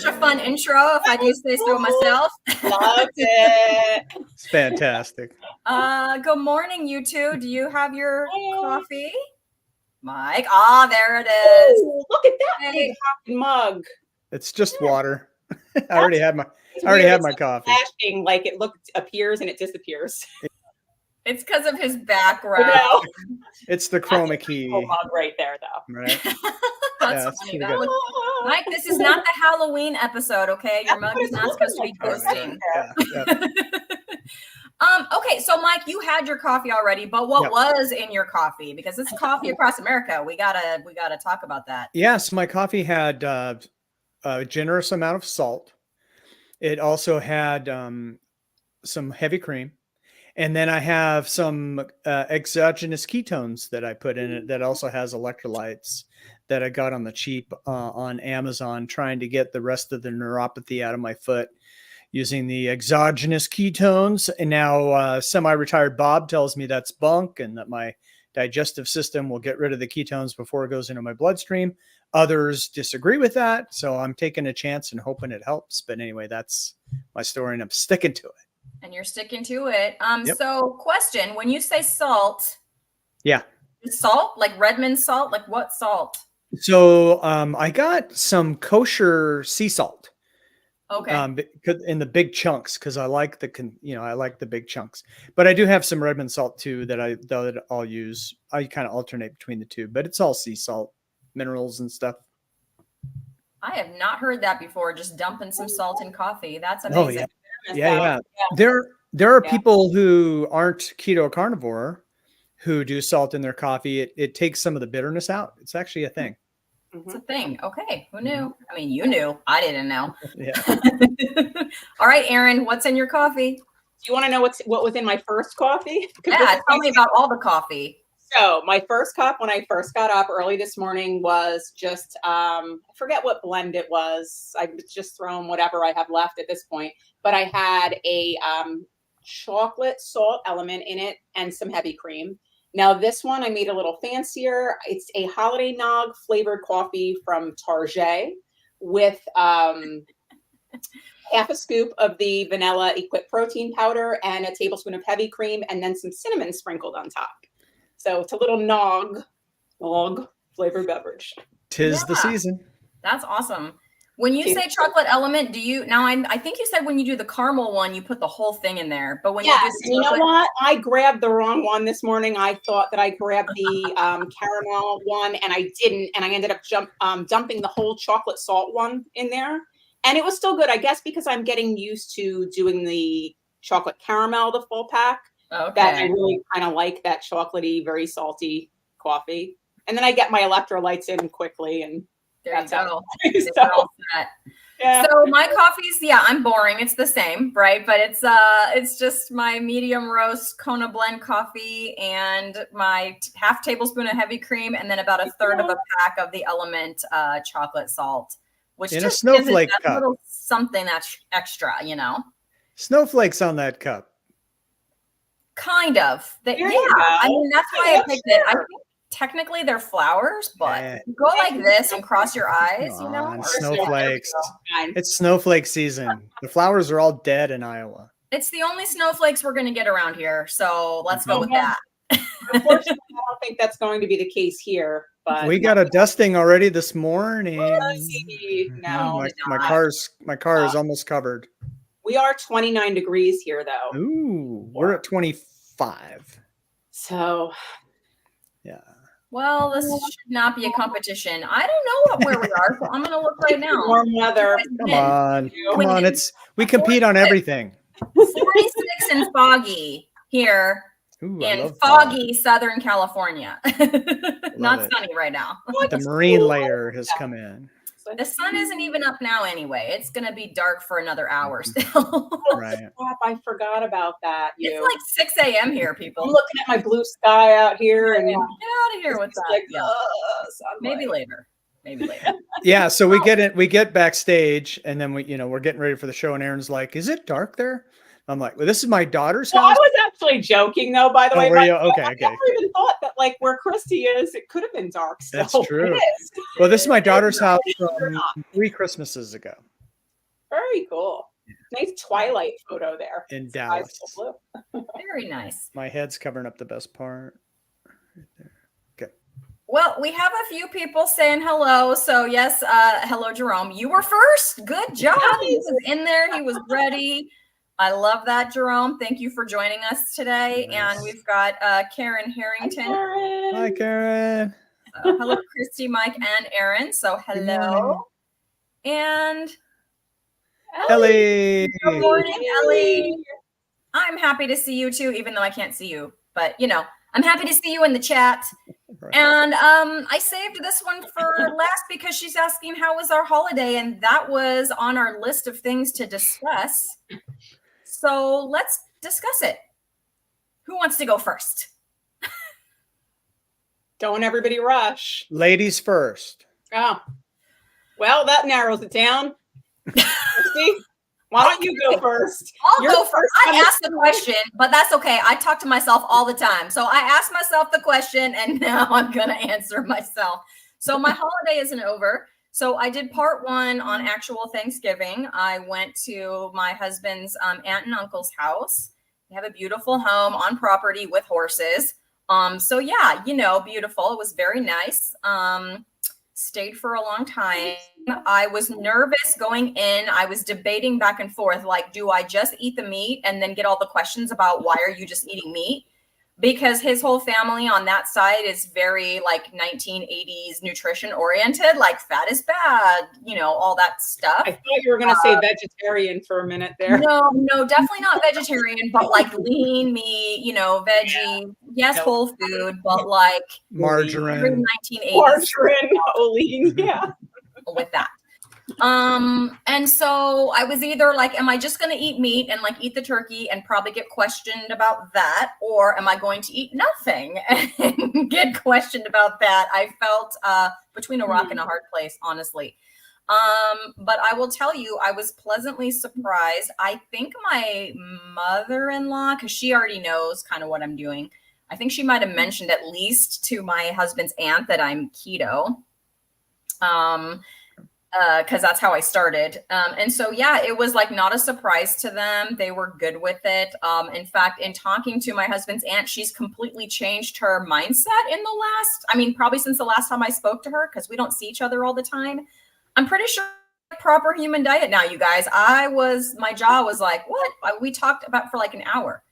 such a fun intro, if I do say so myself. Loved it. It's fantastic. Good morning, you two. Do you have your Hey. coffee? Mike. Ah, there it is. Ooh, look at that Hey. big hopping mug. It's just water. I already had my It's already weird. had It's my like coffee. flashing, like it appears and it disappears. It's because of his background. Wow. It's the chroma key. Mug right there, though. Right? That's it's funny. pretty That good. looks- Mike, this is not the Halloween episode, okay? Your mug is not supposed to be All right, ghosting. yeah. Okay, so Mike, you had your coffee already, but what Yep. was in your coffee? Because it's coffee across America. We gotta talk about that. Yes, my coffee had a generous amount of salt. It also had some heavy cream. And then I have some exogenous ketones that I put in it that also has electrolytes that I got on the cheap on Amazon, trying to get the rest of the neuropathy out of my foot using the exogenous ketones. And now semi-retired Bob tells me that's bunk and that my digestive system will get rid of the ketones before it goes into my bloodstream. Others disagree with that. So I'm taking a chance and hoping it helps. But anyway, that's my story and I'm sticking to it. And you're sticking to it. Yep. So question, when you say salt, Yeah. salt, like Redmond salt, like what salt? So I got some kosher sea salt. Okay. In the big chunks, because I like I like the big chunks. But I do have some Redmond salt too that I'll use. I kind of alternate between the two, but it's all sea salt, minerals and stuff. I have not heard that before. Just dumping some salt in coffee. That's amazing. Oh yeah. Yeah. There are people who aren't keto carnivore who do salt in their coffee. It takes some of the bitterness out. It's actually a thing. It's a thing. Okay. Who knew? I mean, you knew. I didn't know. Yeah. All right, Aaron, what's in your coffee? Do you want to know what was in my first coffee? Yeah, tell me about all the coffee. So my first cup when I first got up early this morning was just, I forget what blend it was. I was just throwing whatever I have left at this point, but I had a chocolate salt element in it and some heavy cream. Now this one I made a little fancier. It's a holiday nog flavored coffee from Target with half a scoop of the vanilla Equip protein powder and a tablespoon of heavy cream and then some cinnamon sprinkled on top. So it's a little nog flavored beverage. Tis the season. That's awesome. When you say chocolate element, do you now? I think you said when you do the caramel one, you put the whole thing in there. But when yes, you do the you know chocolate, what? I grabbed the wrong one this morning. I thought that I grabbed the caramel one, and I didn't. And I ended up dumping the whole chocolate salt one in there, and it was still good. I guess because I'm getting used to doing the chocolate caramel, the full pack. okay. That I really kind of like that chocolatey, very salty coffee. And then I get my electrolytes in quickly, and There you go. so, yeah. So my coffee's, I'm boring. It's the same, right? But it's just my medium roast Kona blend coffee and my half tablespoon of heavy cream, and then about a third of a pack of the Element chocolate salt, which In a just snowflake gives it that cup. little something that's extra, Snowflakes on that cup. Kind of. There you Yeah, go. I mean that's why I picked it. I think technically they're flowers, but Yeah. you go like this and cross your eyes, Come you know. on, or- snowflakes. Fine. It's snowflake season. The flowers are all dead in Iowa. It's the only snowflakes we're going to get around here, so let's go with Yeah. that. Unfortunately, I don't think that's going to be the case here. But We got a dusting already this morning. no, My car is almost covered. we are 29 degrees here though. Ooh, we're at 25. So Yeah. Well, this should not be a competition. I don't know where we are, so I'm going to look right now. warm weather. Come on. We compete on everything. 46 and foggy here Ooh, I in love foggy Southern California. Not it. sunny right now. that. The marine layer has come in. The sun isn't even up now anyway. It's going to be dark for another hour still. Right. Crap, I forgot about that. It's like 6 a.m. here, people. I'm looking at my blue sky out here, and Get out of here with it's that. like, Yeah. Maybe sunlight. later. Maybe later. Yeah, so we get backstage and then we're getting ready for the show and Aaron's like, "Is it dark there?" I'm like, "Well, this is my daughter's Well, I house." was actually joking, though. By the Oh, way, were but you? Okay, I okay. never even thought that, like, where Christy is, it could have been dark. Still. That's true. It is. Well, this is my daughter's house Or from not. 3 Christmases ago. Very cool. Nice twilight photo there. In Sky's Dallas. so blue. Very nice. My head's covering up the best part. Right there. Okay. Well, we have a few people saying hello. So yes, hello, Jerome. You were first. Good job. He was in there. He was ready. I love that, Jerome. Thank you for joining us today. Nice. And we've got Karen Hi, Harrington. Karen. Hi, Karen. Hello, Christy, Mike, and Aaron. So Good hello. And Ellie. good morning, Ellie. I'm happy to see you too, even though I can't see you. But you know, I'm happy to see you in the chat. Right. And I saved this one for last because she's asking how was our holiday, and that was on our list of things to discuss. So let's discuss it. Who wants to go first? Don't everybody rush. Ladies first. Oh, well, that narrows it down. Christy, why don't you go first? I'll You're go the first. first I one to asked the question, but that's okay. I talk to myself all the time. So I asked myself the question, and now I'm going to answer myself. So my holiday isn't over. So I did part one on actual Thanksgiving. I went to my husband's aunt and uncle's house. They have a beautiful home on property with horses. So yeah, you know, beautiful. It was very nice. Stayed for a long time. I was nervous going in. I was debating back and forth, like, do I just eat the meat and then get all the questions about why are you just eating meat? Because his whole family on that side is very like 1980s nutrition oriented, like fat is bad, you know, all that stuff. I thought you were going to say vegetarian for a minute there. No, definitely not vegetarian, but like lean meat, you know, veggie, yes, Nope. whole food, but like Margarine. 1980s Margarine, Olean, yeah. with that. And so I was either like, am I just going to eat meat and like eat the turkey and probably get questioned about that? Or am I going to eat nothing and get questioned about that? I felt between a rock and a hard place, honestly. But I will tell you, I was pleasantly surprised. I think my mother-in-law, because she already knows kind of what I'm doing, I think she might have mentioned at least to my husband's aunt that I'm keto. Because that's how I started. And so, yeah, it was like not a surprise to them. They were good with it. In fact, in talking to my husband's aunt, she's completely changed her mindset in the last, I mean, probably since the last time I spoke to her, because we don't see each other all the time. I'm pretty sure proper human diet now, you guys. My jaw was like, what? We talked about for like an hour.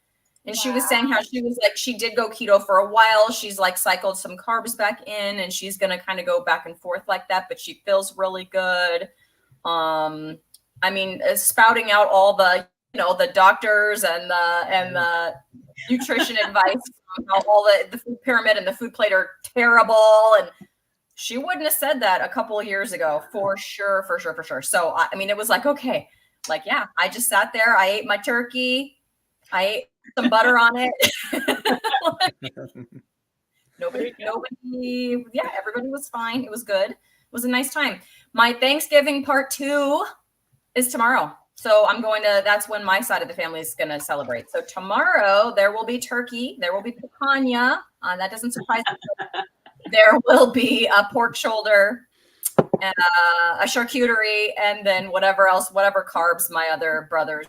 And she was saying how she was like, she did go keto for a while. She's like cycled some carbs back in and she's going to kind of go back and forth like that, but she feels really good. I mean, spouting out all the, you know, the doctors and the nutrition advice, how all the food pyramid and the food plate are terrible. And she wouldn't have said that a couple of years ago, for sure. So, I mean, it was like, okay, like, yeah, I just sat there. I ate my turkey. I ate some butter on it. Nobody, yeah, everybody was fine. It was good. It was a nice time. My Thanksgiving part 2 is tomorrow. So that's when my side of the family is going to celebrate. So tomorrow there will be turkey. There will be picanha. That doesn't surprise me. There will be a pork shoulder, a charcuterie, and then whatever carbs my other brothers.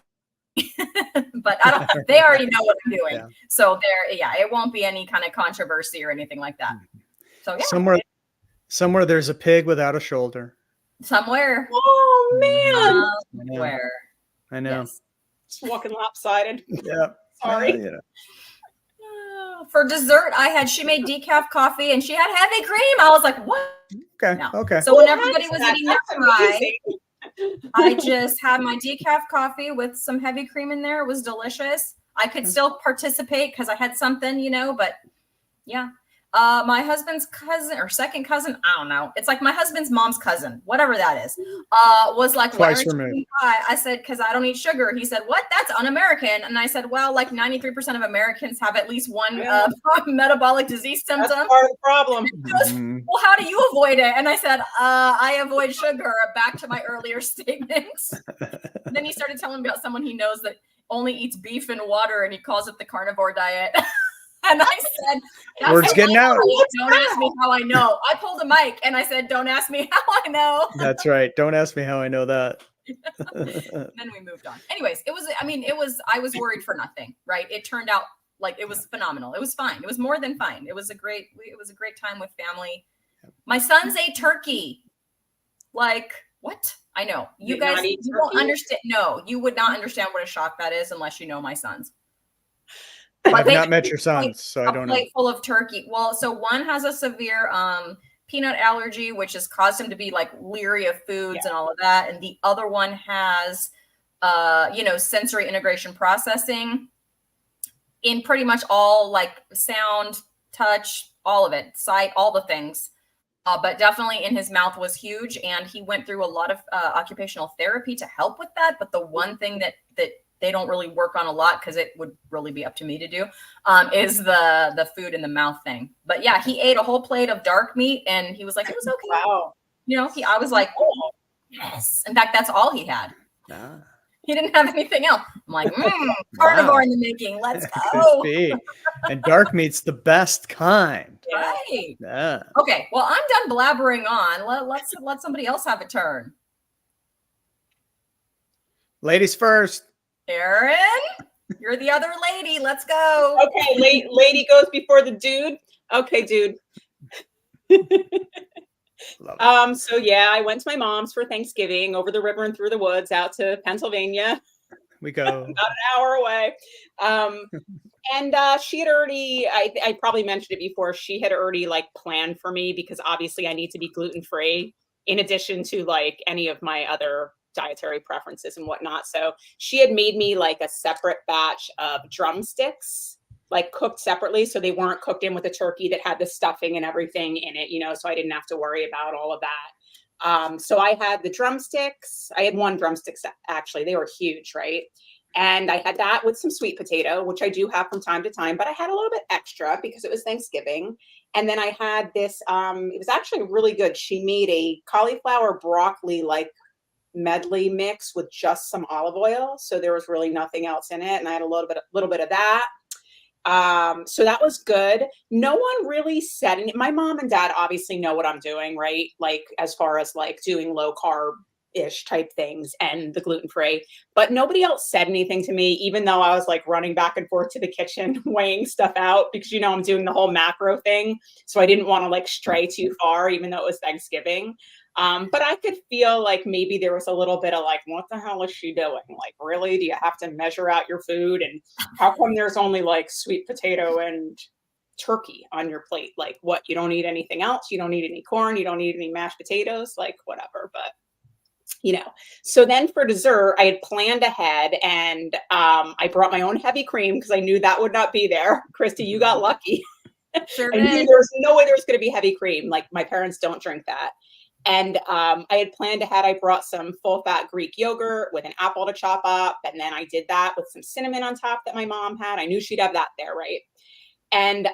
But they already know what I'm doing. Yeah. So it won't be any kind of controversy or anything like that. So yeah. Somewhere there's a pig without a shoulder. Somewhere. Oh man. Somewhere. I know. Yes. Just walking lopsided. Yeah. Sorry. Yeah. For dessert, she made decaf coffee and she had heavy cream. I was like, what? Okay. No. Okay. So when everybody was eating that amazing. I just had my decaf coffee with some heavy cream in there. It was delicious. I could still participate because I had something, you know, but yeah. My husband's cousin or second cousin, I don't know. It's like my husband's mom's cousin, whatever that is, was like, twice removed. I said, because I don't eat sugar. He said, what? That's un-American. And I said, well, like 93% of Americans have at least one metabolic disease symptom. That's part of the problem. Goes, well, how do you avoid it? And I said, I avoid sugar. Back to my earlier statements. Then he started telling me about someone he knows that only eats beef and water, and he calls it the carnivore diet. And I said, "Word's getting out. Don't ask me how I know." I pulled a mic and I said, "Don't ask me how I know." That's right. Don't ask me how I know that. Then we moved on. Anyways, I was worried for nothing, right? It turned out like it was phenomenal. It was fine. It was more than fine. It was a great time with family. My sons ate turkey. Like, what? I know. You Did not guys eat you won't turkey? understand. No, you would not understand what a shock that is unless you know my sons. I've they not met your ate sons, so I a don't know. plate full of turkey. Well, so one has a severe peanut allergy, which has caused him to be like leery of foods and all of that. And the other one has, sensory integration processing in pretty much all like sound, touch, all of it, sight, all the things. But definitely in his mouth was huge. And he went through a lot of occupational therapy to help with that. But the one thing that they don't really work on a lot, because it would really be up to me to do, is the food in the mouth thing. But yeah, he ate a whole plate of dark meat and he was like, it was okay. Wow. I was like, oh, yes. In fact, that's all he had. Ah, He didn't have anything else. I'm like, carnivore in the making. Let's go. could be. And dark meat's the best kind. Right. Yeah. Okay. Well, I'm done blabbering on. Let's let somebody else have a turn. Ladies first. Erin, you're the other lady. Let's go. Okay, lady goes before the dude. Okay, dude. Love it. So yeah, I went to my mom's for Thanksgiving over the river and through the woods out to Pennsylvania, We go. about an hour away. And she had already, I probably mentioned it before, she had already like planned for me because obviously I need to be gluten-free in addition to like any of my other dietary preferences and whatnot. So she had made me like a separate batch of drumsticks, like cooked separately. So they weren't cooked in with a turkey that had the stuffing and everything in it, so I didn't have to worry about all of that. So I had the drumsticks. I had one drumstick actually. They were huge, right? And I had that with some sweet potato, which I do have from time to time, but I had a little bit extra because it was Thanksgiving. And then I had this, it was actually really good. She made a cauliflower broccoli like medley mix with just some olive oil. So there was really nothing else in it. And I had a little bit of that. So that was good. No one really said it. My mom and dad obviously know what I'm doing, right? Like as far as like doing low carb ish type things and the gluten-free, but nobody else said anything to me, even though I was like running back and forth to the kitchen, weighing stuff out because, I'm doing the whole macro thing. So I didn't want to like stray too far, even though it was Thanksgiving. But I could feel like maybe there was a little bit of like, what the hell is she doing? Like, really? Do you have to measure out your food? And how come there's only like sweet potato and turkey on your plate? Like, what? You don't eat anything else? You don't eat any corn? You don't eat any mashed potatoes? Like, whatever. But, so then for dessert, I had planned ahead and I brought my own heavy cream because I knew that would not be there. Christy, you got lucky. Sure I knew did. there was no way there was going to be heavy cream. Like my parents don't drink that. And I had planned ahead. I brought some full fat Greek yogurt with an apple to chop up. And then I did that with some cinnamon on top that my mom had. I knew she'd have that there, right? And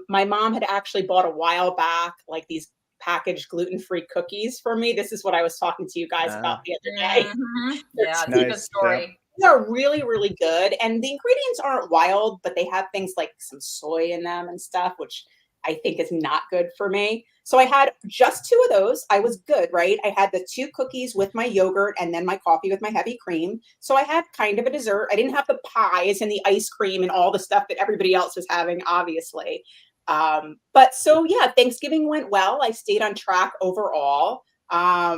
my mom had actually bought a while back, like these packaged gluten-free cookies for me. This is what I was talking to you guys about the other day. Mm-hmm. Yeah, it's a Nice. good story. They're really, really good. And the ingredients aren't wild, but they have things like some soy in them and stuff, which I think is not good for me. So I had just 2 of those. I was good, right? I had the 2 cookies with my yogurt and then my coffee with my heavy cream. So I had kind of a dessert. I didn't have the pies and the ice cream and all the stuff that everybody else was having, obviously. But so yeah, Thanksgiving went well. I stayed on track overall. I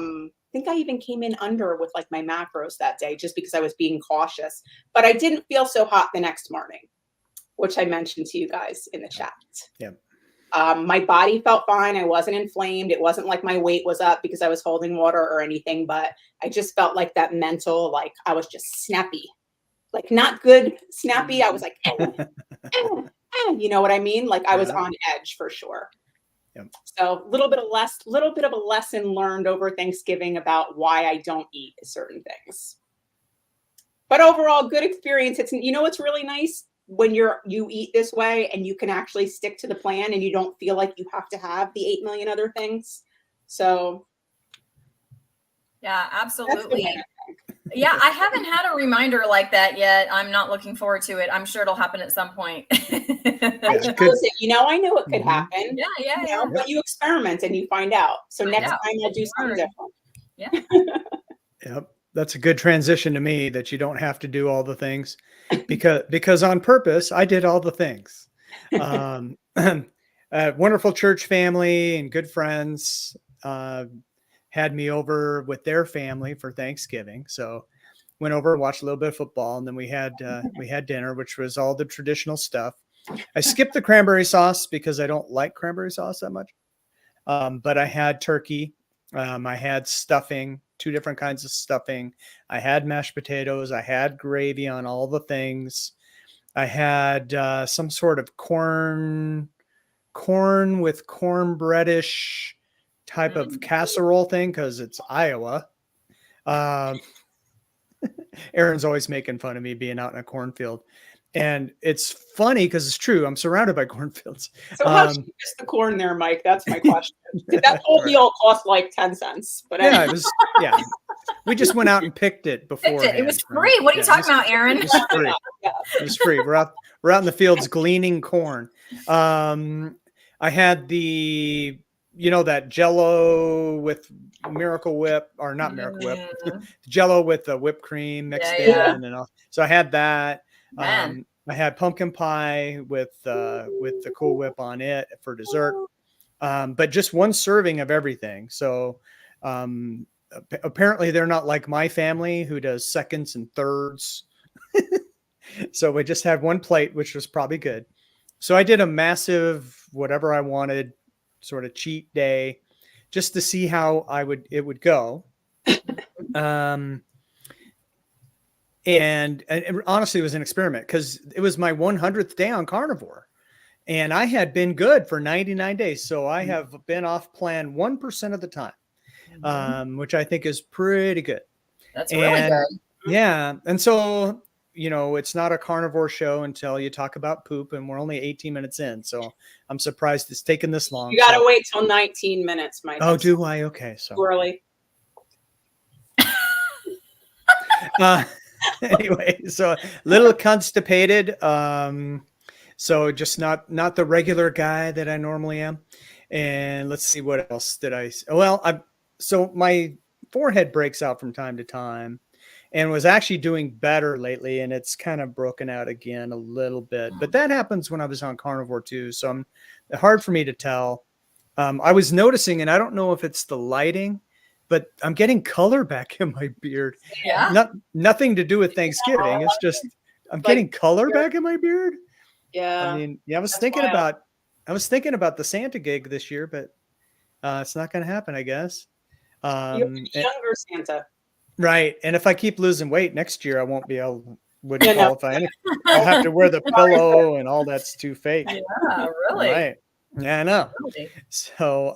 think I even came in under with like my macros that day just because I was being cautious, but I didn't feel so hot the next morning, which I mentioned to you guys in the chat. Yeah. My body felt fine. I wasn't inflamed. It wasn't like my weight was up because I was holding water or anything, but I just felt like that mental, like I was just snappy, like not good snappy. I was like, you know what I mean? Like I was on edge for sure. Yep. So a little bit of a lesson learned over Thanksgiving about why I don't eat certain things. But overall, good experience. It's, what's really nice when you eat this way and you can actually stick to the plan and you don't feel like you have to have the 8 million other things. So yeah, absolutely. Yeah, I haven't had a reminder like that yet. I'm not looking forward to it. I'm sure it'll happen at some point. I know it could happen. Yeah. But you experiment and you find out. So next time I'll do something different. Yeah. Yep. that's a good transition to me, that you don't have to do all the things, because on purpose I did all the things. Um, a wonderful church family and good friends had me over with their family for Thanksgiving, so went over, watched a little bit of football, and then we had dinner, which was all the traditional stuff. I skipped the cranberry sauce because I don't like cranberry sauce that much. But I had turkey. I had stuffing, 2 different kinds of stuffing. I had mashed potatoes. I had gravy on all the things. I had some sort of corn with cornbreadish type of casserole thing, because it's Iowa. Aaron's always making fun of me being out in a cornfield. And it's funny because it's true. I'm surrounded by cornfields. So how cheap is the corn there, Mike? That's my question. Did that whole deal cost like 10 cents? But yeah, it was. Yeah, we just went out and picked it before. It was free. What are you talking about, Aaron? It was free. It was free. We're out in the fields gleaning corn. I had the, that Jello with Miracle Whip, or not Miracle Whip, Jello with the whipped cream mixed in, and all. So I had that. I had pumpkin pie with the Cool Whip on it for dessert, but just one serving of everything. So apparently they're not like my family who does seconds and thirds. So we just had one plate, which was probably good. So I did a massive whatever I wanted sort of cheat day just to see how it would go. And honestly, it was an experiment because it was my 100th day on carnivore, and I had been good for 99 days. So I have been off plan 1% of the time, which I think is pretty good. That's really good. Yeah. And so, it's not a carnivore show until you talk about poop, and we're only 18 minutes in. So I'm surprised it's taken this long. You got to wait till 19 minutes, Mike. Oh, do I? Okay. So early. Anyway, so a little constipated. So just not the regular guy that I normally am. And let's see, what else did I? Well, so my forehead breaks out from time to time, and was actually doing better lately, and it's kind of broken out again a little bit. But that happens when I was on carnivore too, so hard for me to tell. I was noticing, and I don't know if it's the lighting, but I'm getting color back in my beard. Yeah. Nothing to do with Thanksgiving. It's just I'm getting color back in my beard. Yeah. I mean, I was thinking about the Santa gig this year, but it's not going to happen, I guess. Younger Santa. Right. And if I keep losing weight next year, I won't be able. Wouldn't qualify. I'll have to wear the pillow, and all that's too fake. Yeah, really. Right. Yeah, I know. Really? So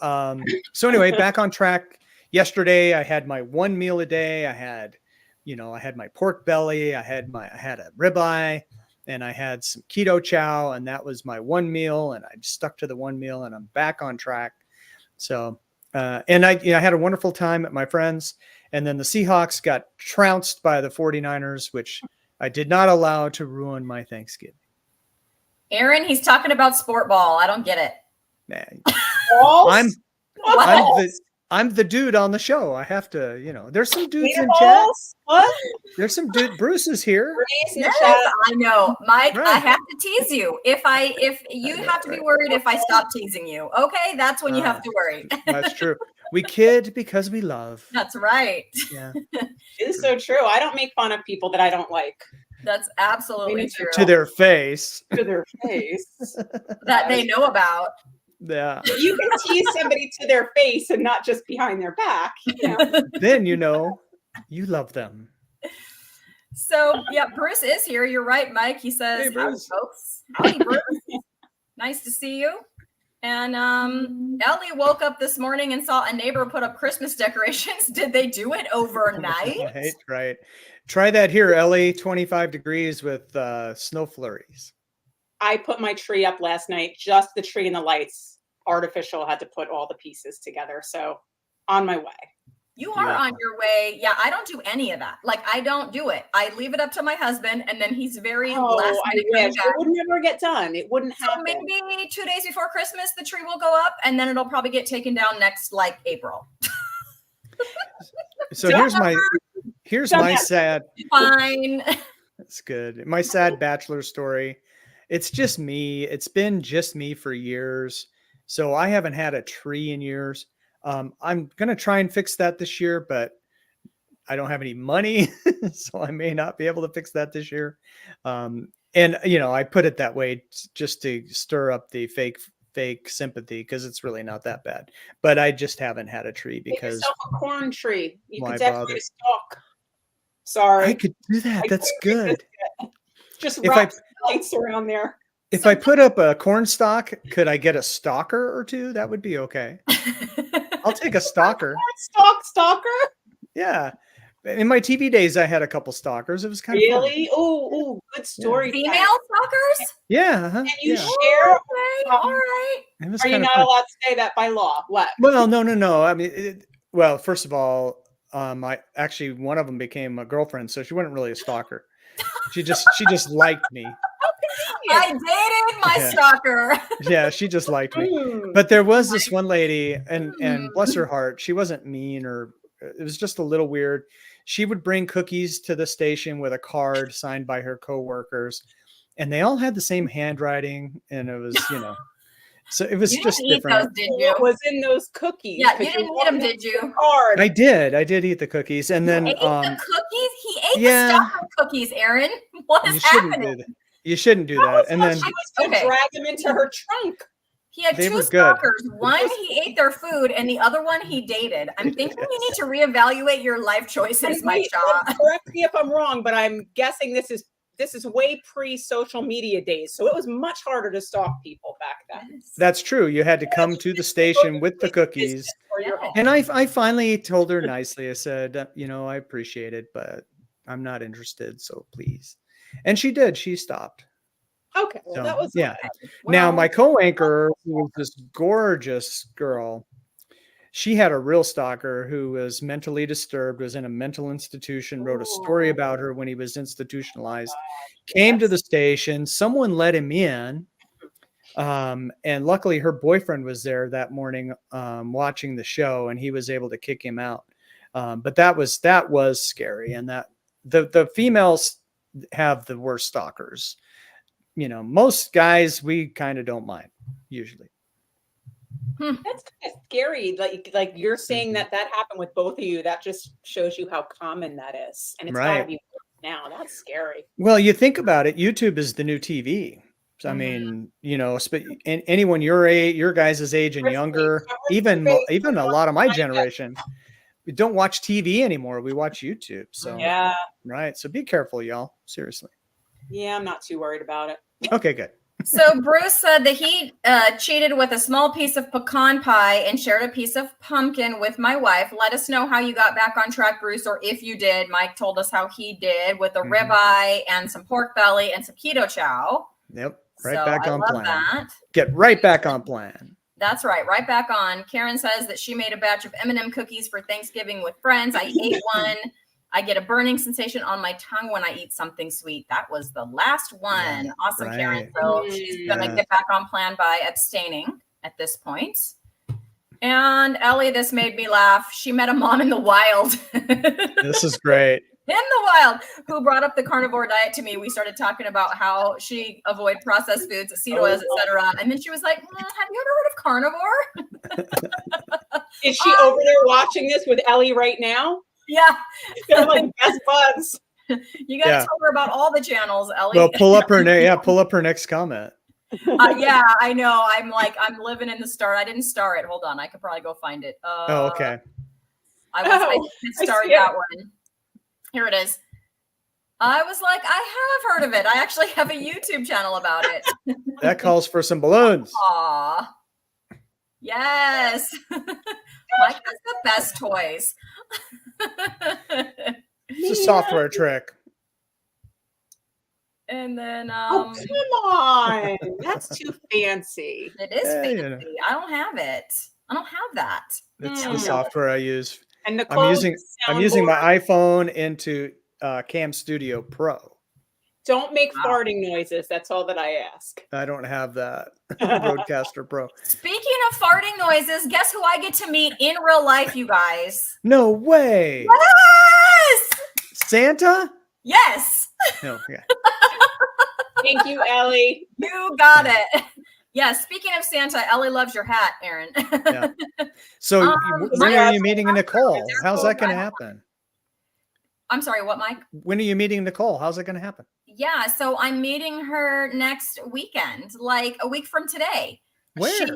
anyway, back on track. Yesterday, I had my one meal a day. I had my pork belly. I had a ribeye, and I had some keto chow, and that was my one meal. And I stuck to the one meal, and I'm back on track. So, and I had a wonderful time at my friends. And then the Seahawks got trounced by the 49ers, which I did not allow to ruin my Thanksgiving. Aaron, he's talking about sport ball. I don't get it. Nah, I'm the dude on the show. I have to, there's some dudes in chat. What? There's some dude. Bruce is here. Yes, I know, Mike. Right. I have to tease you. If you have to be worried if I stop teasing you. Okay, that's when you have to worry. That's true. We kid because we love. That's right. Yeah, it's so true. I don't make fun of people that I don't like. That's absolutely true. To their face. To their face. That they know about. Yeah. You can tease somebody to their face and not just behind their back. Then you love them. So yeah, Bruce is here. You're right, Mike. He says, "Hey, Bruce. Howdy, folks. Howdy, Bruce. Nice to see you." And Ellie woke up this morning and saw a neighbor put up Christmas decorations. Did they do it overnight? Right. Try that here, Ellie. 25 degrees with snow flurries. I put my tree up last night, just the tree and the lights. Artificial, had to put all the pieces together. So on my way. You are on your way. Yeah, I don't do any of that. Like, I don't do it. I leave it up to my husband, and then he's very last minute. It would never get done. It wouldn't happen. So maybe 2 days before Christmas, the tree will go up, and then it'll probably get taken down next, April. So Here's Done my that. sad. Fine. That's good. My sad bachelor story. It's just me. It's been just me for years. So I haven't had a tree in years. I'm going to try and fix that this year, but I don't have any money. So I may not be able to fix that this year. And, you know, I put it that way just to stir up the fake sympathy because it's really not that bad. But I just haven't had a tree Make because yourself a corn tree. You why could decorate bother? a stalk. Sorry. I could do that. I That's couldn't good. Just If wrap lights around there. If I put up a corn stalk, could I get a stalker or two? That would be okay. I'll take a stalker. Stalker? Yeah. In my TV days, I had a couple stalkers. It was kind of fun. Really? Oh, good story. Female stalkers? Yeah. Can you yeah. share? Okay, all right. It was Are you kind of not fun. allowed to say that by law? What? Well, no. I mean, well, first of all, I actually one of them became a girlfriend, so she wasn't really a stalker. She just liked me. I dated my Yeah. stalker. Yeah, she just liked me. Mm. But there was this one lady, and bless her heart, she wasn't mean or it was just a little weird. She would bring cookies to the station with a card signed by her coworkers, and they all had the same handwriting, and it was, you know, so it was You just didn't eat different. those, did you? What was in those cookies? Yeah, 'Cause you didn't eat wanted them, did you? Hard. I did eat the cookies, and then He ate the cookies? He ate yeah. the stalker cookies, Aaron. What you is shouldn't happening? do that. You shouldn't do That that. was And how then she was to Okay. drag them into her trunk. He had They two were good. stalkers. One, he ate their food, and the other one he dated. I'm thinking you need to reevaluate your life choices, And my wait, child. correct me if I'm wrong, but I'm guessing this is way pre-social media days, so it was much harder to stalk people back then. that's true. You had to come to the station with the cookies. Or your home. And I finally told her nicely. I said, you know, I appreciate it, but I'm not interested. So please. And she did. She stopped. Okay, well, So, that was yeah. okay. Now, Well, my co-anchor, who was this gorgeous girl, she had a real stalker who was mentally disturbed, was in a mental institution, wrote a story about her when he was institutionalized, came to the station. Someone let him in. And luckily her boyfriend was there that morning watching the show, and he was able to kick him out. But that was scary. And that the females have the worst stalkers. You know, most guys, we kind of don't mind usually. That's kind of scary. Like you're saying Mm-hmm. that happened with both of you. That just shows you how common that is, and it's Right. gotta be worse now. That's scary. Well, you think about it, YouTube is the new TV. So, I Mhm. mean, you know, anyone your age, your guys' age and Risk younger, face, even risk face, even a risk lot of my face. generation, we don't watch TV anymore. We watch YouTube. So, Yeah, right. So be careful, y'all. Seriously. I'm not too worried about it. Okay, good. So Bruce said that he cheated with a small piece of pecan pie and shared a piece of pumpkin with my wife. Let us know how you got back on track, Bruce, or if you did. Mike told us how he did with a Mhm. ribeye and some pork belly and some keto chow. Yep. Right So back I on love plan. that. Get right back on plan. That's right. Right back on. Karen says that she made a batch of M&M cookies for Thanksgiving with friends. I ate one. I get a burning sensation on my tongue when I eat something sweet. That was the last one. Right, Awesome, Karen. right. So she's going to Yeah. get back on plan by abstaining at this point. And Ellie, this made me laugh. She met a mom in the wild. This is great. In the wild, who brought up the carnivore diet to me. We started talking about how she avoid processed foods, seed oils, etc. And then she was like, have you ever heard of carnivore? Is she over there watching this with Ellie right now? Yeah, They're like best buds. you got to Yeah. tell her about all the channels, Ellie. Well, pull up her next comment. Yeah, I know. I'm living in the start. I didn't star it. Hold on. I could probably go find it. Oh, okay. I Oh, did I start see it. that one. Here it is. I was like, I have heard of it. I actually have a YouTube channel about it. That calls for some balloons. Aw. Yes. Mike has the best toys. It's a software trick. And then Oh, come on. That's too fancy. it is Yeah, fancy. you know. I don't have it. I don't have that. It's Mm. the software I use. And the I'm using my iPhone into Cam Studio Pro. Don't make Wow. farting noises. That's all that I ask. I don't have that Roadcaster Pro. Speaking of farting noises, guess who I get to meet in real life, you guys? No way. Yes! Santa? Yes, No, yeah. Thank you, Ellie. you got it. Yeah, speaking of Santa, Ellie loves your hat, Aaron. Yeah. So when my- are you meeting Nicole? How's that going to happen? I'm sorry, what, Mike? When are you meeting Nicole? How's that going to happen? Yeah, so I'm meeting her next weekend, like a week from today. Where?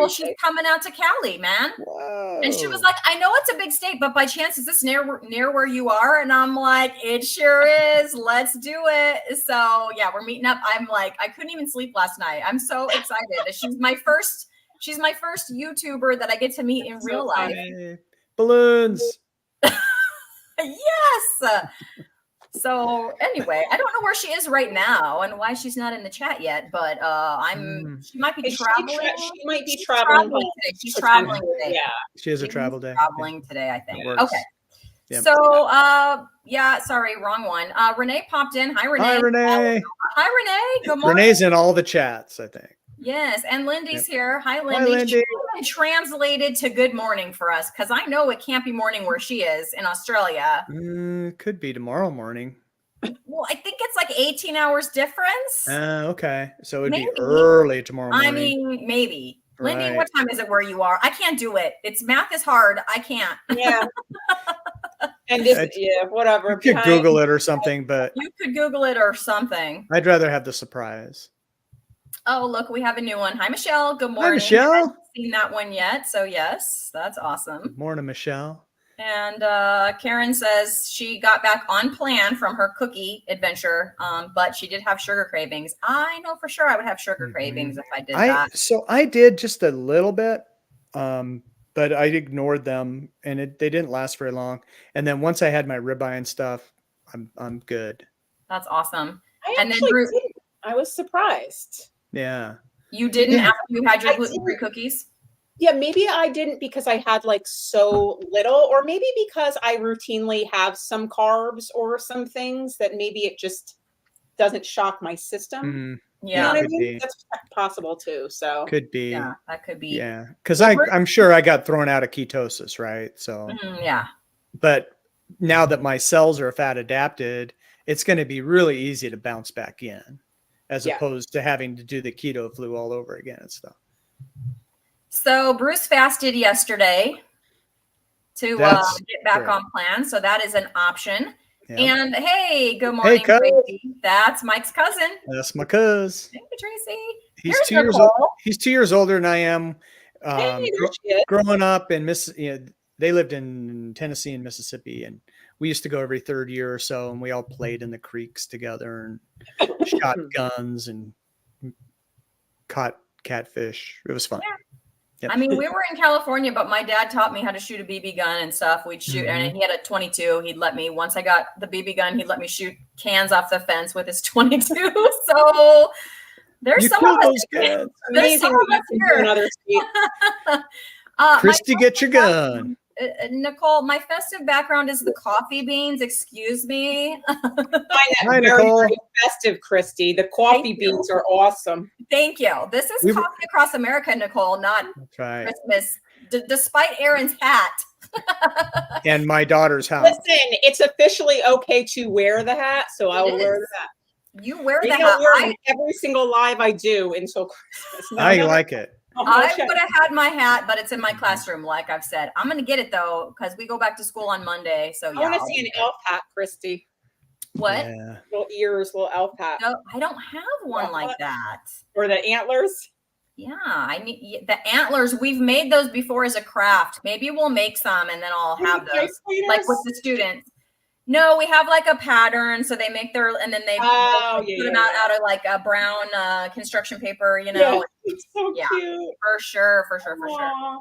She's coming out to Cali, man. Whoa. And she was like, I know it's a big state, but by chance, is this near where you are? And I'm like, it sure is. Let's do it. So yeah, we're meeting up. I'm like, I couldn't even sleep last night. I'm so excited. She's my first YouTuber that I get to meet in real life. Hey, balloons. Yes. So anyway, I don't know where she is right now and why she's not in the chat yet, but she might be traveling. She might be traveling today. She's traveling today. Yeah. She has a travel day. Traveling today, I think. Works. Okay. Yep. So sorry, wrong one. Renee popped in. Hi, Renee. Hi, Renee. Hi, Renee. Good morning. Renee's in all the chats, I think. Yes, and Lindy's here. Hi, Hi, Lindy. Lindy. She even translated to good morning for us because I know it can't be morning where she is in Australia. Could be tomorrow morning. Well, I think it's like 18 hours difference. Okay. So it'd be Maybe. early tomorrow morning. I mean, maybe. Lindy, Right. what time is it where you are? I can't do it. Math is hard. I can't. Yeah. And this, whatever. You could Google it or something, but You could Google it or something. I'd rather have the surprise. Oh, look, we have a new one. Hi, Michelle. Good morning. Hi, Michelle. I haven't seen that one yet. So yes, that's awesome. Morning, Michelle. And Karen says she got back on plan from her cookie adventure, but she did have sugar cravings. I know for sure I would have sugar cravings if I did that. So I did just a little bit, but I ignored them, and they didn't last very long. And then once I had my ribeye and stuff, I'm good. That's awesome. I And then actually Bruce- didn't. I was surprised. Yeah. You didn't Yeah. after you had your I gluten-free didn't. cookies? Yeah, maybe I didn't because I had like so little, or maybe because I routinely have some carbs or some things that maybe it just doesn't shock my system. Mhm. You know Yeah. what I Could mean? be. That's possible too. So Could be. Yeah, that could be. Yeah. Because I'm sure I got thrown out of ketosis, right? So, Yeah. but now that my cells are fat adapted, it's going to be really easy to bounce back in, as Yeah. opposed to having to do the keto flu all over again and stuff. So Bruce fasted yesterday to That's get back great. on plan. So that is an option. Yeah. And hey, good morning, cuz. Tracy. That's Mike's cousin. That's my cuz. Hey, Tracy. He's Here's 2 years Nicole. old. He's 2 years older than I am. hey, there she is. Growing up in they lived in Tennessee and Mississippi, and we used to go every third year or so, and we all played in the creeks together and shot guns and caught catfish. It was fun. Yeah. Yep. I mean, we were in California, but my dad taught me how to shoot a BB gun and stuff. We'd shoot, and he had a 22. He'd let me, once I got the BB gun, he'd let me shoot cans off the fence with his 22. So there's You some killed of us. those kids. There's some Amazing of that us you can do here. another tweet. My Christy, get your gun. Nicole, my festive background is the coffee beans. Excuse me. I find that Hi, very, Nicole. very festive, Christy. The coffee Thank you. beans are awesome. Thank you. This is We were- coffee across America, Nicole, not That's right. Christmas. Despite Aaron's hat. And my daughter's house. Listen, it's officially okay to wear the hat, so I It will wear is. the hat. You wear Maybe the I'll hat. wear it in every single live I do until Christmas. No, I no, like it. no, I okay. would have had my hat, but it's in my classroom, like I've said. I'm going to get it, though, because we go back to school on Monday. So, I yeah. want to I'll see an get it. elf hat, Christy. What? Yeah. Little ears, little elf hat. No, I don't have one like What? that. Or the antlers. Yeah, I need the antlers. We've made those before as a craft. Maybe we'll make some and then I'll have Ice those, cleaners? like with the students. No, we have like a pattern, so they make their and then they Oh, put yeah, them yeah, out of like a brown construction paper. You know, Yeah, it's so Yeah. cute. for sure. Aw.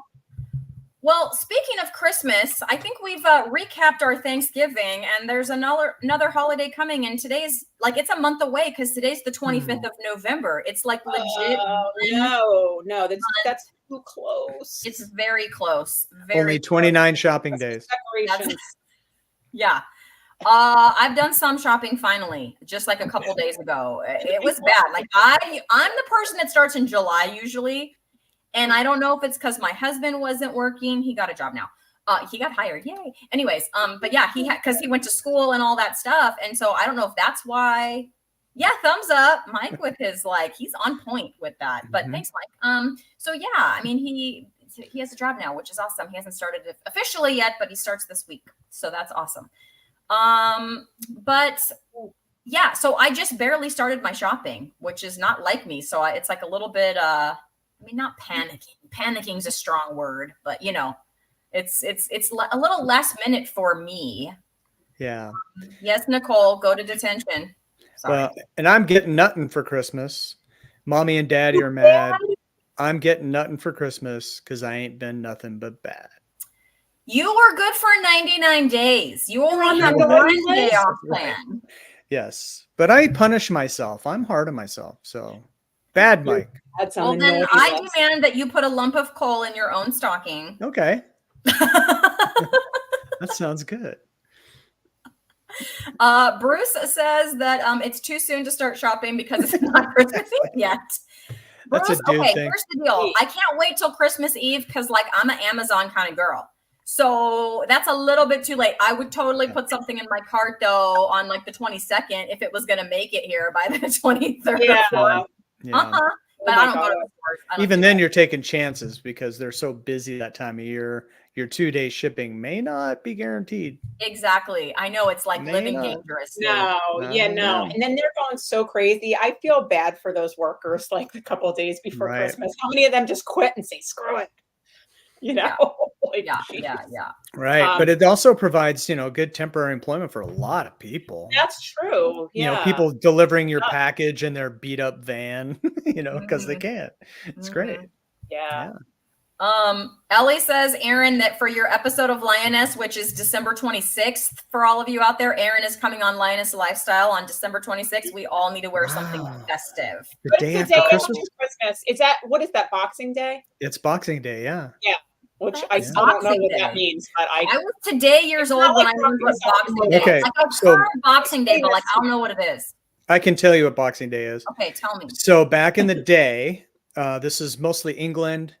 Well, speaking of Christmas, I think we've recapped our Thanksgiving, and there's another holiday coming. And today's like it's a month away because today's the 25th of November. It's like legit. No, that's too close. It's very close. Very Only close. 29 shopping days. Decorations. Yeah. I've done some shopping finally, just like a couple days ago. It was bad. Like I'm the person that starts in July usually. And I don't know if it's because my husband wasn't working. He got a job now. He got hired. Yay. Anyways, but yeah, because he went to school and all that stuff. And so I don't know if that's why. Yeah, thumbs up, Mike, with his he's on point with that. But thanks, Mike. So yeah, I mean he has a job now, which is awesome. He hasn't started it officially yet, but he starts this week. So that's awesome. But yeah, so I just barely started my shopping, which is not like me. So it's like a little bit I mean, not panicking. Panicking is a strong word, but it's a little last minute for me. Yeah. Yes, Nicole, go to detention. Sorry. Well, and I'm getting nothing for Christmas. Mommy and Daddy are mad. I'm getting nothing for Christmas because I ain't been nothing but bad. You were good for 99 days. You only had one day off plan. Yes, but I punish myself. I'm hard on myself. So bad, Mike. Well, then I demand that you put a lump of coal in your own stocking. Okay. That sounds good. Bruce says that it's too soon to start shopping because it's not Christmas Eve yet. Bruce, That's a dude thing. Here's the deal. I can't wait till Christmas Eve because I'm an Amazon kind of girl. So that's a little bit too late. I would totally put something in my cart though on the 22nd if it was going to make it here by the 23rd. Yeah. But I don't go to the stores. Even then, you're taking chances because they're so busy that time of year. Your 2-day shipping may not be guaranteed. Exactly. I know it's like living dangerous. No. And then they're going so crazy. I feel bad for those workers a couple of days before Christmas. How many of them just quit and say, screw it? Yeah. Right. But it also provides, good temporary employment for a lot of people. That's true. Yeah. People delivering your package in their beat up van, because they can't. It's great. Yeah. Ellie says, Aaron, that for your episode of Lioness, which is December 26th, for all of you out there, Aaron is coming on Lioness Lifestyle on December 26th. We all need to wear something festive. The day after Christmas? Is what is that, Boxing Day? It's Boxing Day, yeah. Yeah. Which I still don't know what that means, but I was today years old when I learned what Boxing Day is. I've heard Boxing Day, but I don't know what it is. I can tell you what Boxing Day is. Okay, tell me. So back in the day, this is mostly England.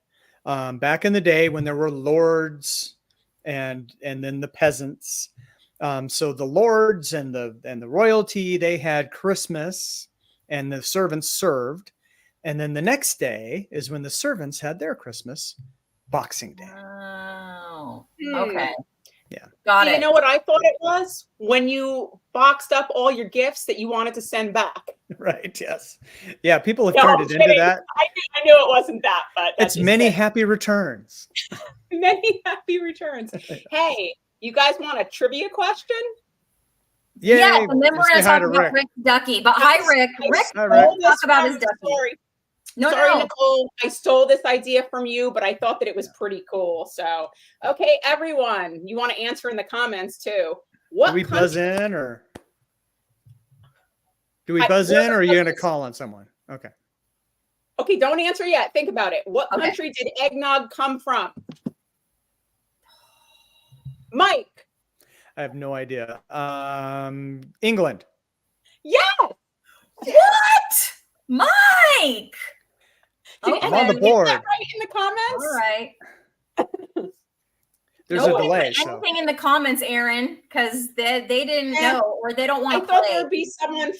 Back in the day when there were lords and then the peasants. So the lords and the royalty, they had Christmas and the servants served. And then the next day is when the servants had their Christmas, Boxing Day. Oh, okay. Yeah. Got it. You know what I thought it was? When you boxed up all your gifts that you wanted to send back. Right. Yes. Yeah. People have turned it into that. I knew it wasn't that, but it's many happy returns. Many happy returns. Hey, you guys want a trivia question? Yay. Yeah. And then we're going to talk about Rick Ducky. But hi, Rick. Rick, talk about his Ducky. Sorry, No. Nicole. I stole this idea from you, but I thought that it was pretty cool. So, okay, everyone, you want to answer in the comments too. Do we buzz in or are you going to call on someone? Okay. Okay, don't answer yet. Think about it. What country did eggnog come from? Mike. I have no idea. England. Yeah. What? Mike. I'm on the board. Is that right in the comments? All right. There's a delay. Anything in the comments, Aaron, because they didn't know or they don't want to play. I thought there would be someone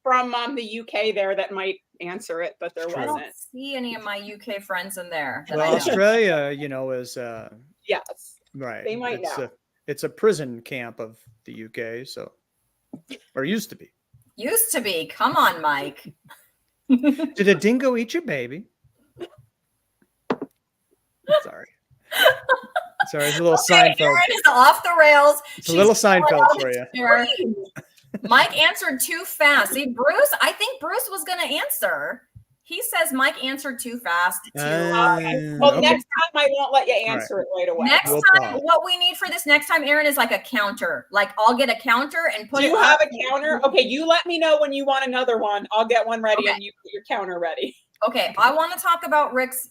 from the UK there that might answer it, but there wasn't. I don't see any of my UK friends in there. Well, Australia, is yes, right. They might know. It's a prison camp of the UK, or used to be. Used to be. Come on, Mike. Did a dingo eat your baby? Sorry. Sorry, it's a little Seinfeld. Aaron is off the rails. It's a little Seinfeld for you. Mike answered too fast. See, Bruce, I think Bruce was going to answer. He says Mike answered too fast. Well, next time I won't let you answer it right away. Next time, what we need for this next time, Aaron, is a counter. I'll get a counter and put it. Do you have a counter? Okay, you let me know when you want another one. I'll get one ready and you put your counter ready. Okay, I want to talk about Rick's.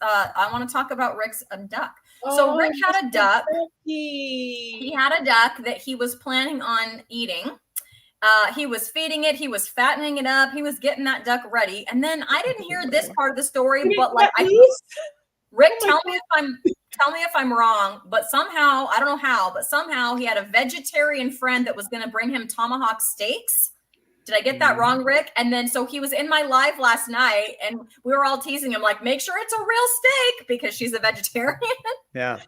Duck. So Rick had a duck. He had a duck that he was planning on eating. He was feeding it. He was fattening it up. He was getting that duck ready. And then I didn't hear this part of the story, but Rick, tell me if I'm tell me if I'm wrong, but somehow, I don't know how, but somehow he had a vegetarian friend that was going to bring him tomahawk steaks. Did I get that wrong, Rick? And then, so he was in my live last night and we were all teasing him, like, make sure it's a real steak because she's a vegetarian. Yeah.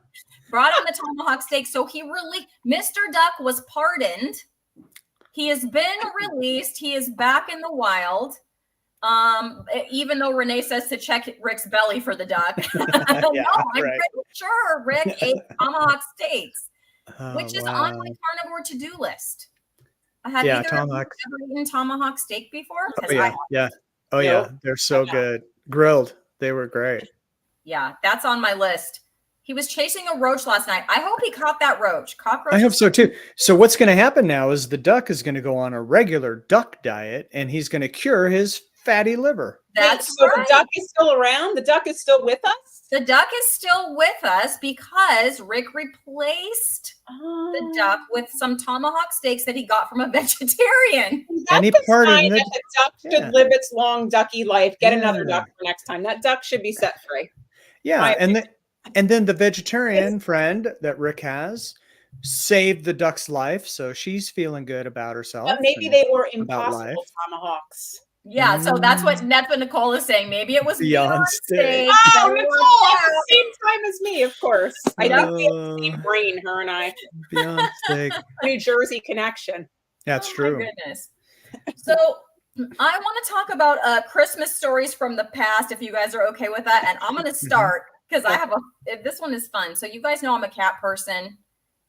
Brought him the tomahawk steak. So Mr. Duck was pardoned. He has been released. He is back in the wild. Even though Renee says to check Rick's belly for the duck. No, I'm pretty sure Rick ate tomahawk steaks, which is on my carnivore to-do list. Have either tomahawk. of you ever eaten tomahawk steak before? Oh yeah, they're so good. Grilled, they were great. Yeah, that's on my list. He was chasing a roach last night. I hope he caught that roach. Cockroach. I hope so too. So what's going to happen now is the duck is going to go on a regular duck diet, and he's going to cure his fatty liver. That's so right. The duck is still around. The duck is still with us. The duck is still with us because Rick replaced the duck with some tomahawk steaks that he got from a vegetarian. And he That's pardoned the duck should live its long ducky life. Get another duck for next time. That duck should be set free. Yeah, and then the vegetarian friend that Rick has saved the duck's life, so she's feeling good about herself. But maybe they were impossible tomahawks. Yeah, so that's what Nicole is saying. Maybe it was Beyond steak. Oh, Nicole, at the same time as me, of course. I know we have the same brain, her and I. Beyond steak. New Jersey connection. That's true. My goodness. So I want to talk about Christmas stories from the past, if you guys are okay with that. And I'm going to start because I have this one is fun. So you guys know I'm a cat person.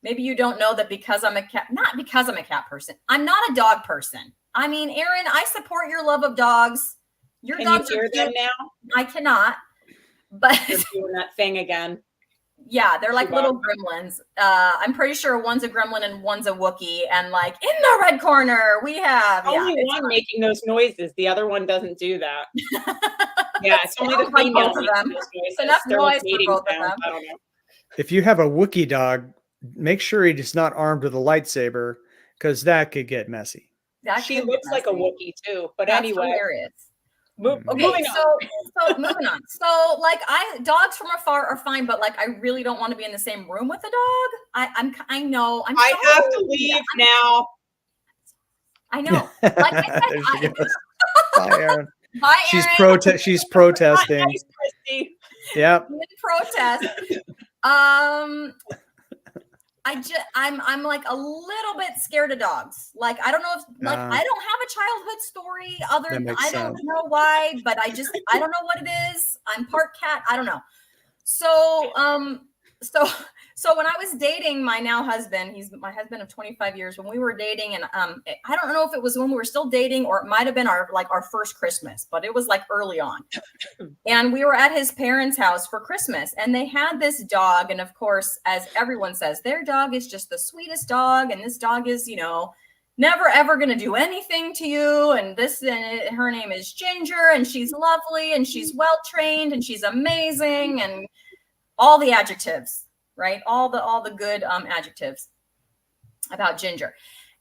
Maybe you don't know that because I'm a cat, not because I'm a cat person. I'm not a dog person. I mean, Aaron, I support your love of dogs. Your dogs you hear them now? I cannot. But they're doing that thing again. Yeah, they're like little gremlins. I'm pretty sure one's a gremlin and one's a Wookiee. And like in the red corner, we have only one making those noises. The other one doesn't do that. Yeah, it's only the like female both of them. It's enough noise for both of them. I don't know. If you have a Wookiee dog, make sure he's not armed with a lightsaber because that could get messy. She looks like a Wookiee too, but That's anyway. Hilarious. Moving so moving on. So like dogs from afar are fine, but like I really don't want to be in the same room with a dog. I know. I have to leave now. I know. Like I said, Bye, Aaron. Bye, Aaron. She's protesting. Nice, Christy. Yep. In protest. I'm like a little bit scared of dogs. Like, I don't know if I don't have a childhood story don't know why, but I don't know what it is. I'm part cat. I don't know. So when I was dating my now husband, he's my husband of 25 years, when we were dating, and I don't know if it was when we were still dating or it might have been our first Christmas, but it was like early on. And we were at his parents' house for Christmas and they had this dog. And of course, as everyone says, their dog is just the sweetest dog. And this dog is, never ever going to do anything to you. And her name is Ginger and she's lovely and she's well-trained and she's amazing and all the adjectives. Right? All the good adjectives about Ginger.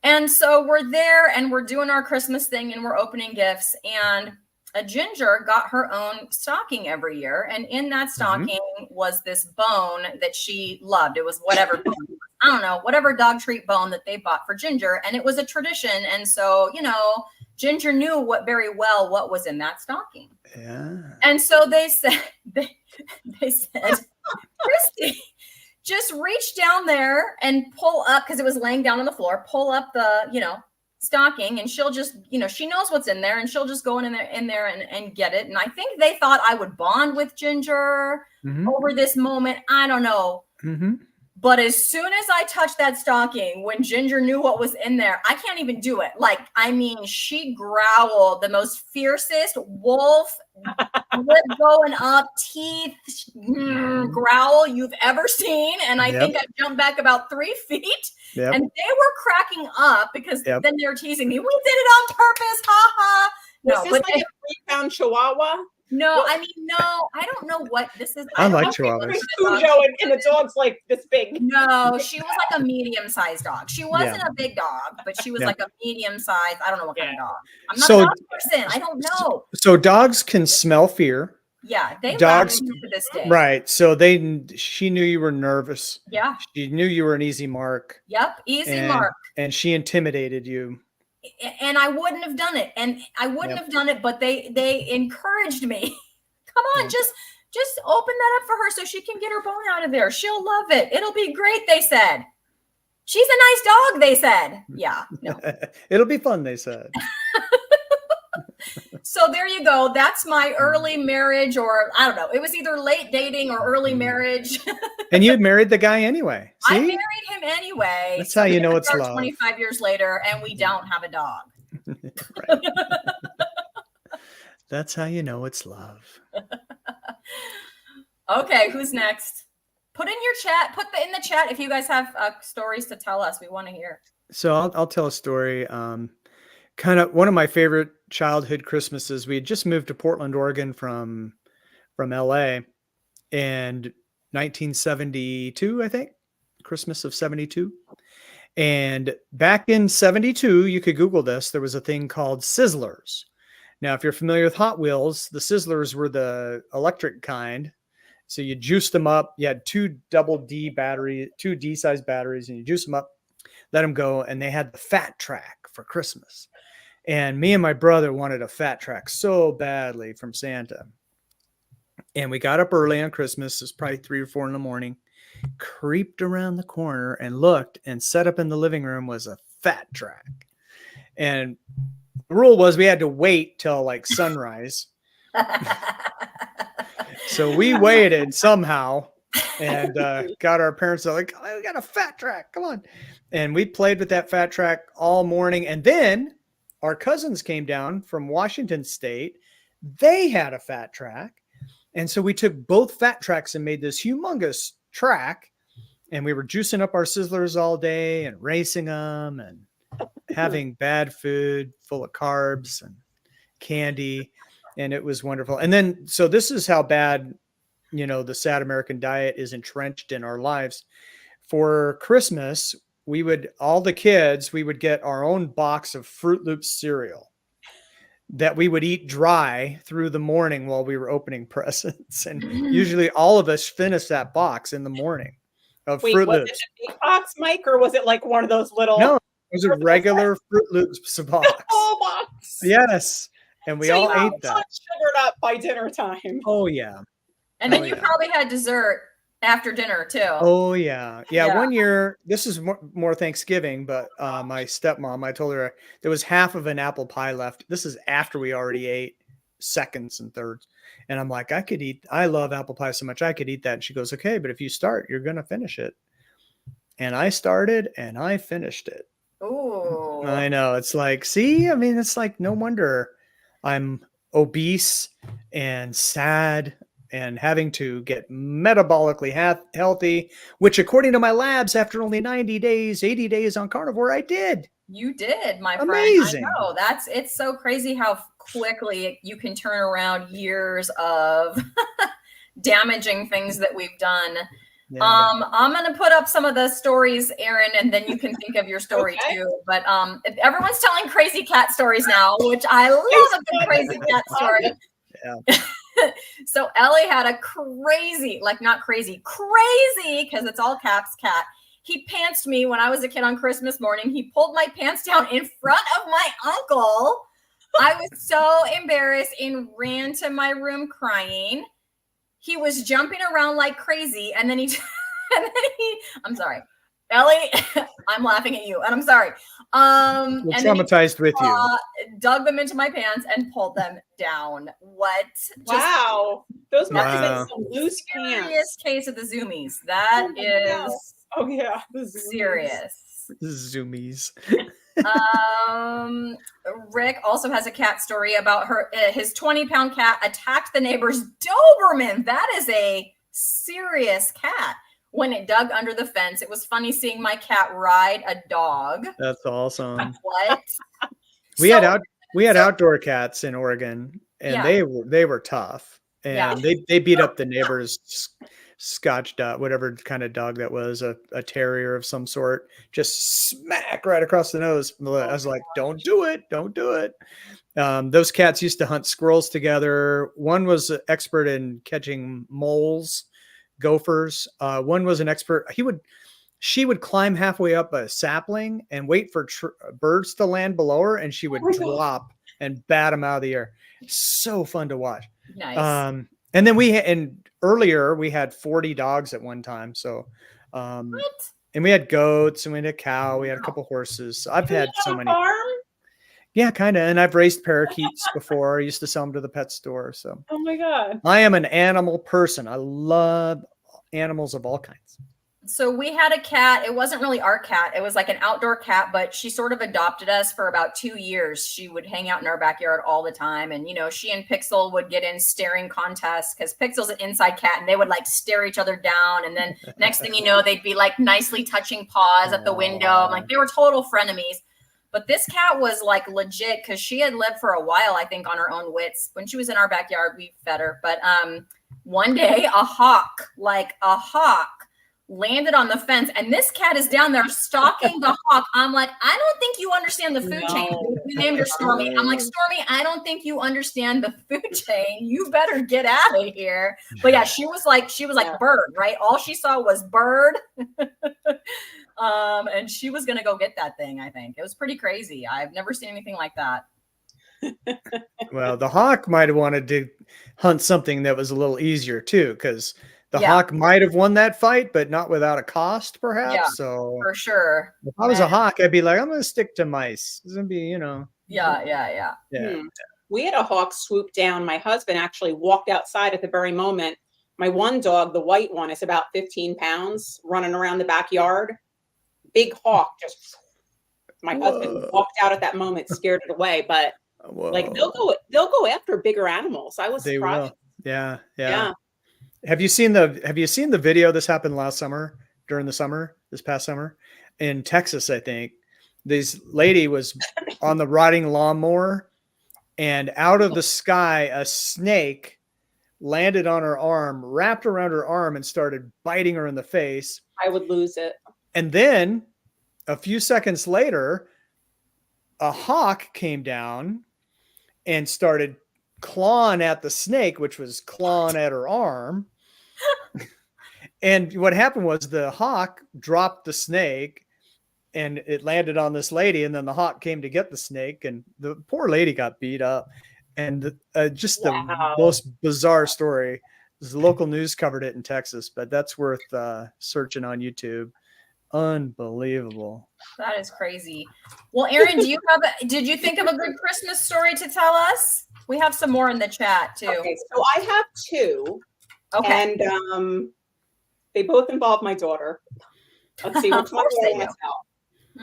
And so we're there and we're doing our Christmas thing and we're opening gifts, and a Ginger got her own stocking every year. And in that stocking was this bone that she loved. It was whatever bone. I don't know, whatever dog treat bone that they bought for Ginger. And it was a tradition. And so, Ginger knew very well what was in that stocking. Yeah. And so they said, Christy, just reach down there and pull up, because it was laying down on the floor, pull up the, stocking, and she'll just, she knows what's in there and she'll just go in there and get it. And I think they thought I would bond with Ginger over this moment. I don't know. But as soon as I touched that stocking, when Ginger knew what was in there, I can't even do it. She growled the most fiercest wolf, lip going up, teeth growl you've ever seen. And I think I jumped back about 3 feet. And they were cracking up because then they were teasing me. We did it on purpose. Ha ha. Was this like a 3-pound Chihuahua? No, I don't know what this is. I like Chihuahuas. Cujo and the dog's like this big. No, she was like a medium-sized dog. She wasn't a big dog, but she was like a medium-sized. I don't know what kind of dog. I'm not a dog person. I don't know. So dogs can smell fear. Yeah, they Dogs, love me to this day. right? So she knew you were nervous. Yeah. She knew you were an easy mark. Yep. Easy and, mark. And she intimidated you. And I wouldn't have done it. And I wouldn't have done it, but they encouraged me. Come on, just open that up for her so she can get her bone out of there. She'll love it. It'll be great, they said. She's a nice dog, they said. Yeah, no. It'll be fun, they said. So there you go. That's my early marriage, or I don't know. It was either late dating or early marriage. And you married the guy anyway. See? I married him anyway. That's how you know it's love. 25 years later, and we don't have a dog. Right. That's how you know it's love. Okay, who's next? Put in your chat. Put in the chat if you guys have stories to tell us. We want to hear. So I'll tell a story. Kind of one of my favorite childhood Christmases. We had just moved to Portland, Oregon from LA, and 1972, I think, Christmas of 72. And back in 72, you could Google this. There was a thing called Sizzlers. Now, if you're familiar with Hot Wheels, the Sizzlers were the electric kind. So you juice them up. You had two D-sized batteries, and you juice them up, let them go. And they had the Fat Track for Christmas. And me and my brother wanted a Fat Track so badly from Santa. And we got up early on Christmas. It was probably 3 or 4 in the morning. Creeped around the corner and looked, and set up in the living room was a Fat Track. And the rule was we had to wait till like sunrise. So we waited somehow and got our parents like, oh, we got a Fat Track. Come on. And we played with that Fat Track all morning. And then our cousins came down from Washington State. They had a Fat Track. And so we took both Fat Tracks and made this humongous track. And we were juicing up our Sizzlers all day and racing them and having bad food full of carbs and candy. And it was wonderful. And then, so this is how bad, the sad American diet is entrenched in our lives. For Christmas, all the kids, we would get our own box of Fruit Loops cereal that we would eat dry through the morning while we were opening presents. And usually all of us finished that box in the morning of Fruit Loops. Was it a big box, Mike, or was it like one of those little? No, it was a regular Fruit Loops box. Oh, box. Yes. And we all ate that. Sugared up by dinner time. Oh, yeah. And then you probably had dessert after dinner too. Oh, yeah. Yeah. One year, this is more Thanksgiving, but my stepmom, I told her there was half of an apple pie left. This is after we already ate seconds and thirds. And I'm like, I love apple pie so much, I could eat that. And she goes, okay, but if you start, you're going to finish it. And I started and I finished it. Oh, I know. It's like, see, I mean, it's like, no wonder I'm obese and sad and having to get metabolically healthy, which according to my labs, after only 90 days, 80 days on carnivore, I did. You did, my friend. Amazing. I know. It's so crazy how quickly you can turn around years of damaging things that we've done. Yeah. I'm going to put up some of the stories, Aaron, and then you can think of your story too. But everyone's telling crazy cat stories now, which I love a good crazy cat story. Yeah. So Ellie had a crazy, because it's all caps cat. He pantsed me when I was a kid on Christmas morning. He pulled my pants down in front of my uncle. I was so embarrassed and ran to my room crying. He was jumping around like crazy. And then I'm sorry, Ellie, I'm laughing at you and I'm sorry. We're traumatized with you. Dug them into my pants and pulled them down. What? Wow. Those must have been some loose pants. Serious case of the zoomies. That is. Oh yeah. Serious. Zoomies. Rick also has a cat story about his 20-pound cat attacked the neighbor's Doberman. That is a serious cat. When it dug under the fence, it was funny seeing my cat ride a dog. That's awesome. What? We had outdoor cats in Oregon, and they were tough, and they beat up the neighbors Scotch dog, whatever kind of dog that was, a terrier of some sort, just smack right across the nose. I was like, don't do it. Don't do it. Those cats used to hunt squirrels together. One was an expert in catching moles, gophers. One was an expert. She would climb halfway up a sapling and wait for birds to land below her, and she would drop and bat them out of the air. So fun to watch. Nice. And then earlier we had 40 dogs at one time. So, What? and we had goats and we had a cow. We had a couple horses. So I've had so many. Farm? Yeah, kind of. And I've raised parakeets before. I used to sell them to the pet store. So Oh my God. I am an animal person. I love animals of all kinds. So we had a cat. It wasn't really our cat. It was like an outdoor cat, but she sort of adopted us for about 2 years. She would hang out in our backyard all the time. And, she and Pixel would get in staring contests because Pixel's an inside cat and they would like stare each other down. And then next thing you know, they'd be like nicely touching paws at the window. Like they were total frenemies. But this cat was like legit because she had lived for a while, I think, on her own wits. When she was in our backyard, we fed her. But one day a hawk, landed on the fence, and this cat is down there stalking the hawk. I'm like, I don't think you understand the food chain. We named her Stormy. I'm like, Stormy, I don't think you understand the food chain. You better get out of here. But yeah, she was like bird, right? All she saw was bird. And she was gonna go get that thing. I think it was pretty crazy. I've never seen anything like that. Well, the hawk might have wanted to hunt something that was a little easier too, because the hawk might have won that fight, but not without a cost, perhaps. Yeah, so for sure. If I was a hawk, I'd be like, I'm going to stick to mice. It's going to be, Yeah. We had a hawk swoop down. My husband actually walked outside at the very moment. My one dog, the white one, is about 15 pounds, running around the backyard. Big hawk, just my husband walked out at that moment, scared it away. But like they'll go after bigger animals. I was surprised. Yeah. Have you seen the video? This happened last summer, this past summer in Texas, I think. This lady was on the riding lawnmower, and out of the sky, a snake landed on her arm, wrapped around her arm, and started biting her in the face. I would lose it. And then a few seconds later, a hawk came down and started clawing at the snake, which was clawing at her arm. And what happened was the hawk dropped the snake and it landed on this lady. And then the hawk came to get the snake, and the poor lady got beat up. And the most bizarre story. The local news covered it in Texas, but that's worth searching on YouTube. Unbelievable. That is crazy. Well, Erin, did you think of a good Christmas story to tell us? We have some more in the chat too. Okay, so I have two. Okay. And they both involve my daughter. Let's see which one I want to tell.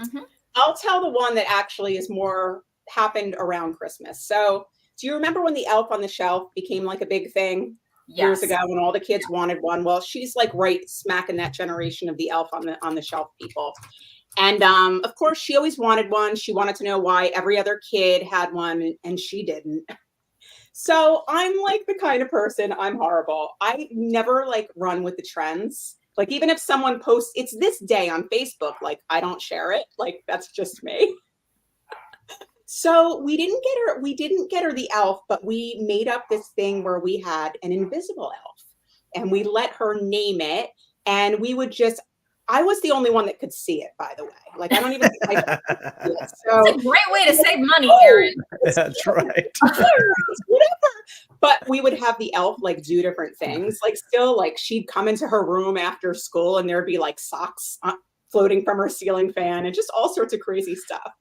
Mm-hmm. I'll tell the one that actually is more happened around Christmas. So do you remember when the Elf on the Shelf became like a big thing years ago when all the kids wanted one? Well, she's like right smack in that generation of the Elf on the Shelf people. And of course, she always wanted one. She wanted to know why every other kid had one and she didn't. So I'm like the kind of person, I'm horrible. I never like run with the trends. Like even if someone posts, it's this day on Facebook, like I don't share it. Like that's just me. So we didn't get her the elf, but we made up this thing where we had an invisible elf and we let her name it. And we would I was the only one that could see it, by the way. Like I don't even. So it's a great way to save money, Erin. That's right. Whatever. But we would have the elf like do different things. Like still, like she'd come into her room after school, and there'd be like socks floating from her ceiling fan, and just all sorts of crazy stuff.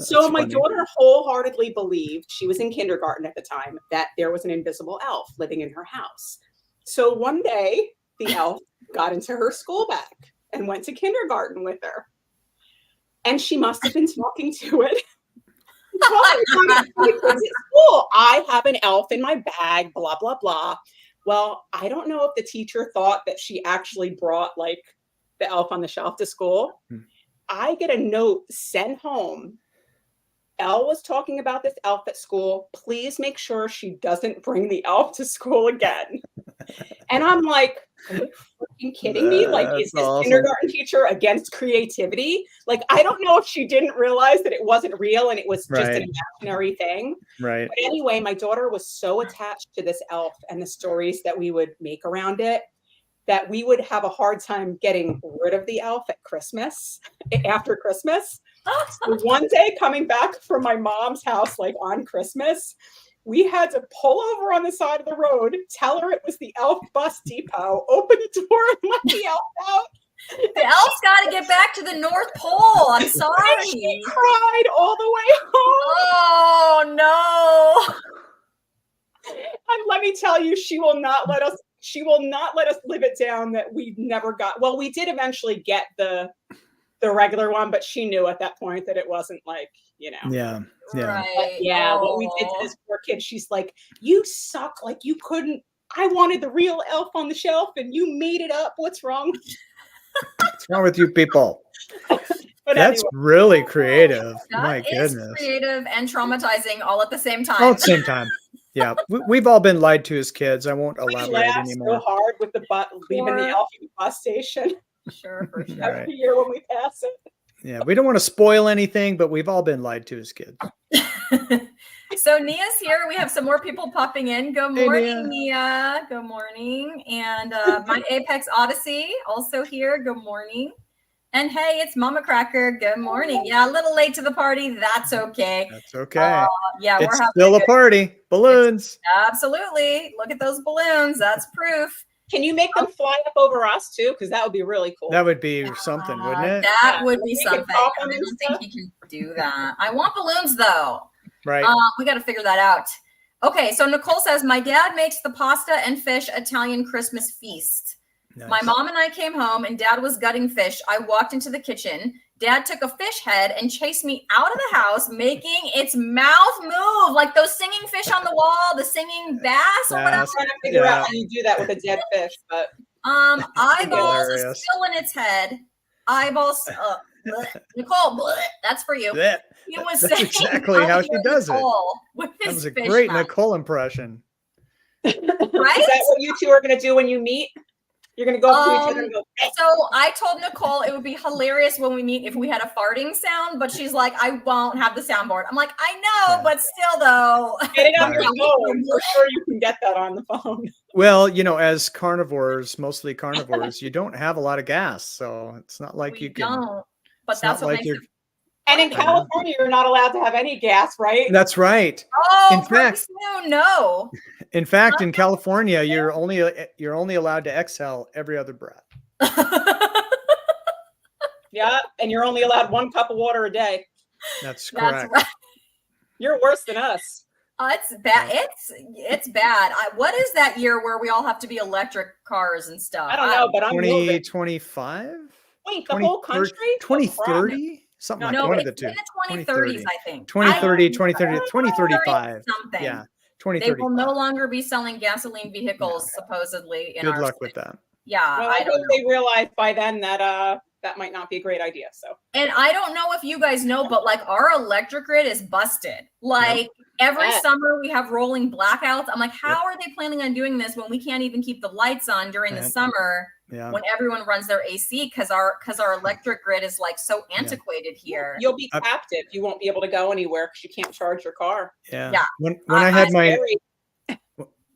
So my daughter wholeheartedly believed, she was in kindergarten at the time, that there was an invisible elf living in her house. So one day, the elf got into her school bag and went to kindergarten with her. And she must have been talking to it. School, I have an elf in my bag, blah, blah, blah. Well, I don't know if the teacher thought that she actually brought like the Elf on the Shelf to school. I get a note sent home. Elle was talking about this elf at school. Please make sure she doesn't bring the elf to school again. And I'm like, are you freaking kidding me? Like, is That's this awesome. kindergarten teacher against creativity? Like, I don't know if she didn't realize that it wasn't real and it was just Right. an imaginary thing. Right. But anyway, my daughter was so attached to this elf and the stories that we would make around it that we would have a hard time getting rid of the elf at Christmas, after Christmas. So one day coming back from my mom's house, like on Christmas, we had to pull over on the side of the road, tell her it was the elf bus depot, open the door and let the elf out. The elf's got to get back to the North Pole. I'm And she sorry. cried all the way home. Oh no. And let me tell you, she will not let us live it down that we never got. Well, we did eventually get the regular one, but she knew at that point that it wasn't like, Yeah. Yeah. Right. But yeah, what we did to this poor kid, she's like, you suck. Like you couldn't, I wanted the real elf on the shelf and you made it up. What's wrong? What's wrong with you people? But That's anyway, really creative. That My is goodness. creative and traumatizing all at the same time. All at the same time. Yeah. We've all been lied to as kids. I won't we elaborate laughed so anymore. hard with the leaving the Sure. elf at the bus station Sure, for sure. Right. every year when we pass it. Yeah. We don't want to spoil anything, but we've all been lied to as kids. So Nia's here. We have some more people popping in. Good Hey, morning, Nia. Good morning. And my Apex Odyssey also here. Good morning. And hey, it's Mama Cracker. Good morning. Yeah, a little late to the party. That's okay. That's okay. Yeah, It's we're having still a a good- party. Balloons. Absolutely. Look at those balloons. That's proof. Can you make them fly up over us too? Because that would be really cool. That would be something, wouldn't it? That Yeah. would be You can something. pop I them and don't think stuff. you can do that. I want balloons though. Right. We got to figure that out. Okay, so Nicole says, my dad makes the pasta and fish Italian Christmas feast. My Nice. mom and I came home and dad was gutting fish. I walked into the kitchen. Dad took a fish head and chased me out of the house, making its mouth move like those singing fish on the wall, the singing bass or whatever. I'm trying to figure Yeah. out how you do that with a dead fish, but Eyeballs is Hilarious. still in its head. Eyeballs. Bleh. Nicole, bleh, that's for you. That He was That's saying exactly how she you're does it. Nicole with his was a fish great mouth. Nicole impression. Right? is that what you two are going to do when you meet? You're going to go up to each other and go, So I told Nicole it would be hilarious when we meet if we had a farting sound, but she's like, I won't have the soundboard. I'm like, I know, Yeah. but still though. get it on your Right. phone. For sure you can get that on the phone. Well, as carnivores, mostly carnivores, you don't have a lot of gas, so it's not like We you can. don't. But It's that's not what like makes you're. it. And in California, you're not allowed to have any gas, right? That's right. Oh, In pretty fact- soon, no. In fact, in California, you're only allowed to exhale every other breath. Yeah. And you're only allowed 1 cup of water a day. That's That's correct. right. You're worse than us. It's bad. It's bad. What is that year where we all have to be electric cars and stuff? I don't know, but I'm moving. 2025, Wait, the whole country? 2030, something like No, one of it's the two. in the 2030s, I think. 2030, I- 2030, 2035. something. Yeah, They will 2035. no longer be selling gasoline vehicles, supposedly. In Good our luck state. with that. Yeah, Well, I I don't hope know. they realize by then that that might not be a great idea. So And I don't know if you guys know, but like our electric grid is busted. Like every Yeah. summer we have rolling blackouts. I'm like, how are they planning on doing this when we can't even keep the lights on during the Yep. summer Yeah. when everyone runs their AC because our electric grid is like so antiquated here. you'll be I- captive. You won't be able to go anywhere because you can't charge your car. Yeah. Yeah. When I had It's my scary.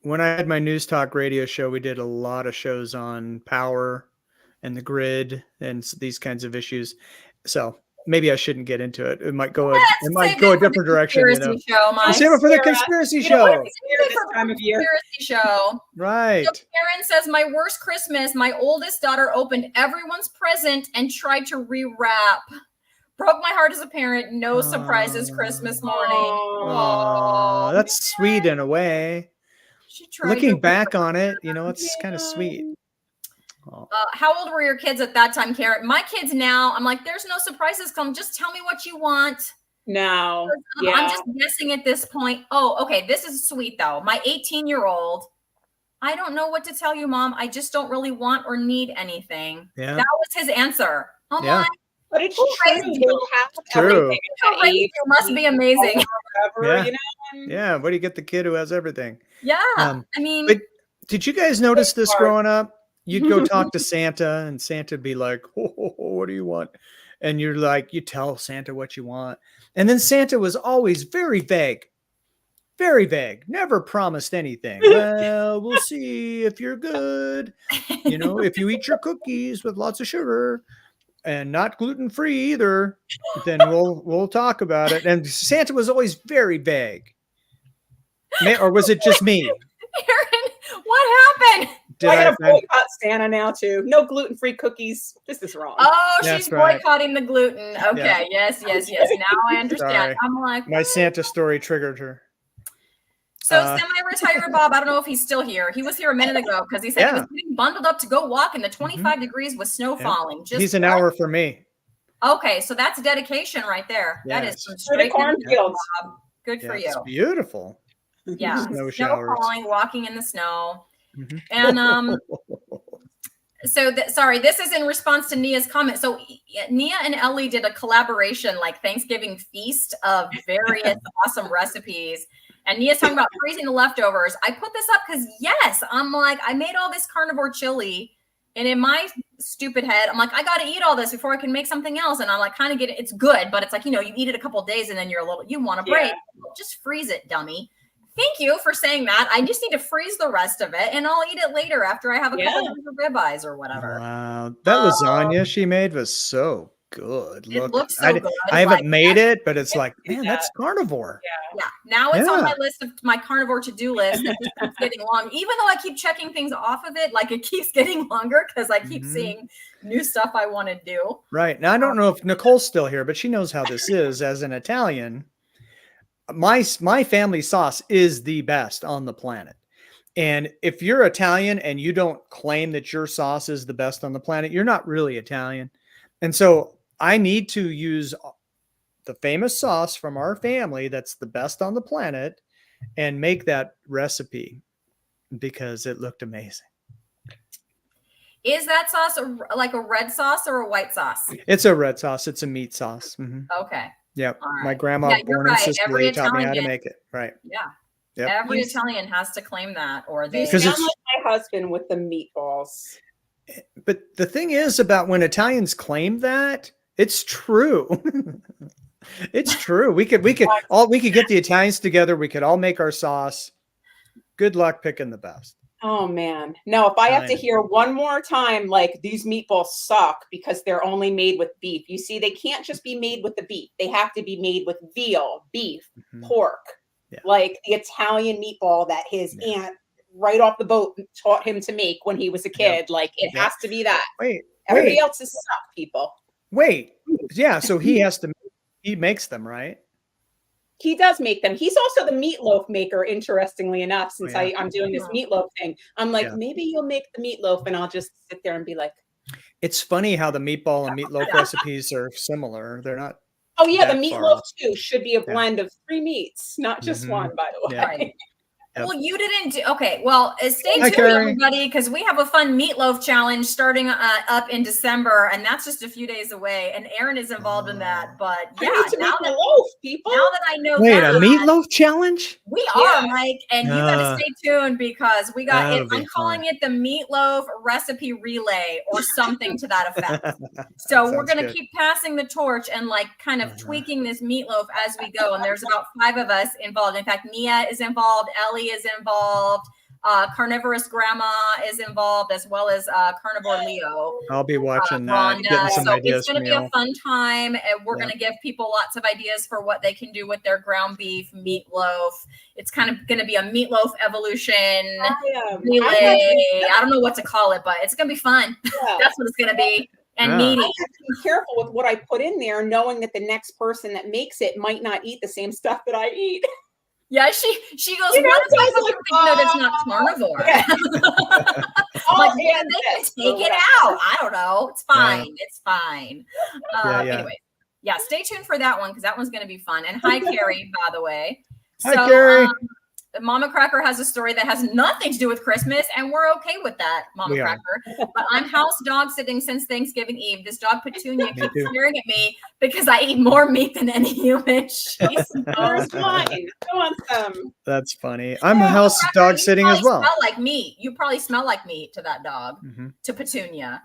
when I had my news talk radio show, we did a lot of shows on power and the grid and these kinds of issues. So maybe I shouldn't get into it. It might go Let's it might save go it a for the different direction. Conspiracy show, Mike. Save it for the Sarah, conspiracy You don't want to show. be scared this time of year. Conspiracy show. Right. So Karen says, my worst Christmas, my oldest daughter opened everyone's present and tried to rewrap. Broke my heart as a parent. No surprises Christmas morning. Aw, that's sweet in a way. She tried Looking to back on it, it's kind of sweet. Oh, how old were your kids at that time, Karen? My kids now, I'm like, there's no surprises. Come, just tell me what you want. No. I'm Yeah. just guessing at this point. Oh, okay. This is sweet though. My 18-year-old, I don't know what to tell you, Mom. I just don't really want or need anything. yeah. That was his answer. I'm Yeah. like, But it's Who true. raised They you? have True. everything at "How that raised age. you must be amazing. Whatever, Yeah. you know? Yeah. What do you get the kid who has everything? Yeah. Um, I mean, but Did you guys notice this hard. growing up? You'd go talk to Santa, and Santa'd be like, what do you want? And you're like, you tell Santa what you want. And then Santa was always very vague, never promised anything. Well, we'll see if you're good. You know, if you eat your cookies with lots of sugar and not gluten-free either, then we'll talk about it. And Santa was always very vague. Or was it just me? Aaron, what happened? Did I gotta I- boycott Santa now too. No gluten-free cookies. This is wrong. Oh, That's she's right. boycotting the gluten. Okay, yes. Now I understand. Sorry. I'm like, My Santa story triggered her. so semi-retired Bob, I don't know if he's still here. He was here a minute ago because he said he was getting bundled up to go walk in the 25 degrees with snow falling. Just He's an hour for me. Okay, so that's dedication right there. That is Yes. some For the straight cornfields. Bob. Good for Yeah, you. it's beautiful. Yeah, Snow snow showers. falling, walking in the snow. Mhm. And so sorry, this is in response to Nia's comment. So Nia and Ellie did a collaboration like Thanksgiving feast of various awesome recipes. And Nia's talking about freezing the leftovers. I put this up because yes, I'm like, I made all this carnivore chili. And in my stupid head, I'm like, I got to eat all this before I can make something else. And I'm like, kind of get it. It's good, but it's like, you eat it a couple of days and then you want a break. Yeah. Just freeze it, dummy. Thank you for saying that. I just need to freeze the rest of it and I'll eat it later after I have a couple of ribeyes or whatever. Wow. That lasagna she made was so good. It looks so good. I haven't Like, made it, but it's like, do man, that. that's carnivore. Yeah. Now it's on Yeah. my list of my carnivore to-do list. That just keeps getting long. Even though I keep checking things off of it, like it keeps getting longer because I keep Mhm. seeing new stuff I want to do. Right. Now, I don't know if Nicole's still here, but she knows how this is. As an Italian, my family sauce is the best on the planet. And if you're Italian and you don't claim that your sauce is the best on the planet, you're not really Italian. And so I need to use the famous sauce from our family that's the best on the planet and make that recipe because it looked amazing. Is that sauce like a red sauce or a white sauce? It's a red sauce. It's a meat sauce. Mhm. Okay. Yep. All My right. grandma Yeah, you're born in right. Sicily Every taught me how to Italian- make it. Right. Yeah. Yep. Every You- Italian has to claim that or You they Because sound it's- like my husband with the meatballs. But the thing is about when Italians claim that, it's true. It's true. We could get the Italians together. We could all make our sauce. Good luck picking the best. Oh man. No, if I have to Fine. hear one more time, like these meatballs suck because they're only made with beef. You see, they can't just be made with the beef. They have to be made with veal, beef, Mhm. pork. Yeah. Like the Italian meatball that his Yeah. aunt right off the boat taught him to make when he was a Yep. kid. Like it Yep. has to be that. Wait. Everybody else is suck, people. Wait. Yeah. So he makes them, right? He does make them. He's also the meatloaf maker, interestingly enough, since yeah. I'm doing this Oh. meatloaf thing. I'm like, Yeah. maybe you'll make the meatloaf and I'll just sit there and be like, It's funny how the meatball and meatloaf recipes are similar. They're not. oh yeah, the That far meatloaf off. too should be a blend of 3 meats, not just Mhm. one, by the way. Yeah. Right. Yep. Well, you didn't do okay. Well, stay Hi, tuned, Carrie. everybody, because we have a fun meatloaf challenge starting up in December, and that's just a few days away. And Aaron is involved in that. But I yeah, need to now make a that, loaf, people. now that I know Wait, that, a meatloaf challenge? we Yeah. are, Mike, and you got to stay tuned because we got it. That'll be I'm calling it the meatloaf recipe relay or something to that effect. So we're Sounds going to good. keep passing the torch and like kind of Uh-huh. tweaking this meatloaf as we go. And there's about 5 of us involved. In fact, Nia is involved. Ellie is involved. Carnivorous Grandma is involved, as well as Carnivore Leo. I'll be watching that, Rhonda. getting some So ideas it's going to from be you. a fun time. And we're Yeah. going to give people lots of ideas for what they can do with their ground beef meatloaf. It's kind of going to be a meatloaf evolution relay. I don't know what to call it, but it's going to be fun. That's what it's going to be. And Yeah. meaty. I have to be careful with what I put in there, knowing that the next person that makes it might not eat the same stuff that I eat. Yeah, she goes, You know, what if I it's like, something that is not carnivore? Yeah. I'm like, All yeah, in they can this, take or it whatever. out. I don't know. It's fine. It's fine. Yeah. Anyway, yeah, stay tuned for that one because that one's going to be fun. And hi, Carrie, by the way. Hi, Carrie. Mama Cracker has a story that has nothing to do with Christmas, and we're okay with that, Mama We are. Cracker. But I'm house dog sitting since Thanksgiving Eve. This dog Petunia Me keeps too. staring at me because I eat more meat than any human. She's Where's mine? I want some. That's funny. I'm Yeah, house Cracker, dog you sitting as probably well. Smell like meat. You probably smell like meat to that dog, Mhm. to Petunia.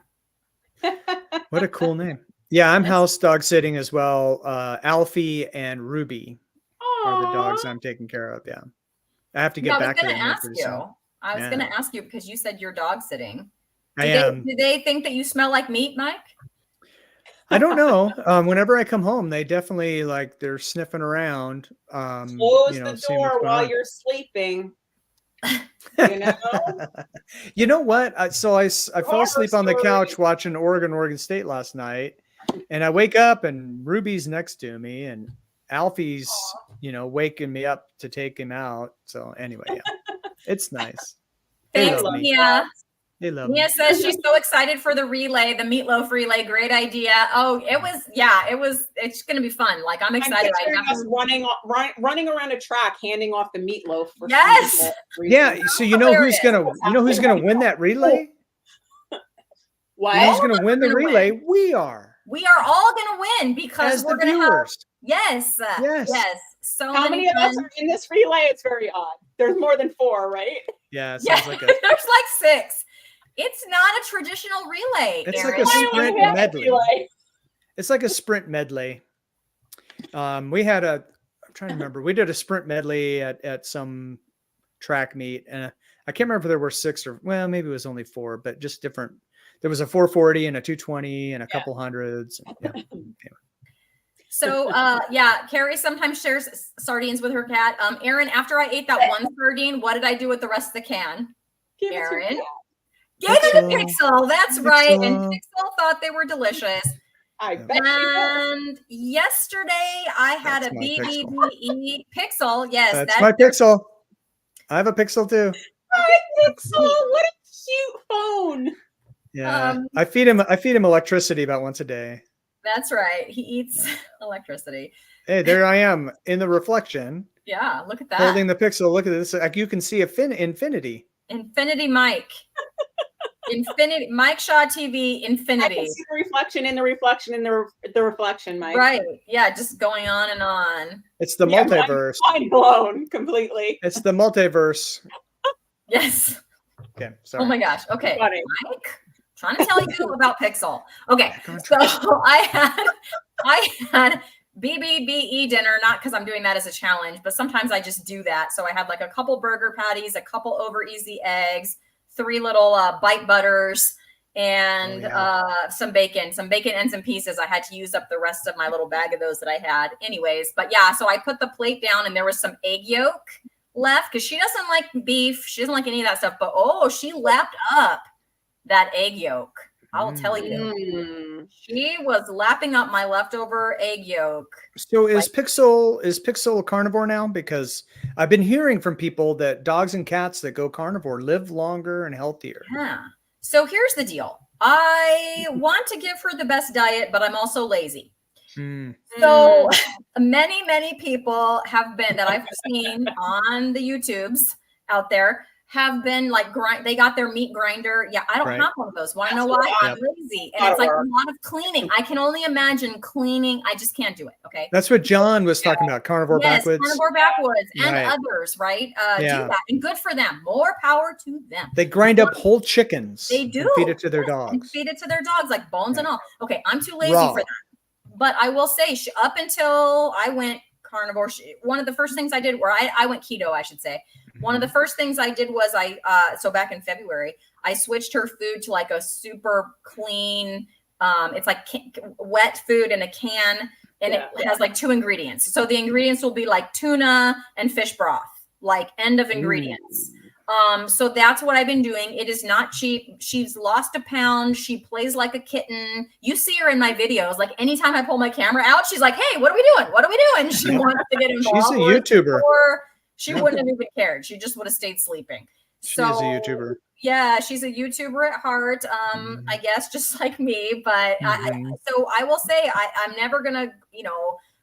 What a cool name. Yeah, I'm That's- house dog sitting as well. Alfie and Ruby are the dogs Aw. I'm taking care of. Yeah. I have to Yeah, get I was back to gonna them here ask pretty you. soon. I was Yeah. gonna ask you because you said you're dog sitting. I am. Do they think that you smell like meat, Mike? I don't know. Whenever I come home, they definitely like they're sniffing around. Close You know, the seeing door what's going while on. you're sleeping. You know? You know what? I fell Horror asleep on the couch stories. watching Oregon State last night, and I wake up and Ruby's next to me, and Alfie's, waking me up to take him out. So anyway, yeah, it's nice. They Thanks, love me. Mia. They love Mia me. says she's so excited for the relay, the meatloaf relay. Great idea. Oh, it's going to be fun. Like, I'm I'm excited. picturing us running around a track, handing off the meatloaf. For Yes! some Yeah. reason. So you know who's gonna win that relay? What? You know who's gonna win the gonna win. relay? We are. We are all going to win because As we're the going to have, viewers. yes. So How many of us fun- are in this relay? It's very odd. There's more than 4, right? Yeah. It Yeah, sounds like there's like 6. It's not a traditional relay, It's Aaron. like a Why don't we sprint have a medley. relay? It's like a sprint medley. We had I'm trying to remember. We did a sprint medley at some track meet, and I can't remember if there were 6 or maybe it was only 4, but just different. There was a 440 and a 220 and a couple hundreds. Yeah. So, Carrie sometimes shares sardines with her cat. Aaron, after I ate that one sardine, what did I do with the rest of the can? Give it to your Aaron? cat. Gave it to Pixel. Pixel. That's right. And Pixel. Pixel thought they were delicious. I bet she will. And yesterday I had That's a my BBBE Pixel. Yes, That's my Pixel. I have a Pixel too. Hi, Pixel. What a cute phone. Yeah. Um, I feed him electricity about once a day. That's right. He eats electricity. Hey, there I am in the reflection, Yeah, look at that. holding the Pixel. Look at this. Like you can see infinity. Infinity Mike. Infinity Mike Shaw TV I Infinity. can see the reflection in the reflection in the reflection, Mike. Right. Yeah, just going on and on. It's the Yeah, multiverse. Mind blown completely. It's the multiverse. Yes. Okay, sorry. Oh my gosh. Okay. Funny. Mike, trying to tell you about Pixel. Okay. Back on So track. I had BBBE dinner, not because I'm doing that as a challenge, but sometimes I just do that. So I had like a couple burger patties, a couple over easy eggs, 3 little bite butters, and some bacon and some pieces. I had to use up the rest of my little bag of those that I had anyways. But yeah, so I put the plate down and there was some egg yolk left because she doesn't like beef. She doesn't like any of that stuff. But she lapped up that egg yolk. I'll tell you. Mm. She was lapping up my leftover egg yolk. So is Pixel a carnivore now? Because I've been hearing from people that dogs and cats that go carnivore live longer and healthier. Yeah. So here's the deal. I want to give her the best diet, but I'm also lazy. Hmm. So many, many people have been that I've seen on the YouTubes out there have been like they got their meat grinder. Yeah, I don't Right. have one of those. Want to know That's why? a I'm lazy. And it's like a lot of cleaning. I can only imagine cleaning. I just can't do it. Okay. That's what John was talking about. Carnivore Yes, backwoods. carnivore backwoods and Right. others, right? Yeah. Do that. And good for them. More power to them. They grind up whole chickens. They and do. feed it to their And dogs. feed it to their dogs, like bones and all. Okay, I'm too lazy Raw. for that. But I will say, up until I went carnivore, one of the first things I did, where I went keto, I should say. One of the first things I did was so back in February, I switched her food to like a super clean, it's like wet food in a can, and it has like 2 ingredients. So the ingredients will be like tuna and fish broth, like end of ingredients. So that's what I've been doing. It is not cheap. She's lost a pound. She plays like a kitten. You see her in my videos. Like anytime I pull my camera out, she's like, "Hey, what are we doing? What are we doing?" She wants to get involved. She's a YouTuber. Or she wouldn't have even cared. She just would have stayed sleeping. She's a YouTuber. Yeah, she's a YouTuber at heart. I guess just like me. But so I will say, I'm never gonna,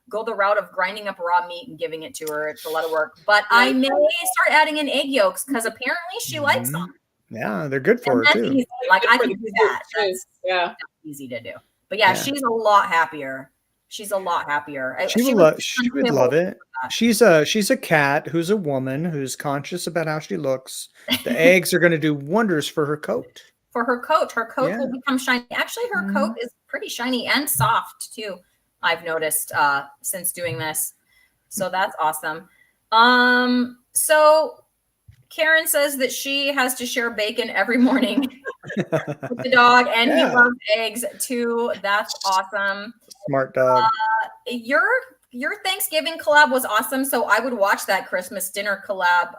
go the route of grinding up raw meat and giving it to her. It's a lot of work, but I may start adding in egg yolks because apparently she likes them. Yeah, they're good for And her that's too. easy. Like I can do that. Too. That's easy to do. But yeah, she's a lot happier. She's a lot happier. She would love it. She's a cat who's a woman who's conscious about how she looks. The eggs are going to do wonders for her coat. For her coat will become shiny. Actually, her coat is pretty shiny and soft too. I've noticed since doing this. So that's awesome. So Karen says that she has to share bacon every morning with the dog, and he loves eggs too. That's awesome. Smart dog. Your Thanksgiving collab was awesome. So I would watch that Christmas dinner collab,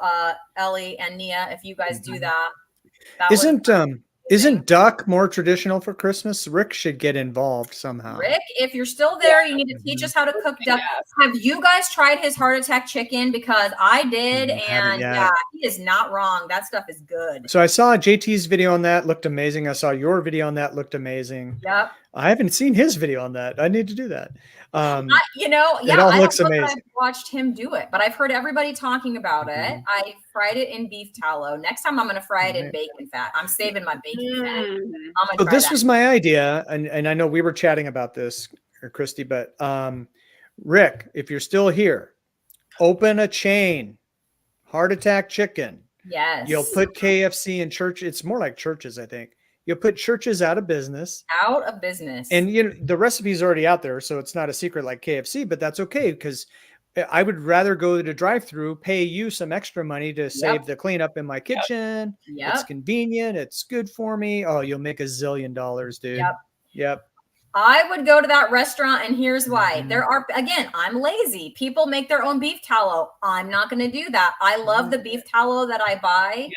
Ellie and Nia, if you guys do that. Isn't duck more traditional for Christmas? Rick should get involved somehow. Rick, if you're still there, you need to teach us how to cook duck. Have you guys tried his heart attack chicken? Because I did, and he is not wrong. That stuff is good. So I saw JT's video on that, looked amazing. I saw your video on that, looked amazing. Yep. I haven't seen his video on that. I need to do that. It all looks amazing. I've watched him do it, but I've heard everybody talking about it. I fried it in beef tallow. Next time I'm going to fry it in bacon fat. I'm saving my bacon fat. So this was my idea, and I know we were chatting about this, Christy, but Rick, if you're still here, open a chain, Heart Attack Chicken. Yes. You'll put KFC in church. It's more like churches, I think. You'll put churches out of business. Out of business. And the recipe's already out there, so it's not a secret like KFC, but that's okay because I would rather go to the drive-through, pay you some extra money to save the cleanup in my kitchen. Yep. It's convenient. It's good for me. Oh, you'll make $1 zillion, dude. Yep. I would go to that restaurant, and here's why. There are, again, I'm lazy. People make their own beef tallow. I'm not going to do that. I love the beef tallow that I buy.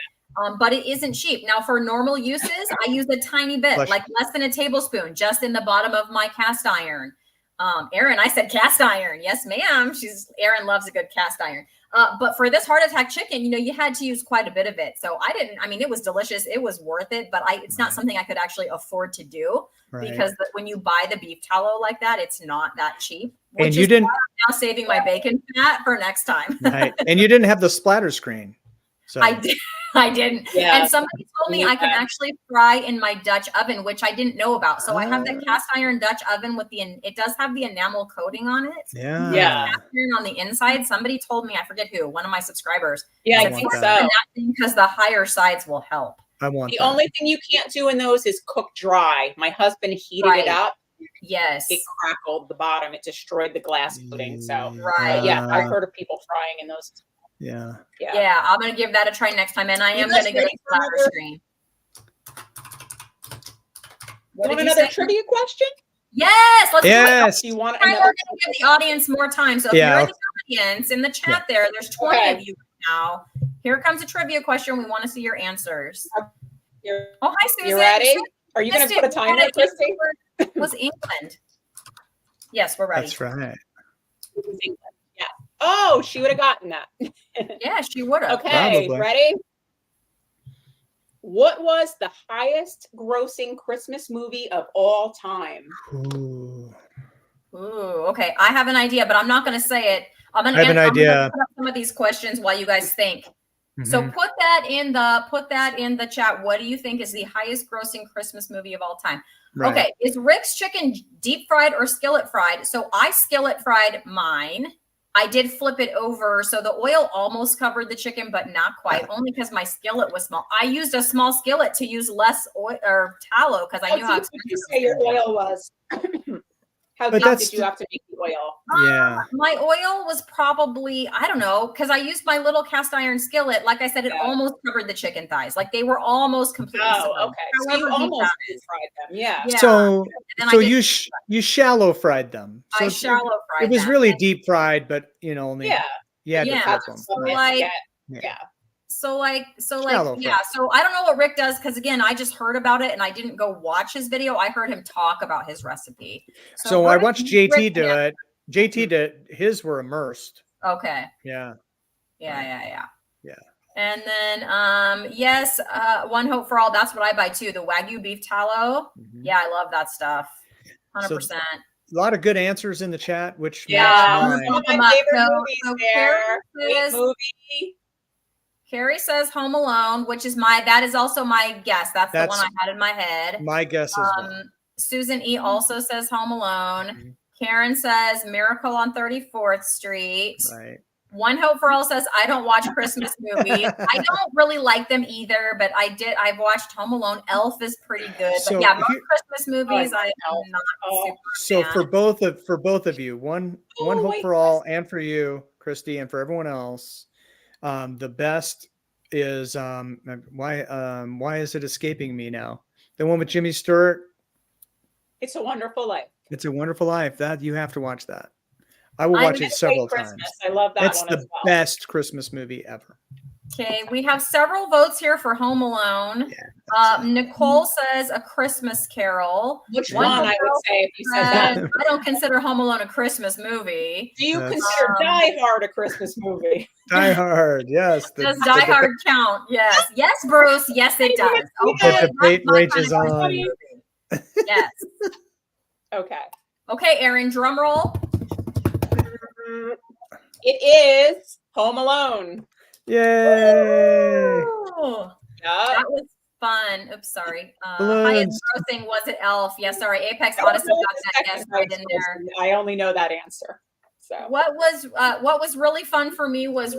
But it isn't cheap. Now, for normal uses, I use a tiny bit, like less than a tablespoon, just in the bottom of my cast iron. Erin, I said cast iron. Yes, ma'am. Erin loves a good cast iron. But for this heart attack chicken, you had to use quite a bit of it. So it was delicious. It was worth it, but it's not something I could actually afford to do because when you buy the beef tallow like that, it's not that cheap. And you didn't now saving my bacon fat for next time. Right. And you didn't have the splatter screen. So I didn't. Yeah. And somebody told me I can actually fry in my Dutch oven, which I didn't know about. So I have the cast iron Dutch oven it does have the enamel coating on it. Yeah. Cast iron on the inside. Somebody told me, I forget who, one of my subscribers. Yeah, I think so. Because the higher sides will help. The only thing you can't do in those is cook dry. My husband heated it up. Yes. It crackled the bottom. It destroyed the glass coating. So yeah, I've heard of people frying in those. Yeah. I'm going to give that a try next time. And I am going to get a splatter screen. Want another trivia question? Yes. Let's do it. You want we're going to give the audience more time. So if you're in the audience, in the chat there's 20 of you now. Here comes a trivia question. We want to see your answers. Oh, hi, Susan. You ready? Are you going to put a timer, Christy? Was England. Yes, we're ready. That's right. Yeah. Oh, she would have gotten that. Yeah, she would have. Okay, ready? What was the highest grossing Christmas movie of all time? Ooh, okay. I have an idea, but I'm not going to say it. I'm going to put up some of these questions while you guys think. So put that in the chat. What do you think is the highest grossing Christmas movie of all time? Right. Okay. Is Rick's chicken deep fried or skillet fried? So I skillet fried mine. I did flip it over. So the oil almost covered the chicken, but not quite, only because my skillet was small. I used a small skillet to use less oil or tallow because I knew how expensive you say your oil was. How deep did you have to make the oil? Yeah. My oil was probably, I don't know, because I used my little cast iron skillet. Like I said, it almost covered the chicken thighs. Like they were almost completely okay. So you almost fried them. Yeah. So you shallow fried them. So I shallow fried them. It was really deep fried, but only So I don't know what Rick does because again, I just heard about it and I didn't go watch his video. I heard him talk about his recipe. So I watched JT do it. JT did his were immersed. Okay. Yeah. And then One Hope for All. That's what I buy too. The Wagyu beef tallow. Yeah, I love that stuff. 100%. lot of good answers in the chat, which Yeah, match some mine. of my Come up. favorite So- movies so there. Carrie Great says- movie. Carrie says Home Alone, which is that is also my guess. That's the one That's I had in my head. My guess as well. Susan E also says Home Alone. Mhm. Karen says Miracle on 34th Street. Right. One Hope for All says I don't watch Christmas movies. I don't really like them either, but I've watched Home Alone. Elf is pretty good. So but yeah, most here- Christmas movies I I Elf. am not Oh. super So fan. for both of you, one hope wait, for all, and for you, Christy, and for everyone else, the best is why is it escaping me now? The one with Jimmy Stewart. It's a Wonderful Life. It's a Wonderful Life. That you have to watch that. I will I watch would it several Christmas. times. I love that It's one the as well. best Christmas movie ever. Okay, we have several votes here for Home Alone. Yeah, Nicole says A Christmas Carol. Which One one I would say if you said that? I don't consider Home Alone a Christmas movie. Do you That's- consider Die Hard a Christmas movie? Die Hard. Yes. Does Die Hard count? Yes. Yes, Bruce. Yes, it does. Okay. The debate that's my rages kind of on. movie. Yes. Okay. Okay, Aaron, drum roll. It is Home Alone. Yay! Ooh, Yeah. that was fun. Oops, sorry. Hyatt Balloons. Grossing, was it Elf? Yes, sorry. Apex I don't Odyssey know got the that yes second right one in there. is. I only know that answer. So What was really fun for me was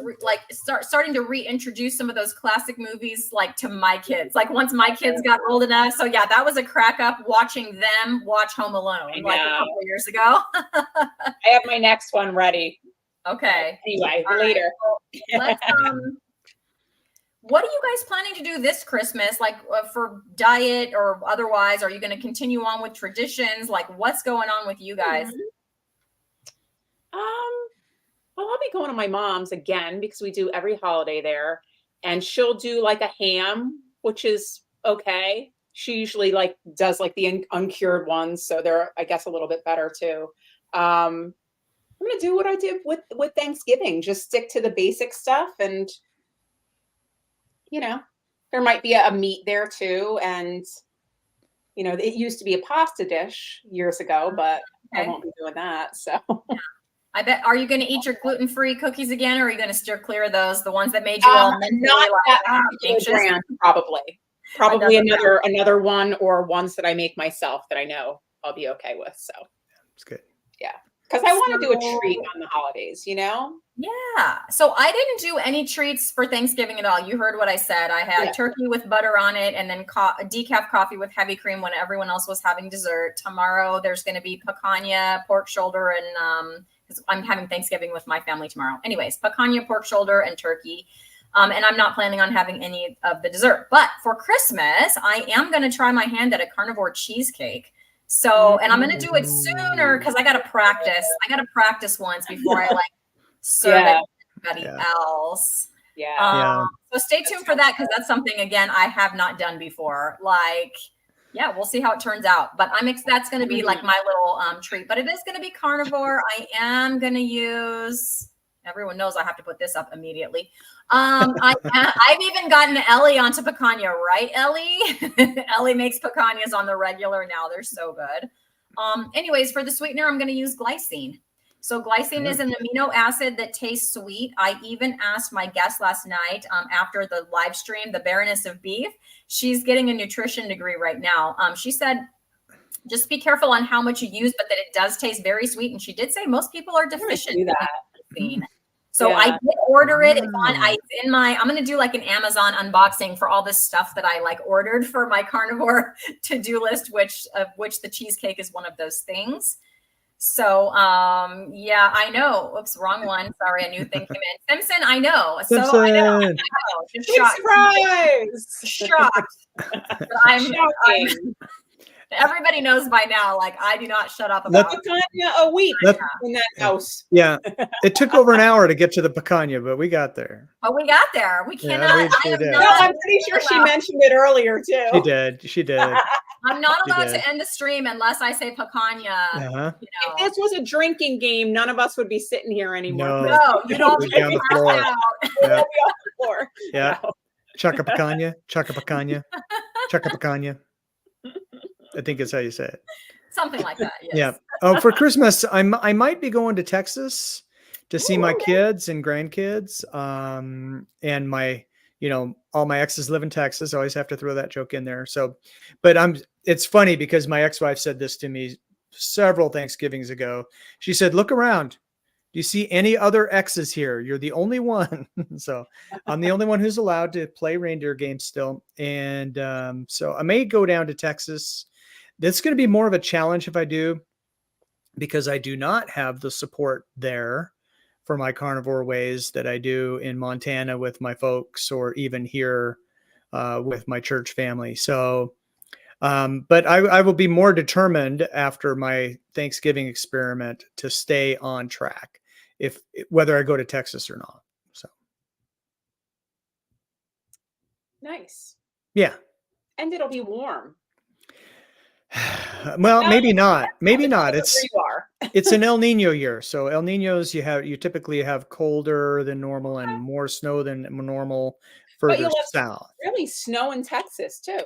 starting to reintroduce some of those classic movies like to my kids. Like once my kids got old enough, so yeah, that was a crack up watching them watch Home Alone like a know. couple of years ago. I have my next one ready. Okay, Anyway, All right. later. let's. What are you guys planning to do this Christmas? Like for diet or otherwise? Are you going to continue on with traditions? Like what's going on with you guys? Well, I'll be going to my mom's again because we do every holiday there, and she'll do like a ham, which is okay. She usually like does like the uncured ones, so they're I guess a little bit better too. I'm gonna do what I did with Thanksgiving, just stick to the basic stuff, and there might be a meat there too, and it used to be a pasta dish years ago, but I Okay. won't be doing that. So. I bet. Are you going to eat your gluten-free cookies again, or are you going to steer clear of those, the ones that made you all mentally Not that particular anxious? brand, probably another one, or ones that I make myself that I know I'll be okay with. So It's good. because I want to do a So- treat on the holidays, Yeah. So I didn't do any treats for Thanksgiving at all. You heard what I said. I had Yeah. turkey with butter on it, and then decaf coffee with heavy cream when everyone else was having dessert. Tomorrow there's going to be picanha, pork shoulder, and because I'm having Thanksgiving with my family tomorrow. Anyways, picanha, pork shoulder, and turkey. And I'm not planning on having any of the dessert. But for Christmas, I am going to try my hand at a carnivore cheesecake. So, and I'm going to do it sooner because I got to practice. I got to practice once before I serve it Yeah. to everybody Yeah. else. Yeah. Yeah. So stay tuned for that because that's something again I have not done before. Yeah, we'll see how it turns out. But that's going to be like my little treat. But it is going to be carnivore. I am going to use. Everyone knows I have to put this up immediately. I've even gotten Ellie onto picanha, right, Ellie? Ellie makes picanhas on the regular now. They're so good. Anyways, for the sweetener, I'm going to use glycine. So glycine is an amino acid that tastes sweet. I even asked my guest last night after the live stream, the Baroness of Beef. She's getting a nutrition degree right now. She said, just be careful on how much you use, but that it does taste very sweet. And she did say most people are I'm gonna deficient do in that. glycine. So Yeah. I did order it. It's on. I'm going to do like an Amazon unboxing for all this stuff that I ordered for my carnivore to-do list, which the cheesecake is one of those things. So, yeah, I know. Oops, wrong one. Sorry, a new thing came in. Simpson, I know. So I know. Simpson. Just Big shocked. surprise! Shocked. But Shocking. everybody knows by now, I do not shut up about it. Picanha a week Let- in that house. Yeah. It took over an hour to get to the picanha, but we got there. But we got there. We Yeah, cannot. we I sure am did. No, not I'm pretty sure she allowed- mentioned it earlier too. She did. She did. I'm not She allowed did. to end the stream unless I say picanha. Uh-huh. If this was a drinking game, none of us would be sitting here anymore. No. No, you don't We'd be on the floor. out. We'd all be on the floor. Yeah. No. Chaka picanha. Chaka picanha. Chaka picanha. I think is how you say it. Something like that. Yes. Yeah. Oh, for Christmas, I might be going to Texas to see Ooh, my okay. kids and grandkids. And all my exes live in Texas. I always have to throw that joke in there. So, but it's funny because my ex-wife said this to me several Thanksgivings ago. She said, "Look around. Do you see any other exes here? You're the only one." So I'm the only one who's allowed to play reindeer games still. And so I may go down to Texas. That's going to be more of a challenge if I do, because I do not have the support there for my carnivore ways that I do in Montana with my folks, or even here with my church family. So, but I will be more determined after my Thanksgiving experiment to stay on track, whether I go to Texas or not. So, Nice. yeah. And it'll be warm. Well, maybe not. Maybe not. Where you are. It's an El Nino year. So El Ninos, you typically have colder than normal and more snow than normal But further you'll have south. really snow in Texas too.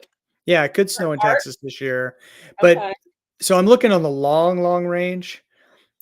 Yeah, it could snow in Art? Texas this year. But Okay. so I'm looking on the long range.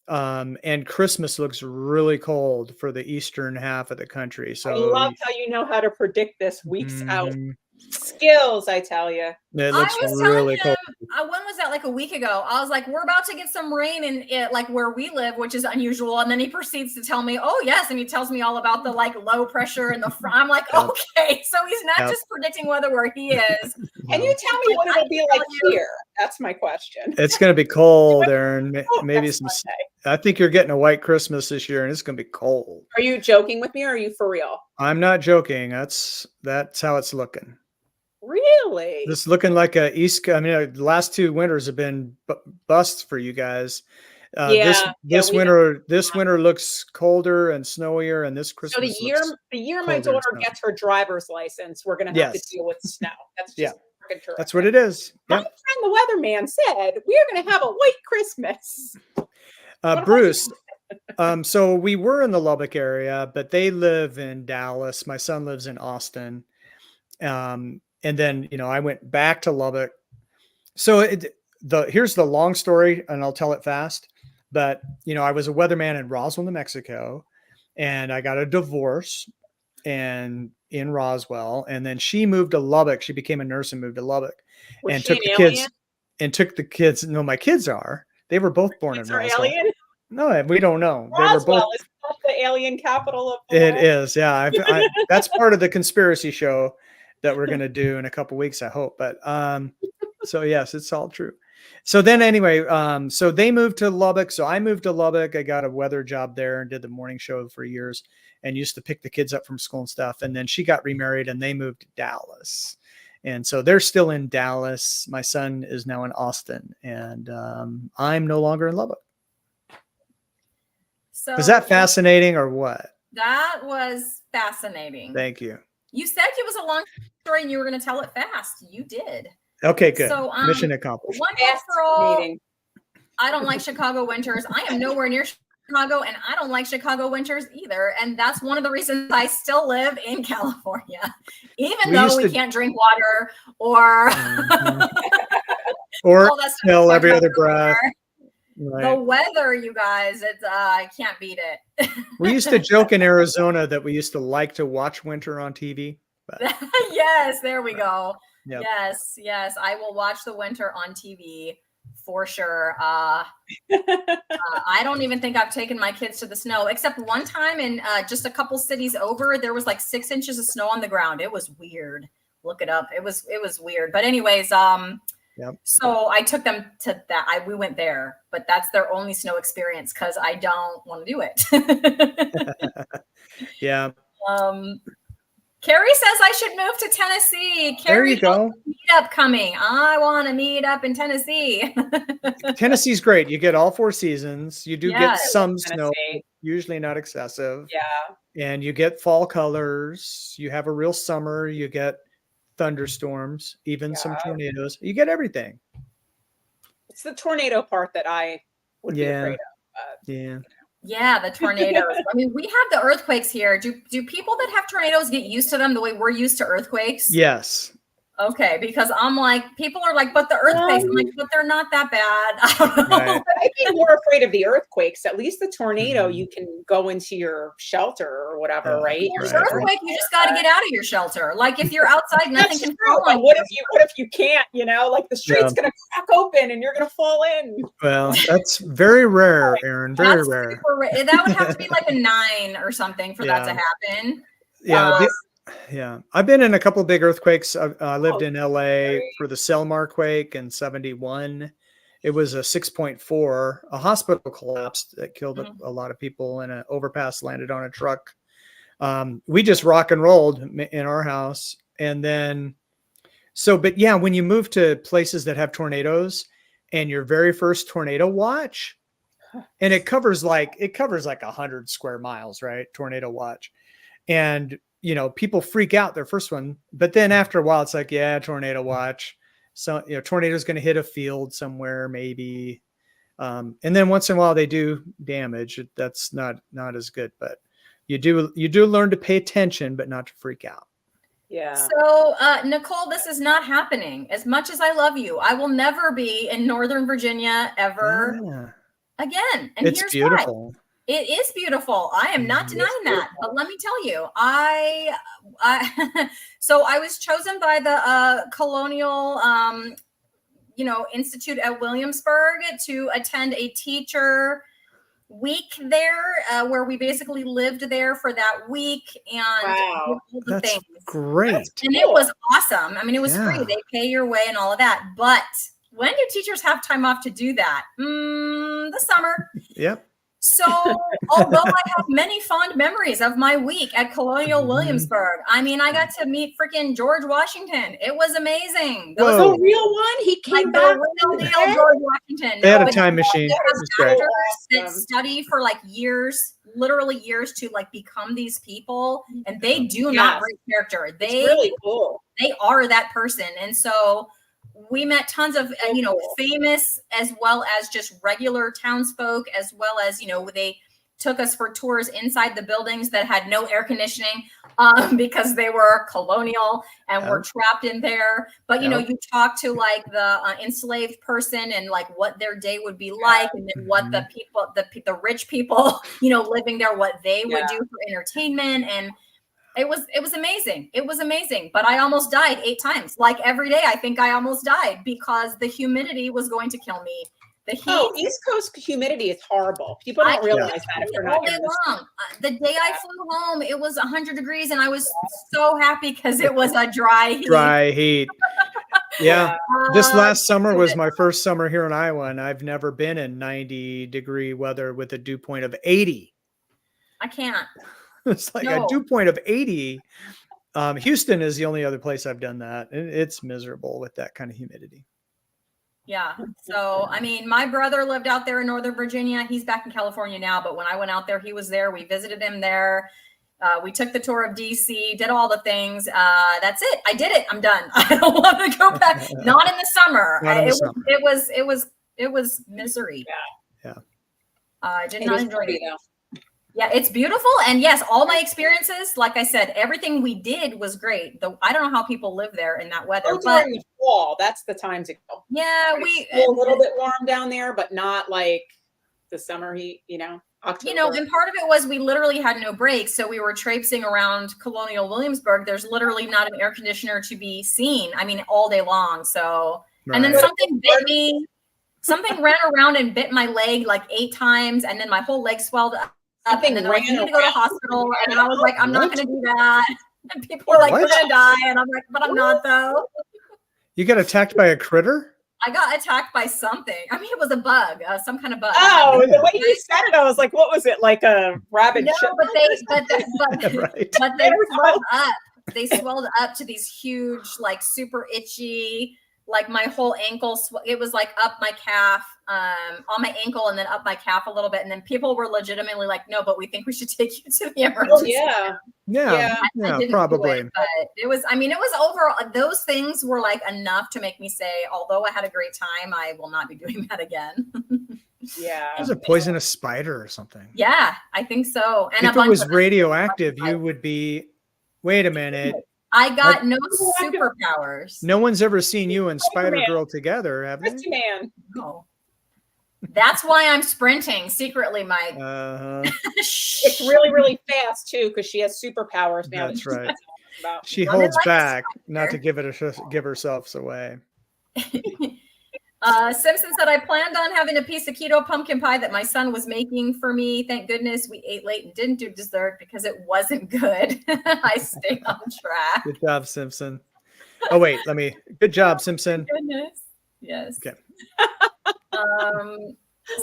And Christmas looks really cold for the eastern half of the country. So I love how you know how to predict this weeks out. Mhm. Skills, I tell you. It looks I was telling really him, cold. when was that? Like a week ago. I was like, we're about to get some rain in it, like where we live, which is unusual. And then he proceeds to tell me, oh yes. And he tells me all about the like low pressure in the front. I'm like, Yep. okay. So he's not Yep. just predicting weather where he is. Can you tell me what it'll be like here? That's my question. It's going to be cold, Aaron. Oh, Maybe next some. Monday. I think you're getting a white Christmas this year, and it's going to be cold. Are you joking with me, or are you for real? I'm not joking. That's how it's looking. Really? It's looking like a East. I mean, the last 2 winters have been busts for you guys. This winter looks colder and snowier, and this So Christmas. the year my colder and daughter snowy. gets her driver's license, we're gonna have to Yes. deal with snow. That's just Yeah. freaking terrific. That's what it is. My Yep. friend the weatherman said we're gonna have a white Christmas. What about Bruce. you? So we were in the Lubbock area, but they live in Dallas. My son lives in Austin. And then, I went back to Lubbock. So here's the long story, and I'll tell it fast. But, I was a weatherman in Roswell, New Mexico, and I got a divorce in Roswell. And then she moved to Lubbock. She became a nurse and moved to Lubbock Was and she took an the alien? kids and took the kids. No, my kids are. They were both born Kids in are Roswell. alien? No, we don't know. They were both. Roswell is not the alien capital of the It world. is, yeah. That's part of the conspiracy show that we're going to do in a couple weeks, I hope. But so yes, it's all true. So then anyway, so they moved to Lubbock. So I moved to Lubbock. I got a weather job there and did the morning show for years and used to pick the kids up from school and stuff. And then she got remarried and they moved to Dallas. And so they're still in Dallas. My son is now in Austin, and I'm no longer in Lubbock. So Was that fascinating or what? That was fascinating. Thank you. You said it was a long story and you were going to tell it fast. You did. Okay, good. So, Mission accomplished. One more for all. Fascinating. I don't like Chicago winters. I am nowhere near Chicago, and I don't like Chicago winters either. And that's one of the reasons I still live in California, even though we can't drink water or or all that stuff smell every other everywhere. breath. The Right. weather, you guys, it's I can't beat it. We used to joke in Arizona that we used to like to watch winter on TV. But Yes, there we go. Yep. Yes, I will watch the winter on TV for sure. I don't even think I've taken my kids to the snow, except one time in just a couple cities over, there was like 6 inches of snow on the ground. It was weird. Look it up. It was weird. But anyways, Yep. so I took them to that. We went there, but that's their only snow experience because I don't want to do it. Yeah. Carrie says I should move to Tennessee. There Carrie, you go. meetup coming. I want to meet up in Tennessee. Tennessee's great. You get all 4 seasons. You do get Yes. some snow, Tennessee. usually not excessive. Yeah. And you get fall colors. You have a real summer. You get thunderstorms, even some Yeah. tornadoes. You get everything. It's the tornado part that I would be Yeah. afraid of. Yeah. Yeah, the tornadoes. I mean, we have the earthquakes here. Do people that have tornadoes get used to them the way we're used to earthquakes? Yes. Okay, because I'm like, people are like, but the earthquakes, I'm like, but they're not that bad. I don't know. Right. I'd be more afraid of the earthquakes. At least the tornado, Mhm. you can go into your shelter or whatever, Yeah, right? There's right. earthquake, you just got to get out of your shelter. Like if you're outside, nothing That's can true, fall but on what you. if you can't, like the street's gonna crack open and you're gonna fall in. Well, that's very rare, Aaron. Very That's rare. super that would have to be like a 9 or something for that to Yeah. happen. Yeah. Um, Yeah. I've been in a couple of big earthquakes. I lived Oh, in LA for the Selmar quake in 71. It was a 6.4. A hospital collapsed that killed Mhm. a lot of people, and an overpass landed on a truck. We just rock and rolled in our house. And then, but yeah, when you move to places that have tornadoes and your very first tornado watch, and it covers like 100 square miles, right? Tornado watch. And people freak out their first one, but then after a while it's like, yeah, tornado watch. So tornado's going to hit a field somewhere maybe, and then once in a while they do damage. That's not as good, but you do learn to pay attention but not to freak out. yeah. So, Nicole, this is not happening. As much as I love you, I will never be in Northern Virginia ever Yeah. again. And It's here's beautiful. why. It is beautiful. I am not Mhm. denying that. But let me tell you, I so I was chosen by the Colonial Institute at Williamsburg to attend a teacher week there, where we basically lived there for that week and Wow. did all the That's things. great. And it was awesome. I mean, it was free. Yeah. They pay your way and all of that. But when do teachers have time off to do that? The summer. Yep. So, although I have many fond memories of my week at Colonial Mhm. Williamsburg, I mean, I got to meet freaking George Washington. It was amazing. Whoa. The real one? He came Like back. the real deal George Washington. They had a but time machine. there It are was great. actors that Awesome. study for like years, literally years, to like become these people, and they do not Yes. break character. It's They really cool. they are that person. And so we met tons of famous as well as just regular townsfolk, as well as they took us for tours inside the buildings that had no air conditioning, because they were colonial and were trapped in there. But you talk to like the enslaved person and like what their day would be like, and then what the people, the rich people, living there, what they would do for entertainment. And it was amazing. It was amazing. But I almost died 8 times. Like every day, I think I almost died because the humidity was going to kill me. The heat. Oh, East Coast humidity is horrible. People don't realize that if they're all not day in the long. The day I flew home, it was 100 degrees, and I was so happy because it was a dry heat. Dry heat. Yeah. This last summer so was my first summer here in Iowa, and I've never been in 90-degree weather with a dew point of 80. I can't. It's like a dew point of 80. Houston is the only other place I've done that. It's miserable with that kind of humidity. Yeah. So, I mean, my brother lived out there in Northern Virginia. He's back in California now, but when I went out there, he was there. We visited him there. We took the tour of DC, did all the things. That's it. I did it. I'm done. I don't want to go back. Not in the summer. It was misery. Yeah. I did not enjoy it. Though. Yeah, it's beautiful. And yes, all my experiences, like I said, everything we did was great. Though I don't know how people live there in that weather. But during the fall, that's the time to go. Yeah, it's a little bit warm down there, but not like the summer heat, October. And part of it was we literally had no breaks. So we were traipsing around Colonial Williamsburg. There's literally not an air conditioner to be seen. I mean, all day long. So, and then something bit me. Something ran around and bit my leg like 8 times. And then my whole leg swelled up. And then they're like, you need to go to the hospital. And I was like, I'm not going to do that. And people were like, you're going to die. And I'm like, but I'm not though. You got attacked by a critter? I got attacked by something. I mean, it was a bug, some kind of bug. Oh, the way you said it, I was like, what was it? Like a rabbit? No, but they swelled up. They swelled up to these huge, like super itchy, like my whole ankle. It was like up my calf, on my ankle, and then up my calf a little bit. And then people were legitimately like, "No, but we think we should take you to the emergency." Oh, yeah, probably. But it was. I mean, it was overall. Those things were like enough to make me say, although I had a great time, I will not be doing that again. Yeah, it was a poisonous spider or something. Yeah, I think so. And if it was radioactive, you would be. Wait a minute. I got no superpowers. No one's ever seen you and Spider-Man. Spider-Girl together, have they? Christy Man. No. That's why I'm sprinting secretly, Mike. It's really, really fast too, because she has superpowers now. That's right. About. She Women holds like back, Spider. not to give herself away. Simpson said, I planned on having a piece of keto pumpkin pie that my son was making for me. Thank goodness we ate late and didn't do dessert because it wasn't good. I stayed on track. Good job, Simpson. Oh, wait, good job, Simpson. Goodness. Yes. Okay.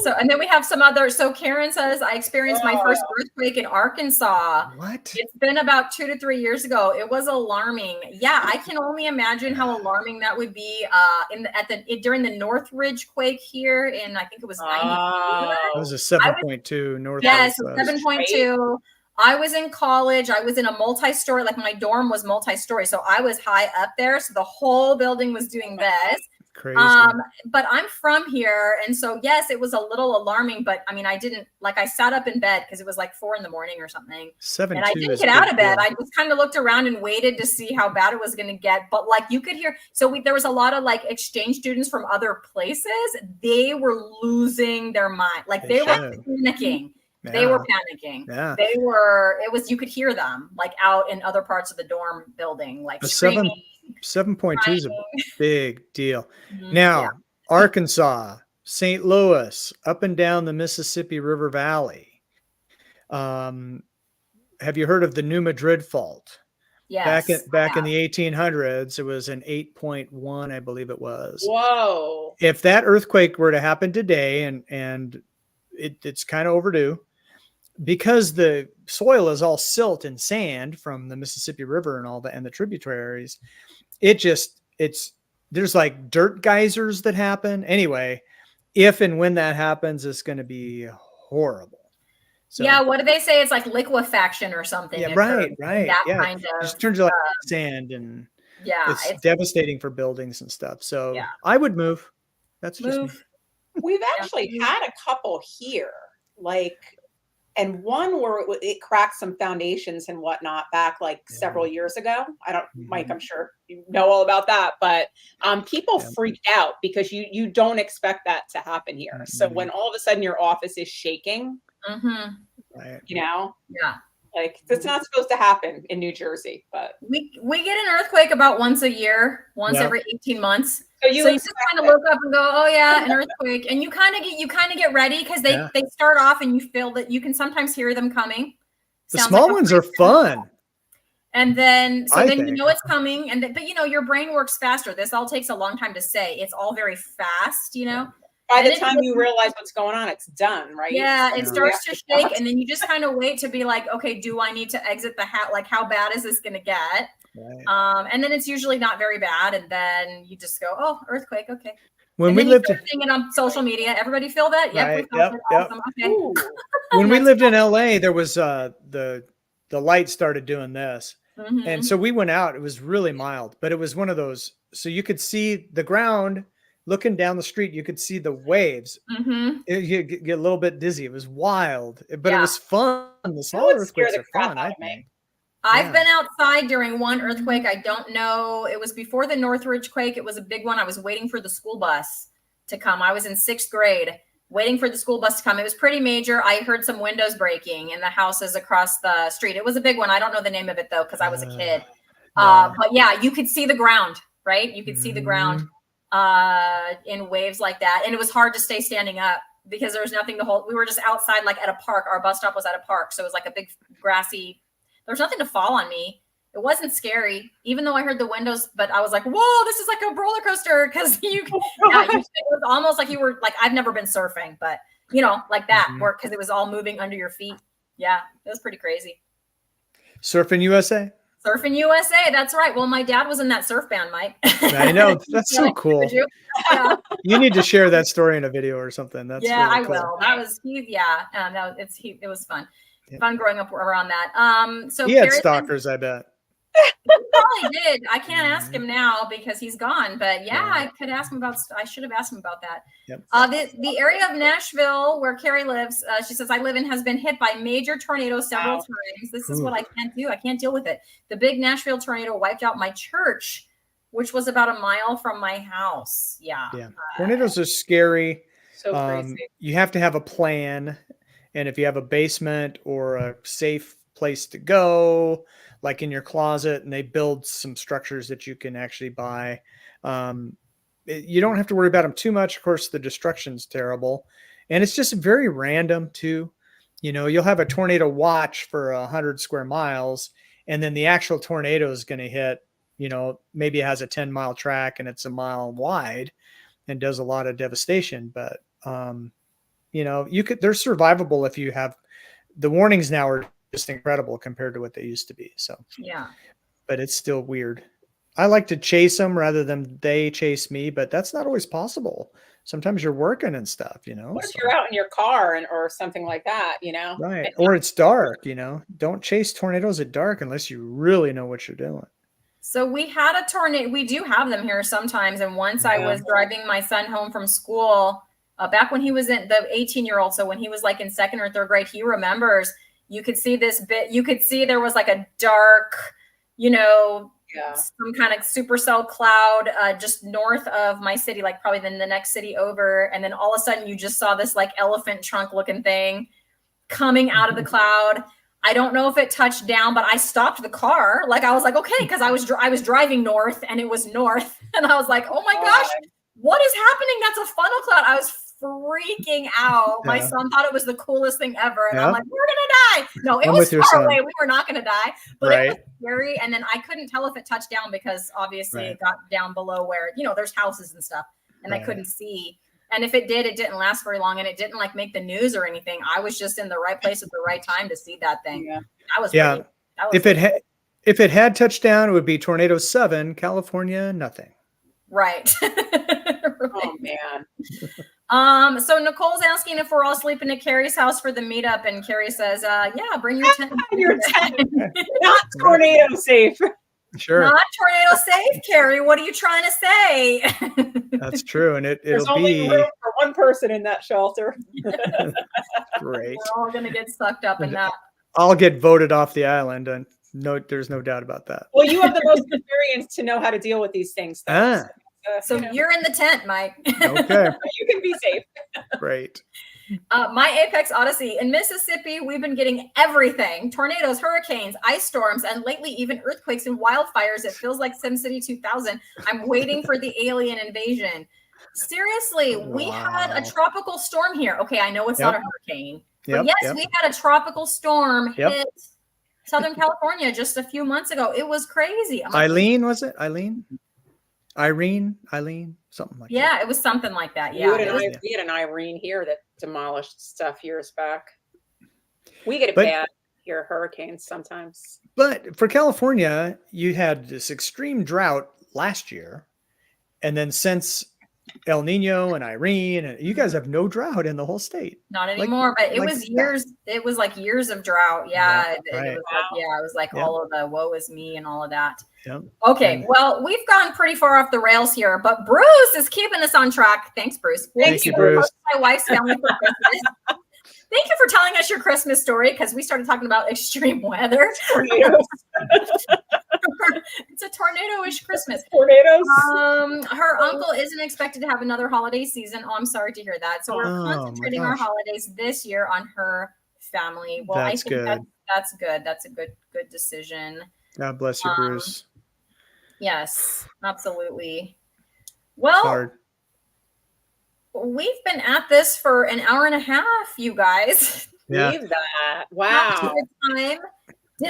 So, and then we have some other. So Karen says, I experienced my first earthquake in Arkansas. What? It's been about 2 to 3 years ago. It was alarming. Yeah, I can only imagine how alarming that would be during the Northridge quake here in, I think it was 90. It was a 7.2 north. Yes, 7.2. I was in college. I was in a multi-story, like my dorm was multi-story. So I was high up there. So the whole building was doing this. Crazy. But I'm from here. And so, yes, it was a little alarming, but I mean, I sat up in bed because it was like 4 a.m. or something. 7.2 and I didn't get out of bed. I just kind of looked around and waited to see how bad it was going to get. But like you could hear, there was a lot of like exchange students from other places. They were losing their mind. Like they were panicking. Yeah. They were panicking. Yeah. You could hear them like out in other parts of the dorm building, like 7.2 is a big deal. Mm-hmm. Now, Arkansas, St. Louis, up and down the Mississippi River Valley. Have you heard of the New Madrid fault? Yes. Back in the 1800s, it was an 8.1, I believe it was. Whoa. If that earthquake were to happen today, and it's kind of overdue, because the soil is all silt and sand from the Mississippi River and all that, and the tributaries, there's like dirt geysers that happen. Anyway, if and when that happens, it's going to be horrible. So, yeah, what do they say? It's like liquefaction or something. Yeah, right. That yeah. kind of it just turns out like sand, and it's devastating for buildings and stuff. So I would move. That's just me. We've actually had a couple here, and one where it cracked some foundations and whatnot back several years ago. Mike, I'm sure you know all about that, but people freaked out because you don't expect that to happen here. Mm-hmm. So when all of a sudden your office is shaking, right. That's not supposed to happen in New Jersey, but we get an earthquake about once a year, every 18 months. So you just kind of look up and go, oh yeah, an earthquake. And you kind of get ready because they start off and you feel that you can sometimes hear them coming. The small ones are fun. And then, you know it's coming. But your brain works faster. This all takes a long time to say. It's all very fast, By the time you realize what's going on, it's done, right? Yeah, it starts to shake, and then you just kind of wait to be like, okay, do I need to exit the house? Like, how bad is this going to get? Right. And then it's usually not very bad, and then you just go, oh, earthquake, okay. When we lived seeing it on social media, everybody feel that? Right. We felt it. Awesome. Okay. When we lived in LA, there was the light started doing this, and so we went out. It was really mild, but it was one of those. So you could see the ground. Looking down the street, you could see the waves. You get a little bit dizzy. It was wild, but it was fun. The smaller earthquakes are fun, I think. I've been outside during one earthquake. I don't know. It was before the Northridge quake. It was a big one. I was waiting for the school bus to come. I was in 6th grade waiting for the school bus to come. It was pretty major. I heard some windows breaking in the houses across the street. It was a big one. I don't know the name of it, though, because I was a kid. But yeah, you could see the ground, right? You could see the ground. In waves like that. And it was hard to stay standing up because there was nothing to hold. We were just outside, like at a park. Our bus stop was at a park. So it was like a big grassy, there was nothing to fall on me. It wasn't scary, even though I heard the windows, but I was like, whoa, this is like a roller coaster. Cause it was almost like you were like, I've never been surfing, but like that work. Cause it was all moving under your feet. Yeah. It was pretty crazy. Surfing USA. Surfing USA, that's right. Well, my dad was in that surf band, Mike. I know. That's so cool. You need to share that story in a video or something. That's really I cool. will. That was it was fun. Yeah. Fun growing up around that. So he had stalkers, I bet. Probably did. I can't ask him now because he's gone. But yeah, Yeah. I could ask him about. I should have asked him about that. Yep. The area of Nashville where Carrie lives, she says, I live in, has been hit by major tornadoes several times. This is what I can't do. I can't deal with it. The big Nashville tornado wiped out my church, which was about a mile from my house. Yeah. Yeah. Tornadoes are scary. So crazy. You have to have a plan. And if you have a basement or a safe place to go, like in your closet, and they build some structures that you can actually buy, you don't have to worry about them too much. Of course, the destruction's terrible. And it's just very random too. You know, you'll have a tornado watch for 100 square miles, and then the actual tornado is going to hit, you know, maybe it has a 10-mile track and it's a mile wide and does a lot of devastation. But, you know, they're survivable if you have the warnings now are just incredible compared to what they used to be. So, Yeah. but it's still weird. I like to chase them rather than they chase me, but that's not always possible. Sometimes you're working and stuff, you know. What if you're out in your car or something like that, you know? Right. Or it's dark, you know. Don't chase tornadoes at dark unless you really know what you're doing. So we had a tornado. We do have them here sometimes. And once I was driving my son home from school, back when he was in the 18-year-old. So when he was like in second or third grade, he remembers you could see this bit. You could see there was like a dark, you know, some kind of supercell cloud just north of my city, like probably then the next city over. And then all of a sudden you just saw this like elephant trunk looking thing coming out of the cloud. I don't know if it touched down, but I stopped the car. Like I was like, okay, because I was driving north and it was north. And I was like, oh my gosh, what is happening? That's a funnel cloud. I was freaking out. My son thought it was the coolest thing ever. And I'm like, we're going to die. No, it was far away. We were not going to die, but it was scary. And then I couldn't tell if it touched down because obviously it got down below where, you know, there's houses and stuff and I couldn't see. And if it did, it didn't last very long and it didn't like make the news or anything. I was just in the right place at the right time to see that thing. If it had touched down, it would be Tornado 7, California, nothing. Right. Oh man. So Nicole's asking if we're all sleeping at Carrie's house for the meetup, and Carrie says, yeah, bring your tent. Your tent. Not tornado safe. Sure. Not tornado safe, Carrie. What are you trying to say? That's true. And There's only room for one person in that shelter. Great. We're all gonna get sucked up in that. I'll get voted off the island, and there's no doubt about that. Well, you have the most experience to know how to deal with these things. So you're in the tent, Mike. Okay. You can be safe. Great. My Apex Odyssey. In Mississippi, we've been getting everything. Tornadoes, hurricanes, ice storms, and lately even earthquakes and wildfires. It feels like SimCity 2000. I'm waiting for the alien invasion. Seriously, we had a tropical storm here. Okay, I know it's not a hurricane. But yes, we had a tropical storm hit Southern California just a few months ago. It was crazy. Eileen, was it? Eileen, something like that. Yeah, it was something like that. Yeah. We had an Irene here that demolished stuff years back. We get it bad here, hurricanes sometimes. But for California, you had this extreme drought last year. And then since El Nino and Irene, and you guys have no drought in the whole state. Not anymore, but it was years. It was like years of drought. Yeah. It was like all of the woe is me and all of that. Yep. Okay. Well, we've gone pretty far off the rails here, but Bruce is keeping us on track. Thanks, Bruce. Thank you, Bruce. My wife's family for Christmas. Thank you for telling us your Christmas story, because we started talking about extreme weather. Tornadoes. It's a tornado-ish Christmas. Tornadoes. Her uncle isn't expected to have another holiday season. Oh, I'm sorry to hear that. So we're concentrating our holidays this year on her family. Well, that's I think good. That's good. That's a good decision. God bless you, Bruce. Yes, absolutely. Well, we've been at this for an hour and a half, you guys. Yeah. Believe that. Wow. Did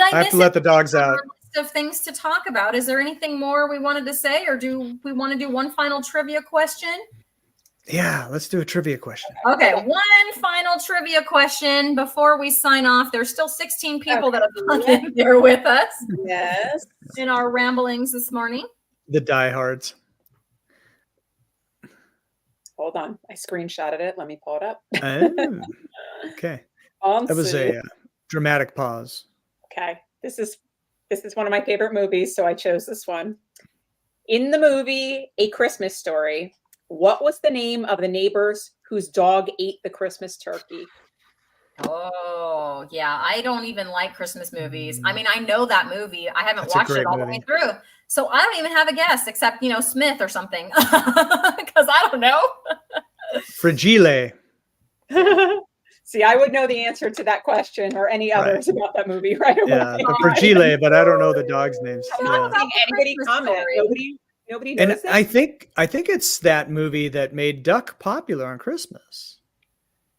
I have to let the dogs out. Of things to talk about. Is there anything more we wanted to say, or do we want to do one final trivia question? Yeah, let's do a trivia question. Okay, one final trivia question before we sign off. There's still 16 people that have hung in there with us. Yes. In our ramblings this morning. The diehards. Hold on. I screenshotted it. Let me pull it up. Oh, okay. That was a dramatic pause. Okay. This This is one of my favorite movies, so I chose this one. In the movie A Christmas Story, what was the name of the neighbors whose dog ate the Christmas turkey? Oh, yeah. I don't even like Christmas movies. I mean, I know that movie. I haven't That's a watched it great all the way movie. through. So I don't even have a guess except, Smith or something. Because I don't know. Fragile. See, I would know the answer to that question or any others about that movie right away. Yeah, the Fragile, but I don't know the dog's names. I'm Yeah. not seeing anybody Christmas comment. Story. Nobody And knows it. I think it's that movie that made duck popular on Christmas.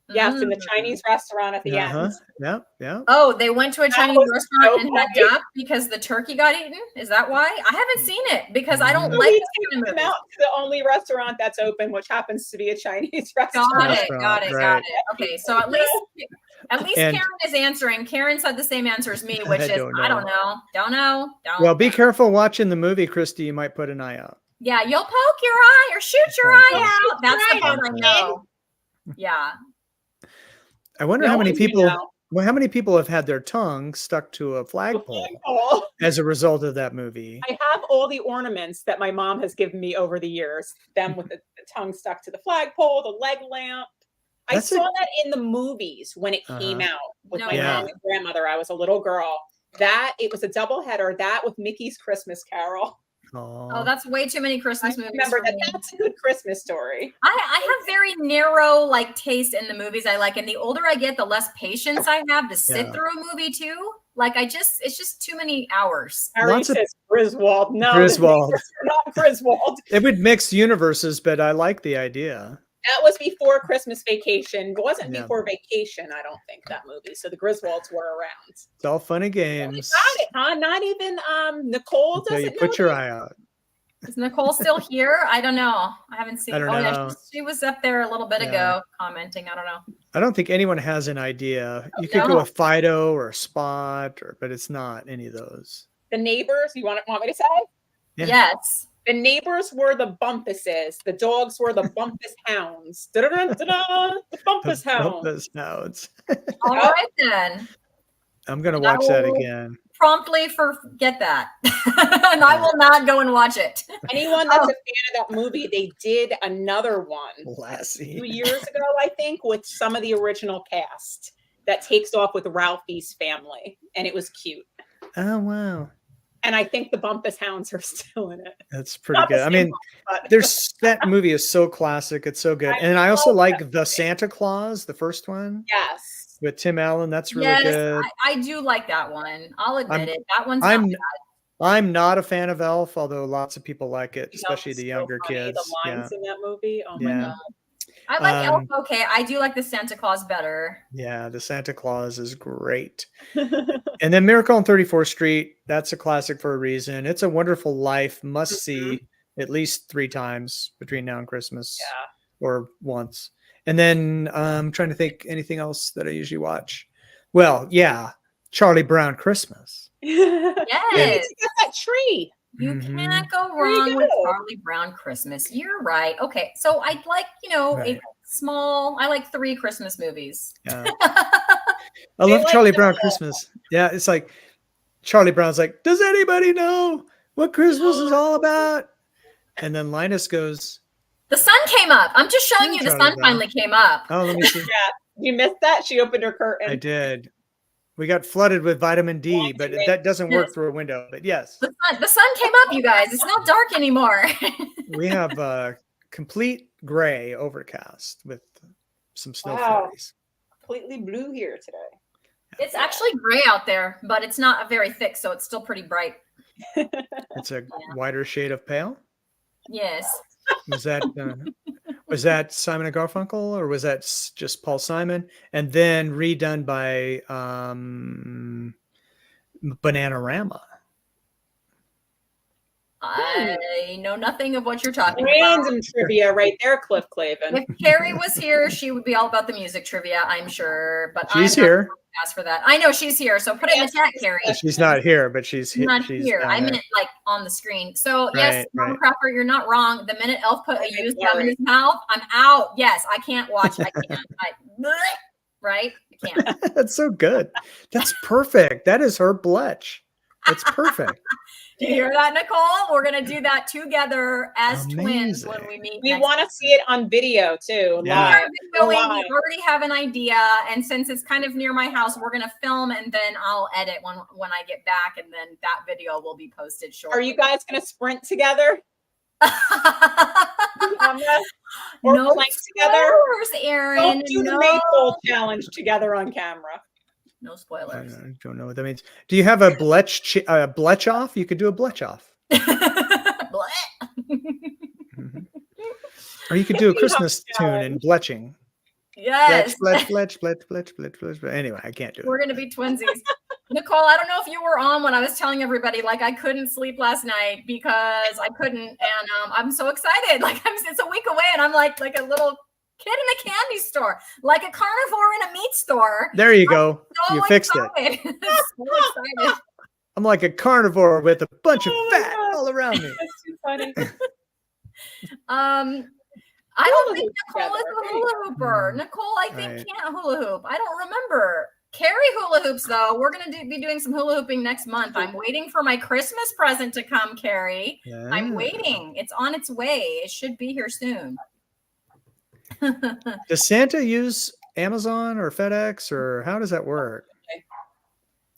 Yes, in the Mm. Chinese restaurant at the Uh-huh. end. Yeah. Oh, they went to a Chinese was restaurant so and had funny. duck because the turkey got eaten? Is that why? I haven't seen it because I don't Mhm. like We this took kind of them movies. out to the only restaurant that's open, which happens to be a Chinese restaurant. Got it. Restaurant, Got it. right. Got it. Okay, so at least And- Karen is answering. Karen said the same answer as me, which I is don't I don't know. know. Don't know. Don't. Well, be careful watching the movie, Christy. You might put an eye out. Yeah, you'll poke your eye or shoot your eye Something. out. That's the Right, part I okay. know. Yeah. I wonder No how many one's gonna people. know. Well, how many people have had their tongue stuck to a flagpole Oh, as a result of that movie? I have all the ornaments that my mom has given me over the years. Them with the tongue stuck to the flagpole, the leg lamp. I That's a- saw that in the movies when it came out with No my way. mom and grandmother. I was a little girl. That it was a doubleheader. That with Mickey's Christmas Carol. Oh, that's way too many I Christmas movies. remember for that. me. That's a good Christmas story. I have very narrow taste in the movies I like, and the older I get, the less patience I have to sit Yeah. through a movie too. It's just too many hours. Harry Lots of- says Griswold. No, Griswold. the neighbors are not Griswold. It would mix universes, but I like the idea. That was before Christmas Vacation. It wasn't Yeah. before Vacation, I don't think, that movie. So the Griswolds were around. It's all fun and You games got it, huh? Not even Nicole until you doesn't put know your that? eye out. Is Nicole still here? I don't know. I haven't seen. I don't oh yeah, know. she was up there a little bit Yeah. ago commenting. I don't know. I don't think anyone has an idea. You could No. go with Fido or Spot, but it's not any of those. The neighbors, you want me to say? Yeah. Yes. The neighbors were the Bumpuses. The dogs were the Bumpus Hounds. Da-da-da-da-da, the Bumpus Hounds. Bumpus Hounds. All right then. I'm gonna And I watch that will again. Promptly forget that, and I will not go and watch it. Anyone that's a fan of that movie, they did another one Lassie. 2 years ago, I think, with some of the original cast that takes off with Ralphie's family. And it was cute. Oh wow, And I think the Bumpus Hounds are still in it. that's pretty Not the good. I same mean, one, but- there's that movie is so classic. It's so good, I and I also love like that the Santa Claus, the first one Yes. with Tim Allen. That's really Yes, good. I do like that one. I'll admit I'm- it. That one's I'm not I'm not a fan of Elf, although lots of people like it, You know, especially it's the so younger funny, kids. The lines in that movie. Oh my Yeah. god. I like Elf. Um, Okay, I do like the Santa Claus better. Yeah, the Santa Claus is great. And then Miracle on 34th Street, that's a classic for a reason. It's a Wonderful Life, must see at least 3 times between now and Christmas, Yeah. or once. And then I'm trying to think anything else that I usually watch. Well, yeah, Charlie Brown Christmas. Yes, It's got that tree. you Mhm. can't go There you wrong with go. Charlie Brown Christmas. You're right. Okay, so I'd like Right. a small. I like 3 Christmas movies. Yeah. I love like Charlie them Brown all. Christmas. Yeah, it's like Charlie Brown's like, does anybody know what Christmas is all about? And then Linus goes, The sun came up. I'm just showing you the Charlie sun Brown. finally came up. oh, let me see. You missed that? She opened her curtain. I did. We got flooded with vitamin D, but Vitamin. that doesn't work Yes. through a window. But yes, The sun came up, you guys. It's not dark anymore. we have complete gray overcast with some snow Wow. flurries. Completely blue here today. It's actually gray out there, but it's not very thick, so it's still pretty bright. It's a whiter shade of pale. Yes. Was that Simon and Garfunkel, or was that just Paul Simon? And then redone by Bananarama. I know nothing of what you're talking about. Random trivia right there, Cliff Clavin. If Carrie was here, she would be all about the music trivia, I'm sure. But She's I'm not here. ask for that. I know she's here, so put it in the chat, Carrie. She's not here, but she's Not she's here. down I there. meant on the screen. So yes, Right, Mom right. Crapper, you're not wrong. The minute Elf put a Okay, used gum in sorry. his mouth, I'm out. Yes, I can't watch. I can't. Blech, right? I can't. That's so good. That's perfect. That is her bletch. It's perfect. Do you hear that, Nicole? We're gonna do that together as twins when Amazing. we meet. We next want to see it on video too. Yeah. Live. We're Live. we already have an idea, and since it's kind of near my house, we're gonna film and then I'll edit when I get back, and then that video will be posted shortly. Are you guys going to sprint together? Or no plank together? spoilers, Aaron. Don't do the Maypole challenge together on camera. No I spoilers. don't know what that means. Do you have a bletch off? You could do a bletch off. Blech. Mhm. Or you could do a Christmas tune in bletching. Yes. Bletch. Anyway, I can't do it. We're gonna be twinsies. Nicole, I don't know if you were on when I was telling everybody like I couldn't sleep last night because I couldn't, and I'm so excited. Like it's a week away, and I'm like a little kid in a candy store, like a carnivore in a meat store. There you go. So You fixed it. excited. So excited. I'm like a carnivore with a bunch of Oh my fat God. all around me. That's too funny. I don't Hula think hoop Nicole is a together. hula hooper. Mm. Nicole, I think Right. can't hula hoop. I don't remember. Carrie hula hoops though. We're gonna be doing some hula hooping next month. I'm waiting for my Christmas present to come, Carrie. I'm Yeah. waiting. It's on its way. It should be here soon. Does Santa use Amazon or FedEx, or how does that work?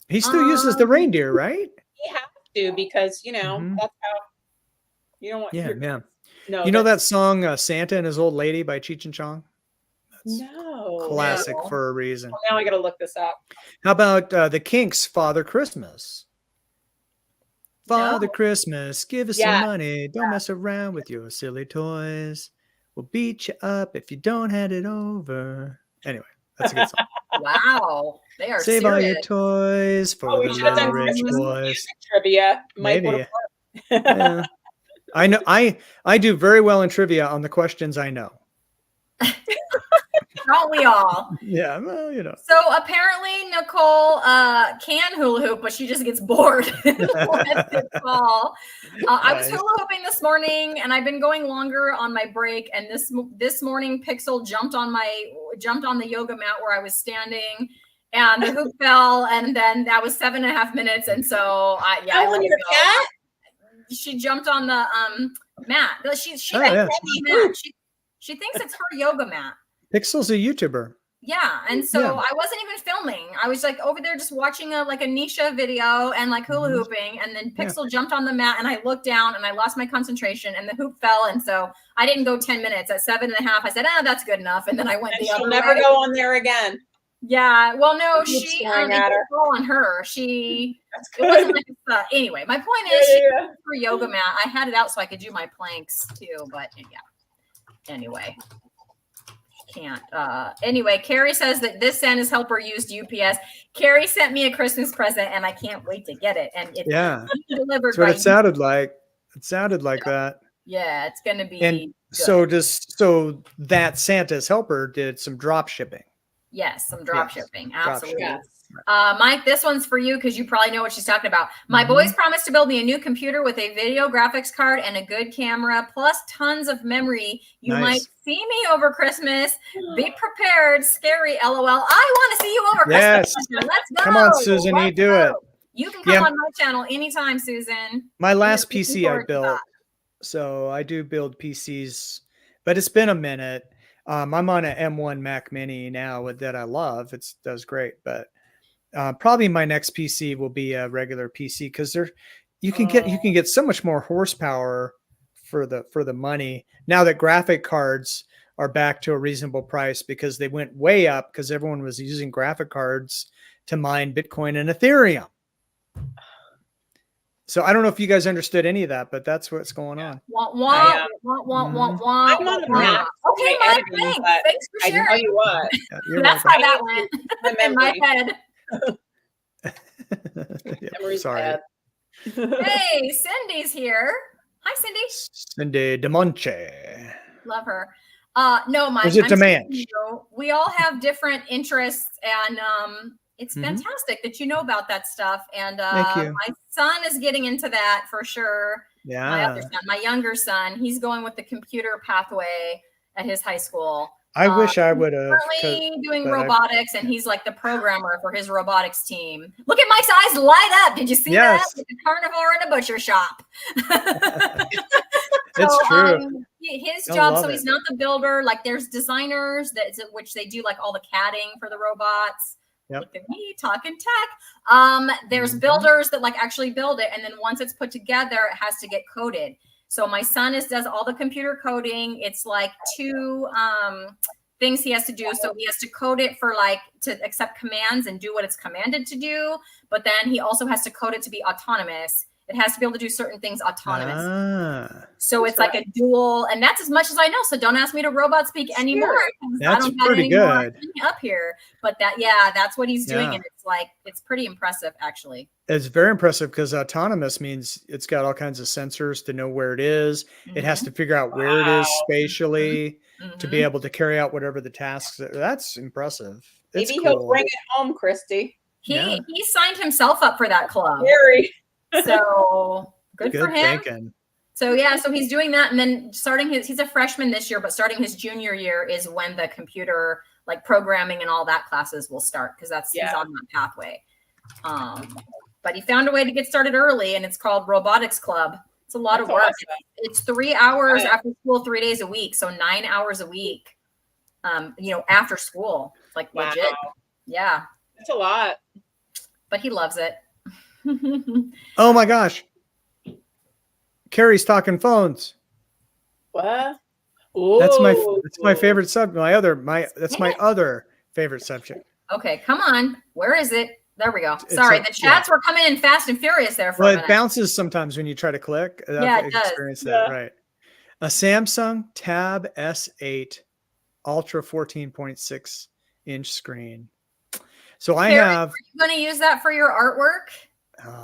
He still uses the reindeer, right? You have to because Mhm. that's how you don't want. Yeah, your- yeah. No, You know that that's- song Santa and His Old Lady by Cheech and Chong? That's No. classic No. for a reason. Well, now I got to look this up. How about the Kinks' Father Christmas? Father No. Christmas, give us Yeah. some money. Don't mess around with your silly toys. We'll beat you up if you don't hand it over. Anyway, that's a good song. Wow. They are Save all your serious. toys for Oh, we the should have little done rich Christmas boys. music trivia. Mike Maybe. would've won. Yeah. I know I do very well in trivia on the questions I know. Don't we all? Yeah, well, you know. So apparently Nicole can hula hoop, but she just gets bored. Lets it fall. I was Nice. hula hooping this morning, and I've been going longer on my break. And this morning, Pixel jumped on the yoga mat where I was standing, and the hoop fell. And then that was 7.5 minutes, and so I Oh, let and it your go. cat? She jumped on the mat. She Oh, yeah. she thinks it's her yoga mat. Pixel's a YouTuber. Yeah, and so Yeah. I wasn't even filming. I was like over there just watching a Nisha video and like hula Mhm. hooping, and then Pixel jumped on the mat, and I looked down and I lost my concentration, and the hoop fell, and so I didn't go 10 minutes. At 7.5, I said, that's good enough, and then I went And the she'll other never way. go on there again. Yeah, well, no, Keep she staring it at her. didn't fall on her. She That's it wasn't good. like anyway. My point Yeah, is, she yeah, yeah. for yoga mat. I had it out so I could do my planks too, but yeah. Anyway. Can't. Anyway, Carrie says that this Santa's helper used UPS. Carrie sent me a Christmas present, and I can't wait to get it. And it's Yeah. delivered That's what by it sounded like. It sounded like that. Yeah, it's gonna be And good. so that Santa's helper did some drop shipping. Yes, some drop Yes, shipping. drop Absolutely. shipping. Yes. Mike, this one's for you because you probably know what she's talking about. My Mhm. boys promised to build me a new computer with a video graphics card and a good camera, plus tons of memory. You Nice. might see me over Christmas. Be prepared. Scary, LOL. I want to see you over Yes. Christmas. Let's go. Come on, Susan, you Let's do go. it. You can come Yeah. on my channel anytime, Susan. My last looking PC I forward to built. that. So I do build PCs, but it's been a minute. I'm on an M1 Mac Mini now that I love. It does great, but probably my next PC will be a regular PC because you can get so much more horsepower for the money now that graphic cards are back to a reasonable price because they went way up because everyone was using graphic cards to mine Bitcoin and Ethereum. So I don't know if you guys understood any of that, but that's what's going on. Want, I, want. I'm on a Mac. Okay, my Mike, editing, thanks. but Thanks for I tell sharing. you what, Yeah, you're That's welcome. how that went the in my memory, head. Yeah, memory's sorry. bad. Hey, Cindy's here. Hi, Cindy. Cindy DeMonte. Love her. No, Mike. Is it I'm Demanche? telling you, we all have different interests, and it's Mhm. fantastic that you know about that stuff. And Thank you. my son is getting into that for sure. My Yeah. other son, my younger son, he's going with the computer pathway at his high school. I wish I would have. Currently doing but I- robotics, and he's like the programmer for his robotics team. Look at Mike's eyes light up. Did you see that? Yes. Like a carnivore in a butcher shop. It's true. His I job, love so he's it. not the builder. Like there's designers which they do like all the CADing for the robots. Yep. Look at me talking tech. There's Mhm. builders that like actually build it, and then once it's put together, it has to get coded. So my son does all the computer coding. It's like two things he has to do. So he has to code it for like to accept commands and do what it's commanded to do. But then he also has to code it to be autonomous. It has to be able to do certain things autonomous. So it's like a dual, and that's as much as I know. So don't ask me to robot speak anymore. That's I don't have pretty any more good. up here. But that's what he's doing. Yeah. And it's pretty impressive actually. It's very impressive because autonomous means it's got all kinds of sensors to know where it is. It has to figure out where it is spatially to be able to carry out whatever the tasks. That's impressive. It's Maybe cool. he'll bring it home, Christy. He signed himself up for that club. Very. So good for Good him. thinking. So so he's doing that, and then he's a freshman this year, but starting his junior year is when the computer like programming and all that classes will start because he's on that pathway. But he found a way to get started early, and it's called Robotics Club. It's a lot of work. Awesome. It's 3 hours after school, 3 days a week, so 9 hours a week. After school, like legit. Yeah, That's a lot. but he loves it. Oh my gosh. Carrie's talking phones. What? That's my Ooh. favorite subject. That's my other favorite subject. Okay, come on. Where is it? There we go. Sorry, the chats were coming in fast and furious there for a Well, minute. it bounces sometimes when you try to click. Yeah, I've it does. experienced that, right. A Samsung Tab S8 Ultra 14.6 inch screen. So I Karen, have. Are you going to use that for your artwork?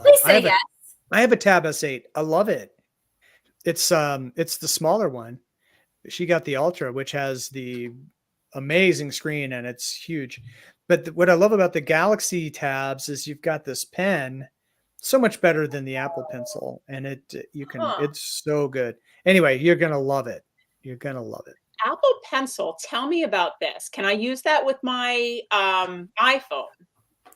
Please say yes. I have a Tab S8. I love it. It's the smaller one. She got the Ultra, which has the amazing screen and it's huge. But what I love about the Galaxy tabs is you've got this pen, so much better than the Apple Pencil, and it's so good. Anyway, you're gonna love it. You're gonna love it. Apple Pencil. Tell me about this. Can I use that with my iPhone?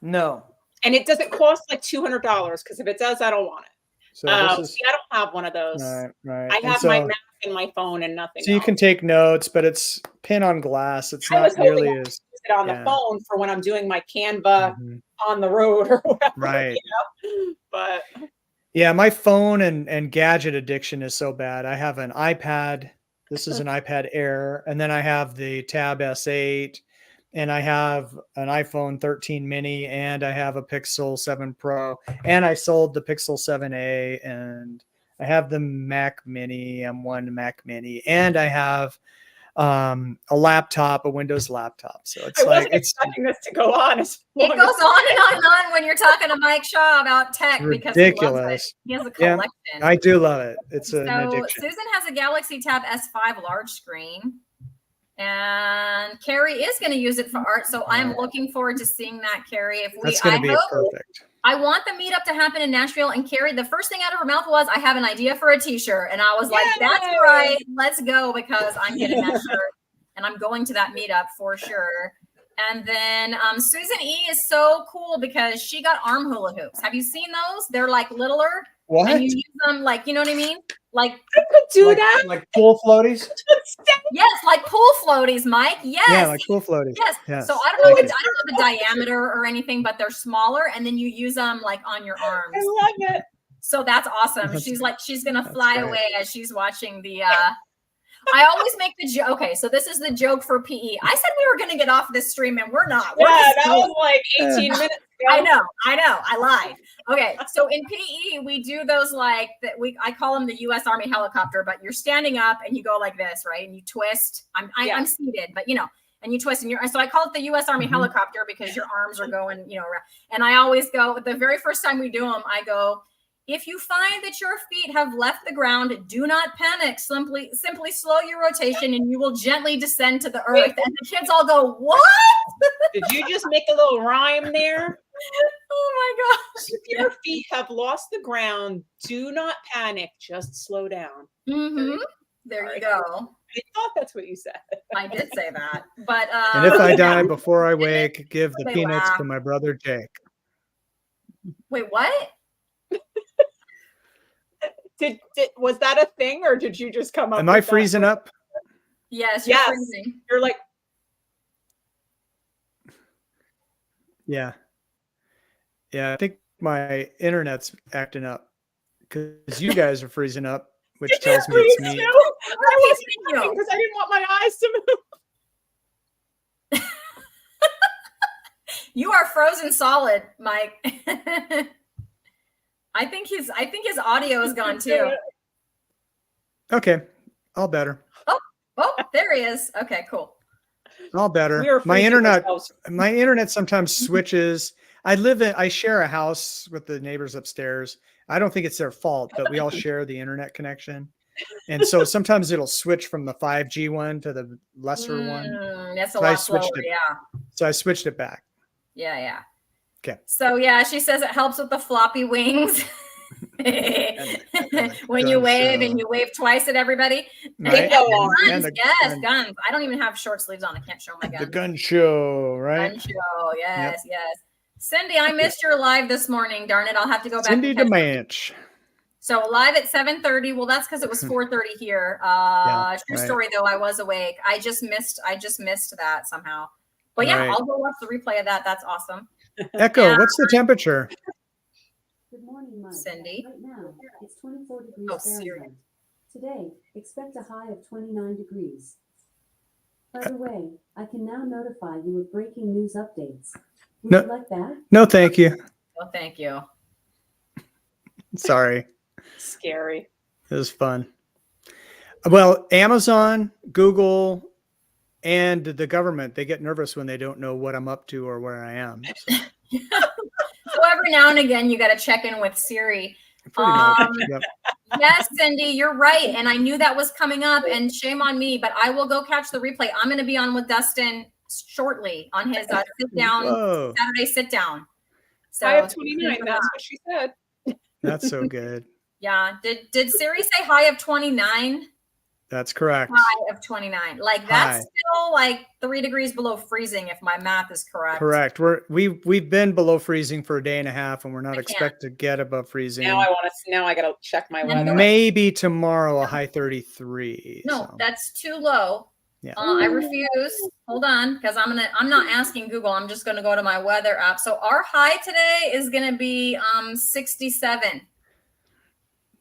No. And it doesn't cost like $200 because if it does, I don't want it. So I don't have one of those. right. I have my Mac and my phone and nothing. So you can take notes, but it's pen on glass. It's not nearly as use it on the phone for when I'm doing my Canva on the road or whatever. Right. But yeah, my phone and gadget addiction is so bad. I have an iPad. This is an iPad Air, and then I have the Tab S8, and I have an iPhone 13 mini, and I have a Pixel 7 Pro, and I sold the Pixel 7a, and I have the Mac Mini, M1 Mac Mini, and I have a laptop, a Windows laptop. So it's wasn't expecting this to go on. It goes on and on and on when you're talking to Mike Shaw about tech because ridiculous. He has a collection. Yeah, I do love it. It's an addiction. Susan has a Galaxy Tab S5 large screen. And Carrie is going to use it for art. So I'm looking forward to seeing that, Carrie. That's going to be perfect. I want the meetup to happen in Nashville. And Carrie, the first thing out of her mouth was, I have an idea for a t-shirt. And I was like, that's right. Let's go because I'm getting that shirt. And I'm going to that meetup for sure. And then Susan E is so cool because she got arm hula hoops. Have you seen those? They're like littler. What? And you use them like, you know what I mean? Like I could do that. Like pool floaties? Yes, like pool floaties, Mike. Yes. Yeah, like pool floaties. Yes. So I don't know the diameter or anything, but they're smaller, and then you use them like on your arms. I love it. So that's awesome. She's gonna fly away as she's watching the I always make the joke. Okay, so this is the joke for PE. I said we were going to get off this stream, and we're not. That was like 18 minutes ago. I know. I lied. Okay, so in PE, we do those like that. I call them the U.S. Army helicopter, but you're standing up and you go like this, right? And you twist. I'm seated, but and you twist, and so I call it the U.S. Army helicopter because your arms are going, around. And I always go the very first time we do them, I go, if you find that your feet have left the ground, do not panic. Simply slow your rotation and you will gently descend to the earth. And the kids all go, what? Did you just make a little rhyme there? Oh my gosh. If your feet have lost the ground, do not panic. Just slow down. Mm-hmm. There Sorry. you go. I thought that's what you said. I did say that. But And if I yeah. die before I wake, give the They peanuts laugh. to my brother Jake. Wait, what? Did was that a thing, or did you just come up? Am I with that? freezing up? Yes, you're Yes. freezing. You're like, Yeah. Yeah, I think my internet's acting up because you guys are freezing up, which tells me it's "Please me. do." I wasn't you. because I didn't want my eyes to move. You are frozen solid, Mike. I think his audio is gone too. Okay, all better. Oh, there he is. Okay, cool. All We better. are My freezing internet ourselves. sometimes switches. I share a house with the neighbors upstairs. I don't think it's their fault, but we all share the internet connection. And so sometimes it'll switch from the 5G one to the lesser one. That's a So I lot slower. switched it. Yeah. So I switched it back. Yeah. Okay. So yeah, she says it helps with the floppy wings. the When you gun wave show. and you wave twice at everybody. Right? Go on. Guns, And yes, guns. I don't even have short sleeves on. I can't show my guns. the gun show, right? Gun show. Yes. Cindy, I missed your live this morning. Darn it. I'll have to go back. Cindy and catch up. DeManch. So live at 7:30. Well, that's because it was 4:30 here. True right. story though, I was awake. I just missed that somehow. But yeah, Right. I'll go watch the replay of that. That's awesome. Echo, Yeah. what's the temperature? Good morning, Mike. Cindy. Right now, it's 24 degrees Oh, Siri. Fahrenheit. Today, expect a high of 29 degrees. By the way, I can now notify you of breaking news updates. Would No. you like that? No, thank you. Well, thank you. Sorry. Scary. It was fun. Well, Amazon, Google, and the government, they get nervous when they don't know what I'm up to or where I am. So, So every now and again, you got to check in with Siri. pretty much. Um, Yep. Yes, Cindy, you're right. And I knew that was coming up, and shame on me, but I will go catch the replay. I'm going to be on with Dustin shortly on his sit down, Whoa, Saturday sit down. So I have 29. That's what she said. that's so good. yeah. Did Siri say high of 29? That's correct. High of 29. Like that's High. still like 3 degrees below freezing if my math is correct. Correct. We've been below freezing for a day and a half, and we're not I can't. expected to get above freezing. Now I gotta check my Yeah, weather. Maybe tomorrow a high 33. No, so. that's too low. Yeah. I refuse. Hold on, because I'm not asking Google. I'm just gonna go to my weather app. So our high today is gonna be 67.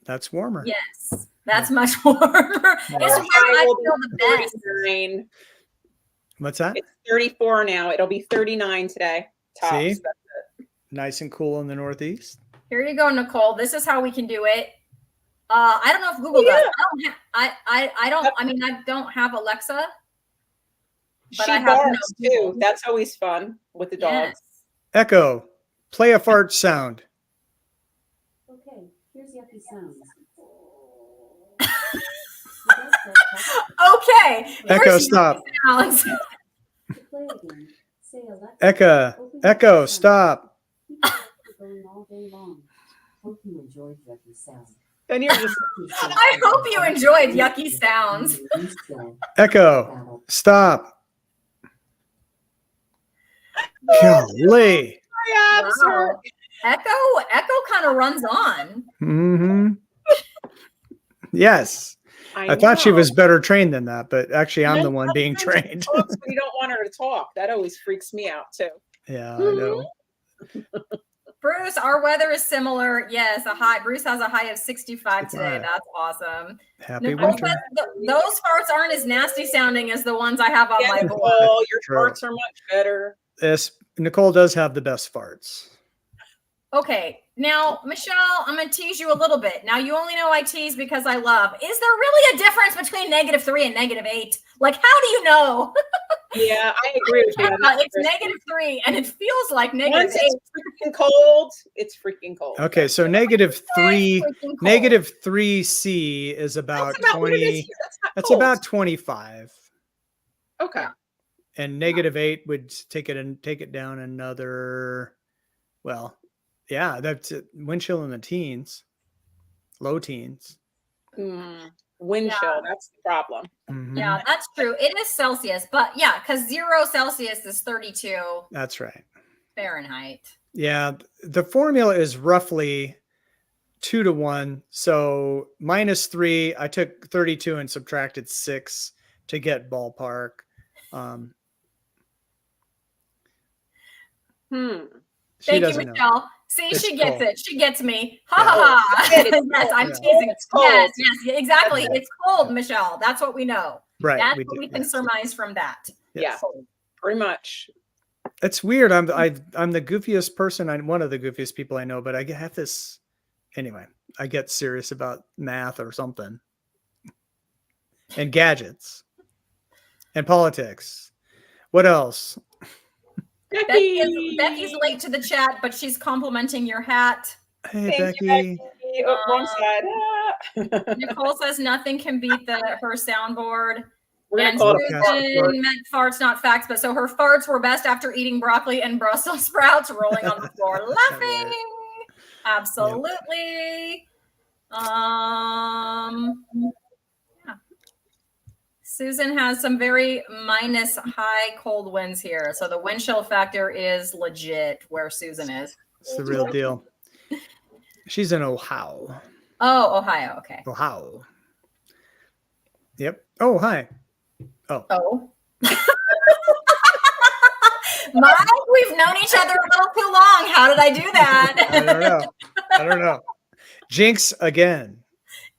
That's warmer. Yes, that's much warmer. It's Yeah. where I will feel be the best. 39. What's that? It's 34 now. It'll be 39 today. Tops. See? Nice and cool in the Northeast. Here you go, Nicole. This is how we can do it. I don't know if Google does. I don't have Alexa. But She I have no barks too. Google. That's always fun with the dogs. Yes. Echo, play a fart sound. Okay, here's yucky sounds. Okay. Echo, here's stop. sounds. To play again, say Alexa. Echo, open Echo, yucky stop. sounds. Keep it going all day long. Hope you enjoyed yucky sounds. Then you're just I hope you enjoyed yucky sounds. Echo, stop. Golly. my abs hurt. Wow. Echo kind of runs on. Mm-hmm. Yes. I thought she know. was better trained than that, but actually I'm And the one being sometimes she trained. talks when you don't want her to talk. That always freaks me out too. Yeah, I know. Bruce, our weather is similar. Yes, Bruce has a high of 65 today. 65. That's awesome. Happy Nicole winter. says those farts aren't as nasty sounding as the ones I have on my board. Nicole, your True. farts are much better. Yes, Nicole does have the best farts. Okay, now Michelle, I'm gonna tease you a little bit. Now you only know I tease because I love. Is there really a difference between -3 and -8? Like, how do you know? Yeah, I agree with you. on that, It's Kristen. -3 and it feels like -8. Once it's freaking cold, it's freaking cold. Okay, so -3, Freaking cold. -3C is about That's about what it is 20. here. That's not That's cold. about 25. Okay. And -8 would take it down another. Well, yeah, that's wind chill in the teens, low teens. Wind Yeah. chill, that's the problem. Mhm. Yeah, that's true. It is Celsius, but yeah, because 0 Celsius is 32 That's right. Fahrenheit. Yeah, the formula is roughly 2 to 1. So -3, I took 32 and subtracted 6 to get ballpark. She Thank you, doesn't know. Michelle. See, It's she gets cold. it. She gets me. Ha Yeah. ha ha. I get it. It's Yes, I'm Yeah. teasing. It's cold. Yes, yes, exactly. Yeah. It's cold, Michelle. That's what we know. Right. That's we what do, we can yes. surmise from that. Yeah, Cold. pretty much. It's weird. I'm the goofiest person. I'm one of the goofiest people I know, but I have this anyway. I get serious about math or something, and gadgets, and politics. What else? Becky's late to the chat, but she's complimenting your hat. Hey, Thank you, Becky. Oh, wrong side. Nicole says nothing can beat her soundboard. We're gonna And call it Susan meant farts, not facts. But so her farts were best after eating broccoli and Brussels sprouts, rolling on the floor, laughing. Absolutely. Yeah. Susan has some very minus high cold winds here. So the wind chill factor is legit where Susan is. It's the real deal. She's in Ohio. Oh, Ohio. Okay. Ohio. Yep. Oh, hi. Oh. Mike, we've known each other a little too long. How did I do that? I don't know. Jinx again.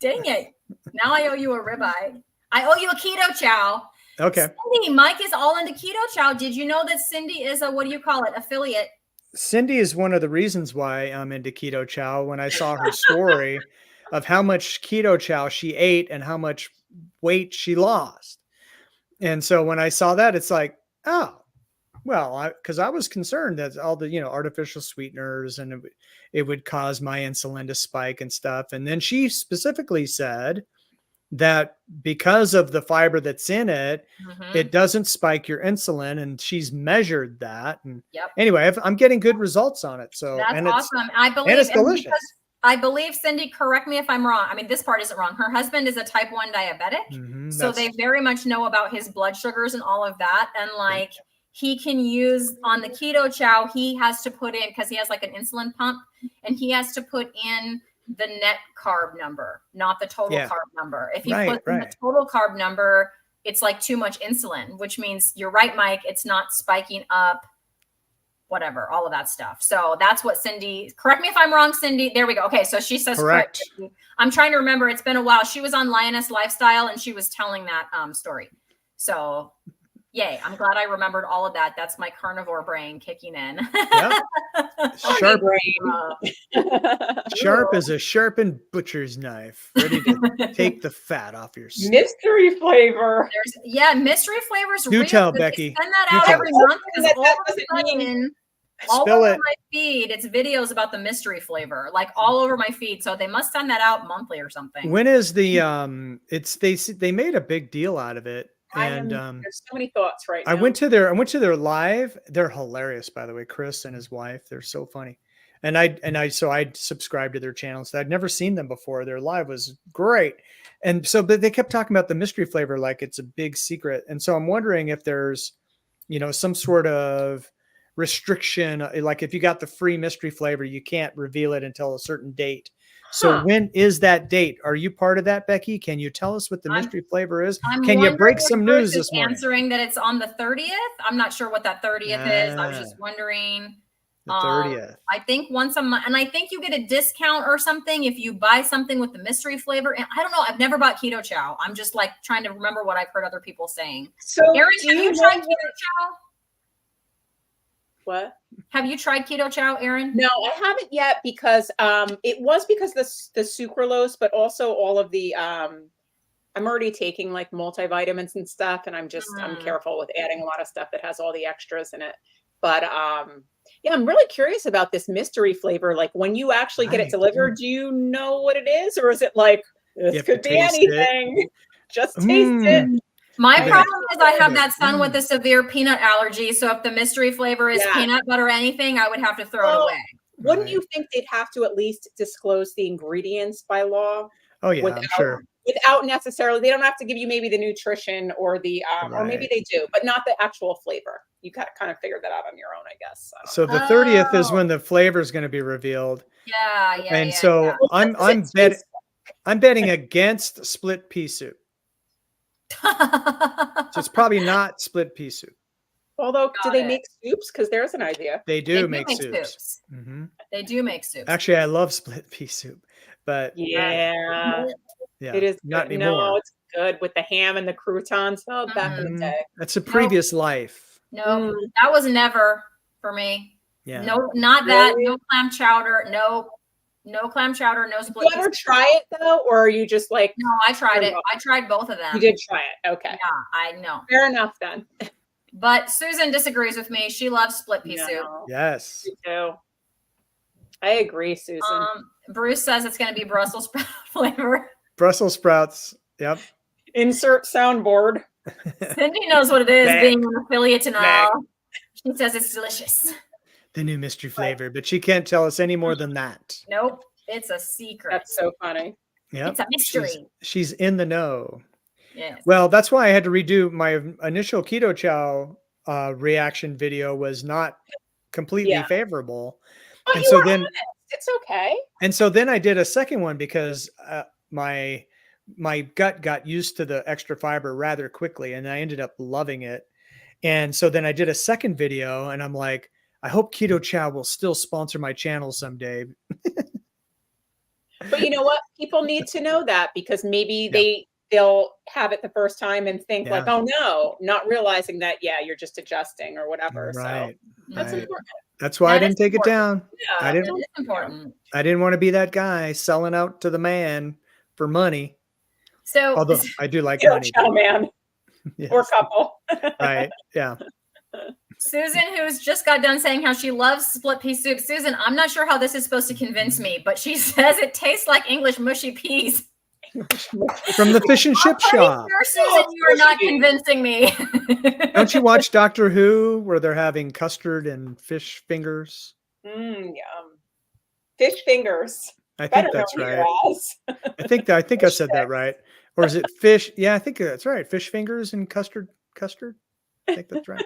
Dang it. Now I owe you a ribeye. I owe you a keto chow. Okay. Cindy, Mike is all into keto chow. Did you know that Cindy is a, what do you call it, affiliate? Cindy is one of the reasons why I'm into keto chow. When I saw her story of how much keto chow she ate and how much weight she lost. And so when I saw that, it's like, oh, well, because I was concerned that all the, artificial sweeteners and it would cause my insulin to spike and stuff. And then she specifically said that because of the fiber that's in it, it doesn't spike your insulin. And she's measured that. And anyway, I'm getting good results on it. So that's and awesome. I believe and it's delicious. I believe, Cindy, correct me if I'm wrong. I mean, this part isn't wrong. Her husband is a type 1 diabetic. So they very much know about his blood sugars and all of that. And like he can use on the keto chow, he has to put in, because he has like an insulin pump, and he has to put in the net carb number, not the total carb number. If he puts in the total carb number, it's like too much insulin, which means you're right, Mike, it's not spiking up, whatever, all of that stuff. So that's what Cindy, correct me if I'm wrong, Cindy. There we go. Okay. So she says, correct. I'm trying to remember. It's been a while. She was on Lioness Lifestyle and she was telling that story. So yay. I'm glad I remembered all of that. That's my carnivore brain kicking in. Yep. Sharp brain. Sharp as a sharpened butcher's knife, ready to take the fat off your steak. Mystery flavor. Mystery flavors. Do tell, Becky. They send that out every month because all of a sudden, all Spill over it. my feed, it's videos about the mystery flavor, like all over my feed. So they must send that out monthly or something. When is the they made a big deal out of it. And there's so many thoughts right now. I went to their live. They're hilarious, by the way. Chris and his wife, they're so funny. And I subscribed to their channels. I'd never seen them before. Their live was great. And so, but they kept talking about the mystery flavor like it's a big secret. And so I'm wondering if there's, some sort of restriction, like if you got the free mystery flavor, you can't reveal it until a certain date. So when is that date? Are you part of that, Becky? Can you tell us what the mystery flavor is? Can you break some news this morning? Answering that it's on the 30th. I'm not sure what that 30th is. I was just wondering. The 30th. I think once a month, and I think you get a discount or something if you buy something with the mystery flavor. And I don't know. I've never bought keto chow. I'm just like trying to remember what I've heard other people saying. So, Aaron, have you tried keto chow? What? Have you tried keto chow, Aaron? No, I haven't yet because it was because the sucralose, but also all of the I'm already taking like multivitamins and stuff, and I'm careful with adding a lot of stuff that has all the extras in it. But yeah, I'm really curious about this mystery flavor. Like when you actually get it delivered, do you know what it is, or is it like this could be anything? Just taste it. My problem is I have that son with a severe peanut allergy. So if the mystery flavor is peanut butter or anything, I would have to throw it away. Wouldn't Right. you think they'd have to at least disclose the ingredients by law? Oh yeah, I'm sure. Without necessarily, they don't have to give you maybe the nutrition or the, or maybe Right. they do, but not the actual flavor. You got to kind of figure that out on your own, I guess. I don't So know. the 30th is Oh. when the flavor is going to be revealed, Yeah, yeah, and yeah. so Well, I'm betting against split pea soup. yeah. So it's probably not split pea soup. Although, do Got they it. make soups? Because there's an idea. They They do make soups. soups. hmm They do make soups. Actually, I love split pea soup, but Yeah, yeah, it is not good. No, anymore. it's good with the ham and the croutons. Oh, back in the Mhm. day. That's a previous life. No, Mm. that was never for me. Yeah. No, not that. Really? No clam chowder. No clam chowder. No Did split. you pea ever soup. try it though, or are you just like, No, I tried it. Fair I tried both of them. you did try it? Okay, Yeah, I know. fair enough then. But Susan disagrees with me. She loves split pea soup. No, Yes. me too. I agree, Susan. Bruce says it's going to be Brussels sprout flavor. Brussels sprouts. Yep. Insert soundboard. Cindy knows what it is, Mac. being an affiliate and Mac. all. She says it's delicious. The new mystery flavor, but she can't tell us any more than that. Nope, it's a secret. That's so funny. Yep. It's a mystery. She's in the know. Yes. Well, that's why I had to redo my initial keto chow reaction video was not completely Yeah. favorable. Oh, And you so were then honest. It's okay. And so then I did a second one because my gut got used to the extra fiber rather quickly, and I ended up loving it. And so then I did a second video, and I'm like, I hope Keto Chow will still sponsor my channel someday. But you know what? People need to know that because maybe they'll have it the first time and think like, Yeah. oh no, not realizing that, yeah, you're just adjusting or whatever. Right. So that's right. important. That's why I That didn't is take it important. down. Yeah. I That didn't. is important. I didn't want to be that guy selling out to the man for money. So Although I do like Keto money. chow man Yes. or couple. Right. Yeah. Susan, who's just got done saying how she loves split pea soup. Susan, I'm not sure how this is supposed to convince me, but she says it tastes like English mushy peas. From the fish and chip I'm shop. sure, Susan, you are not mushy. convincing me. Don't you watch Doctor Who where they're having custard and fish fingers? Yum. Fish fingers. I think Better that's known right. here as. I think I said that right. Or is it fish? Yeah, I think that's right. Fish fingers and custard. I think that's right.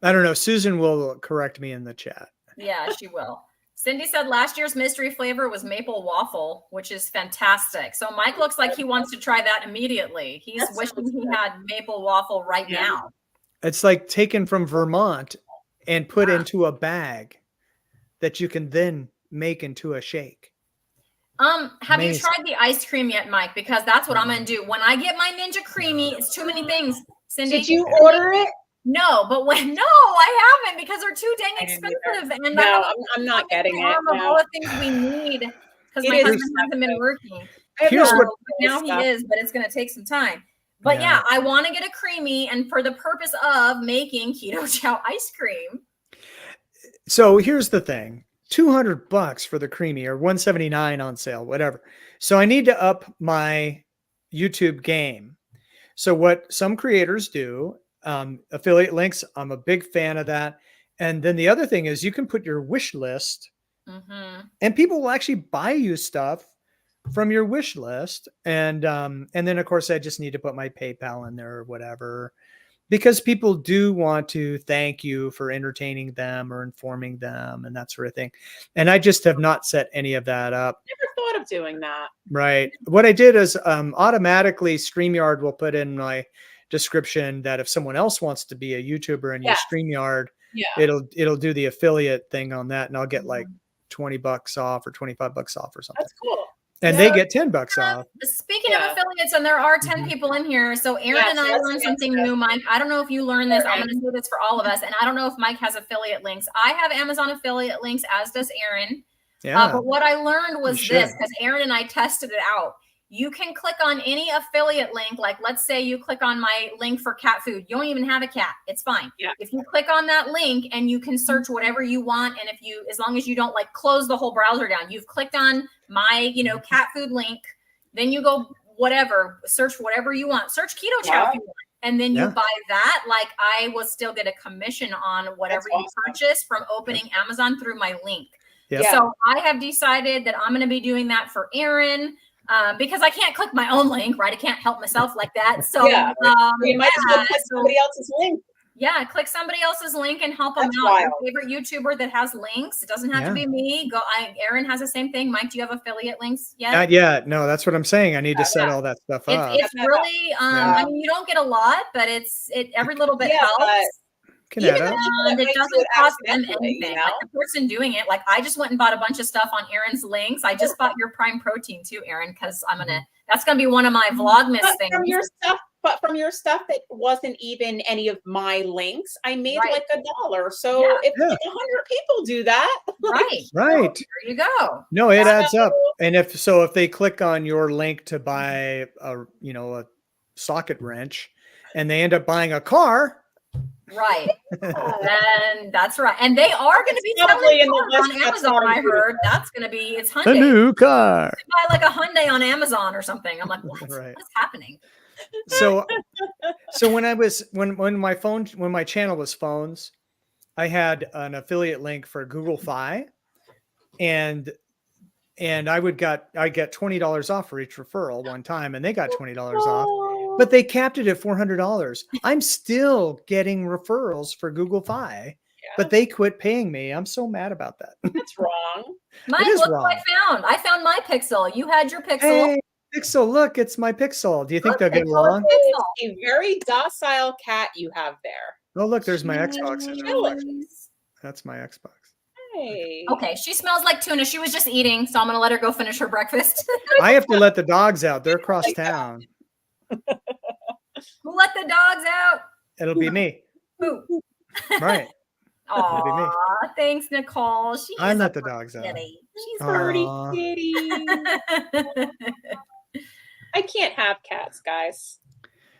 I don't know. Susan will correct me in the chat. Yeah, she will. Cindy said last year's mystery flavor was maple waffle, which is fantastic. So Mike looks like he wants to try that immediately. He's That wishing sounds he good. had maple waffle right Yeah. now. It's like taken from Vermont and put Wow. into a bag that you can then make into a shake. Have you Amazing. tried the ice cream yet, Mike? Because that's what I'm gonna do. When I get my Ninja Creamy, it's too many things. Cindy, Did you order it? No, but I haven't because they're too dang I didn't either. expensive. And No, I'm not getting it. Of No. all the things we need because It my is husband hasn't been working. I have Here's no what- idea But now stuff. he is, but it's going to take some time. But yeah, I want to get a creamy, and for the purpose of making keto chow ice cream. So here's the thing. $200 for the creamy or $179 on sale, whatever. So I need to up my YouTube game. So what some creators do, affiliate links, I'm a big fan of that. And then the other thing is you can put your wish list Mm-hmm. and people will actually buy you stuff from your wish list. And then of course I just need to put my PayPal in there or whatever, because people do want to thank you for entertaining them or informing them and that sort of thing. And I just have not set any of that up. Never thought of doing that. Right. What I did is automatically StreamYard will put in my description that if someone else wants to be a YouTuber and use Yes. StreamYard, Yeah. it'll do the affiliate thing on that, and I'll get like $20 off or $25 off or something. That's cool. And Yeah. they get $10 off. Speaking Yeah. of affiliates, and there are 10 Mhm. people in here. So Aaron Yes, and I that's learned something fantastic. new, Mike. I don't know if you learned this. I'm Alright. going to say this for all of us. And I don't know if Mike has affiliate links. I have Amazon affiliate links, as does Aaron. Yeah. But what I learned was You this, should. because Aaron and I tested it out. You can click on any affiliate link. Like, let's say you click on my link for cat food. You don't even have a cat. It's fine. Yeah. If you click on that link and you can search whatever you want, and as long as you don't like close the whole browser down, you've clicked on my, cat food link, then you go whatever, search whatever you want. Search keto chow if you want. And then you Yeah. buy that. Like, I will still get a commission on whatever That's you awesome. purchase from opening Amazon through my link. Yep. Yeah. So I have decided that I'm going to be doing that for Aaron because I can't click my own link, right? I can't help myself like that. So Yeah. You might as well yeah, click so- somebody else's link. yeah, click somebody else's link and help them That's out. Your wild. favorite YouTuber that has links. It doesn't have to Yeah. be me. Aaron has the same thing. Mike, do you have affiliate links yet? Not yet. No, that's what I'm saying. I need to set Yeah. all that stuff up. It's really I mean, you don't get a lot, but every little bit Yeah, but helps. Can even add the up. people that And it might do doesn't it cost them accidentally, anything. you know? Like the person doing it, like I just went and bought a bunch of stuff on Aaron's links. I just bought your Prime Protein too, Aaron, because that's gonna be one of my Vlogmas But things. from your stuff that wasn't even any of my links, I made Right. like $1. So Yeah. if Yeah. like 100 people do that, Right. Right. There you go. No, it Yeah. adds up. And if they click on your link to buy a socket wrench and they end up buying a car, Right. And that's right. And they are going to be Probably selling in the cars list on that's Amazon. not I included. heard that's going to be it's a Hyundai. new car. Buy like a Hyundai on Amazon or something. I'm like, what? Right. What's happening? So when my channel was phones, I had an affiliate link for Google Fi, and I get $20 off for each referral one time, and they got $20 off, but they capped it at $400. I'm still getting referrals for Google Fi, but they quit paying me. I'm so mad about that. That's wrong. Mike, is look who I wrong. found. I found my Pixel. You had your Pixel. Hey, Pixel, look, it's my Pixel. Do you think Look, they'll get Pixel. along? It's a very docile cat you have there. Oh, look, there's my Xbox. Jeez. That's my Xbox. Hey. Okay, she smells like tuna. She was just eating, so I'm gonna let her go finish her breakfast. I have to let the dogs out. They're across town. Who let the dogs out? It'll be me. Who? Right. That'd be me. Aw, thanks, Nicole. She I is let a the dogs out. kitty. She's Pretty Aw. kitty. pretty. I can't have cats, guys.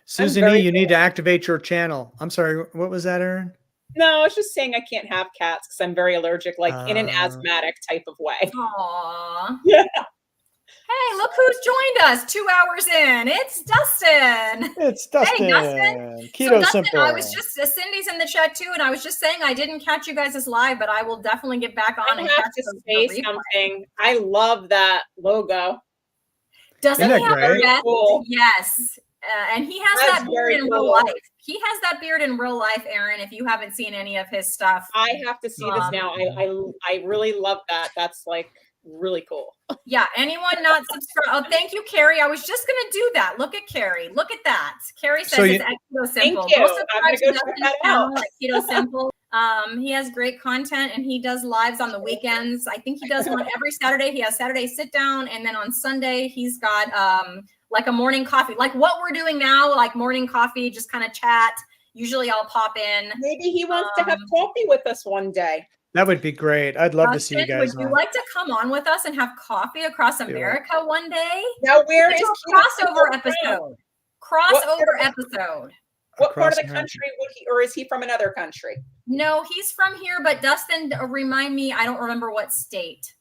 Susan very E., you need to activate your channel. I'm sorry. What was that, Aaron? No, I was just saying I can't have cats because I'm very allergic, like in an Ah. asthmatic type of way. Aw. Yeah. Hey, look who's joined us 2 hours in. It's Dustin. It's Dustin. Dustin. Keto So Dustin, Simple. I was just Cindy's in the chat too, and I was just saying I didn't catch you guys as live, but I will definitely get back on I and have catch to the say replay. something. I love that logo. Doesn't Isn't he that have great? a red? Cool. Yes. And he has That's that beard very in real cool. life. He has that beard in real life, Aaron, if you haven't seen any of his stuff. I have to see this now. I really love that. That's like really cool. Yeah, anyone not subscribed? Oh, thank you, Carrie. I was just gonna do that. Look at Carrie. Look at that. Carrie says So it's at Keto Simple. you. Go I'm subscribe gonna to go check Dustin's that channel out. at Keto Simple. He has great content and he does lives on the weekends. I think he does one every Saturday. He has Saturday sit down, and then on Sunday he's got like a morning coffee, like what we're doing now, like morning coffee, just kind of chat. Usually I'll pop in. Maybe he wants to have Um, coffee with us one day. That would be great. I'd love to see you Dustin, guys would you on. like to come on with us and have coffee across it. America one day? Now, where is It's a Keto crossover Simple from? episode. What Crossover part episode. What part Across of the America. country would he, or is he from another country? No, he's from here, but Dustin, remind me, I don't remember what state.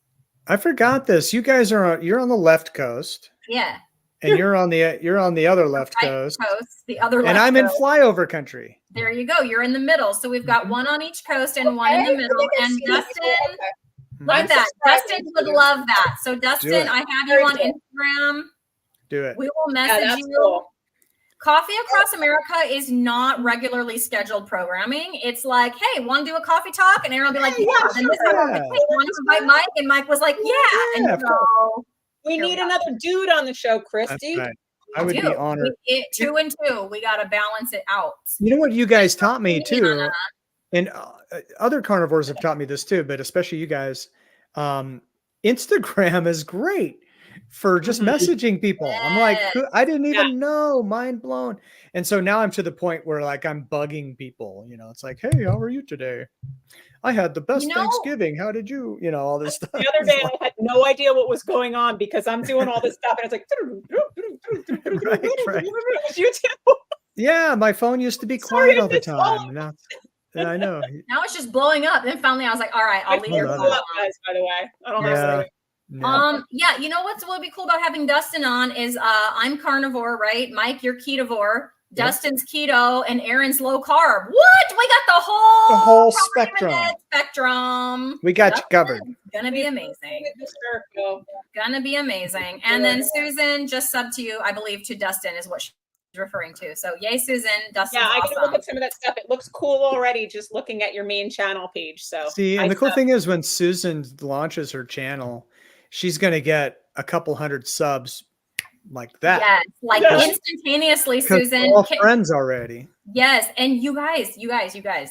I forgot this. You guys you're on the left coast, Yeah, and you're on the other left right coast, coast, the other and left I'm in coast. flyover country. There you go. You're in the middle. So we've got one on each coast and one in Okay, the middle. I think I've And seen this Dustin, before. Okay. look I'm at that. subscribing Dustin to would you. love that. So Dustin, it. I have you Very on cool. Instagram. Do it. We will Yeah, message that's you. cool. Coffee Across America is not regularly scheduled programming. It's like, hey, want to do a coffee talk? And Aaron will be like, Yeah, yeah. Then this sure. time, like, hey, want to invite Mike? And Mike was like, yeah. Yeah, And of so We Here we need go. another dude on the show, That's Christy. right. I would be Dude, honored. 2 and 2. We got to balance it out. You know what you guys taught me too, Indiana. and other carnivores have taught me this too, but especially you guys. Instagram is great for just Mhm. messaging people. I'm like, Yes. I didn't even know, mind blown. And so now I'm to the point where like I'm bugging people. You know, it's like, hey, how are you today? I had the best know- Thanksgiving. How did you? You know, all this stuff. The other day, I had no idea what was going on because I'm doing all this stuff, and it's like, Right. It was you too. Yeah, my phone used to be Sorry, quiet all the it's all- time. Now, yeah, I know. Now it's just blowing up. Then finally I was like, all right, I'll I leave I your love phone it. love on. guys, by the way. I don't Yeah. know. Yeah. Yeah, you know what would be cool about having Dustin on is I'm carnivore, right? Mike, you're ketovore. Dustin's keto, and Aaron's low carb. What? We got the whole spectrum. Spectrum. We got you covered. Gonna be amazing. Mr. Go. Gonna be amazing. And then Susan just subbed to you, I believe, to Dustin is what she's referring to. So yay, Susan. Dustin's Yeah, I awesome. can look at some of that stuff. It looks cool already just looking at your main channel page. So See, and the cool thing is when Susan launches her channel, she's going to get a couple hundred subs like that. Yes, like instantaneously, 'Cause Susan. we're all friends already. Yes, and you guys,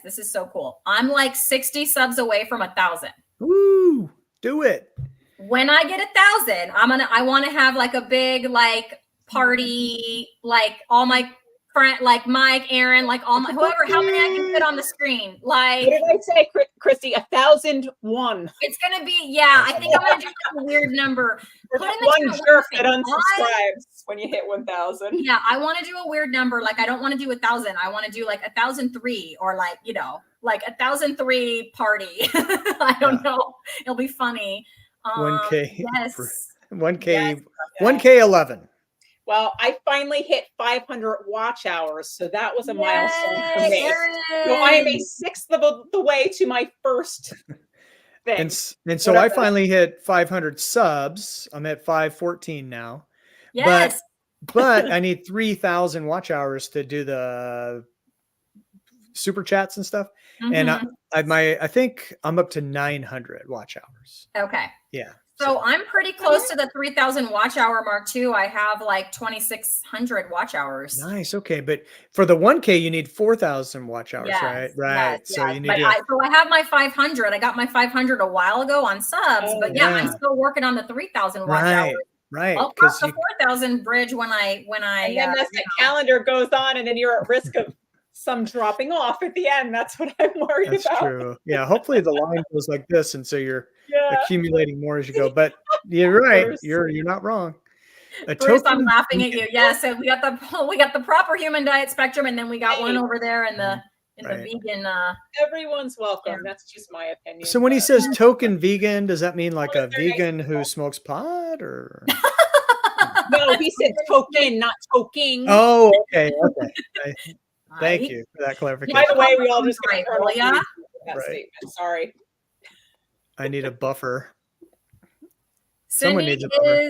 this is so cool. I'm like 60 subs away from 1,000. Woo! Do it. When I get 1,000, I want to have like a big like party, like all my friend, like Mike, Aaron, like all my whoever, how many I can fit on the screen. Like, what did I say, Christy? 1,001. it's gonna be, yeah. I think I'm gonna do like a weird number. Put in the One chat jerk what that you think. unsubscribes when you hit 1,000. Yeah, I want to do a weird number. Like, I don't want to do 1,000. I want to do like 1,003 or like, like 1,003 party. I don't know. It'll be funny. 1K. Yes. 1K. Yes. 1K 11. Well, I finally hit 500 watch hours, so that was a milestone for me. So I am a sixth of the way to my first thing. And so I finally hit 500 subs. I'm at 514 now. Yes. But I need 3,000 watch hours to do the super chats and stuff. And I think I'm up to 900 watch hours. Okay. Yeah. So I'm pretty close to the 3,000 watch hour mark too. I have like 2,600 watch hours. Nice. Okay. But for the 1K, you need 4,000 watch hours, Yes, right? Right. yes, So yes. you need But to. so I have my 500. I got my 500 a while ago on subs, but yeah, I'm still working on the 3,000 watch hours. Right. I'll cross the 4,000 bridge when I. And then as the calendar goes on, and then you're at risk of some dropping off at the end. That's what I'm worried That's about. true. Yeah. Hopefully the line goes like this, and so you're accumulating more as you go. But you're right. Bruce. You're not wrong. Bruce, I'm laughing at you. Yeah. So we got the proper human diet spectrum, and then we got one over there in the vegan. Everyone's welcome. That's just my opinion. So when he says token vegan, does that mean like a vegan who smokes pot or? No, he said token, not toking. Oh, okay. Thank you for that clarification. By the way, we all just got that statement. Sorry. I need a buffer. Someone needs a buffer.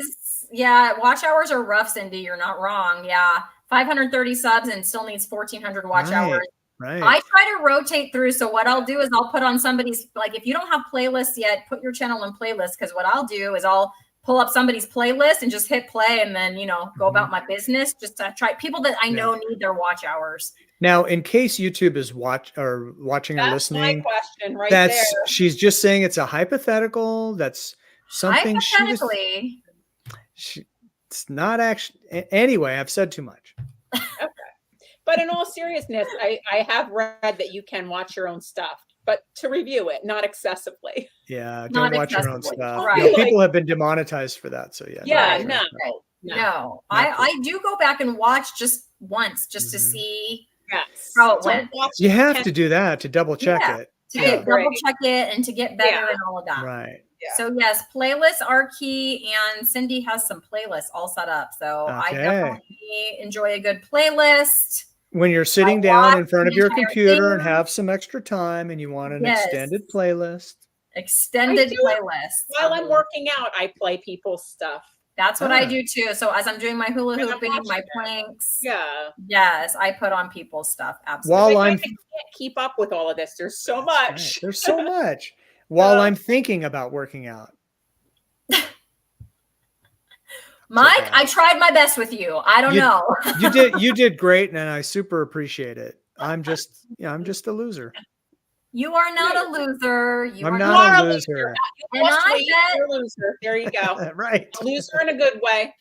Yeah, watch hours are rough, Cindy. You're not wrong. Yeah. 530 subs and still needs 1,400 watch hours. Right. I try to rotate through. So what I'll do is I'll put on somebody's, like if you don't have playlists yet, put your channel in playlists. Because what I'll do is I'll pull up somebody's playlist and just hit play and then, go about my business. Just to try people that I know need their watch hours. Now, in case YouTube is watching or listening, my question right there. She's just saying it's a hypothetical. That's something hypothetically. It's not actually. Anyway, I've said too much. Okay. But in all seriousness, I have read that you can watch your own stuff, but to review it, not excessively. Yeah, don't watch your own stuff. Right. People have been demonetized for that. So yeah. Yeah, no. I do go back and watch just once just to see how it went. You have to do that to double check it. To double check it and to get better and all of that. Right. Yeah. So yes, playlists are key, and Cindy has some playlists all set up. So I definitely enjoy a good playlist. When you're sitting down in front of your computer and have some extra time and you want an extended playlist. While I'm working out, I play people's stuff. That's what I do too. So as I'm doing my hula hooping, my planks. Yeah. Yes, I put on people's stuff. Absolutely. While I can't keep up with all of this. There's so much. Right. There's so much. While I'm thinking about working out. Mike, I tried my best with you. I don't know. You did great, and I super appreciate it. I'm just a loser. You are not a loser. I'm not a loser. And you're a loser. There you go. Right. A loser in a good way.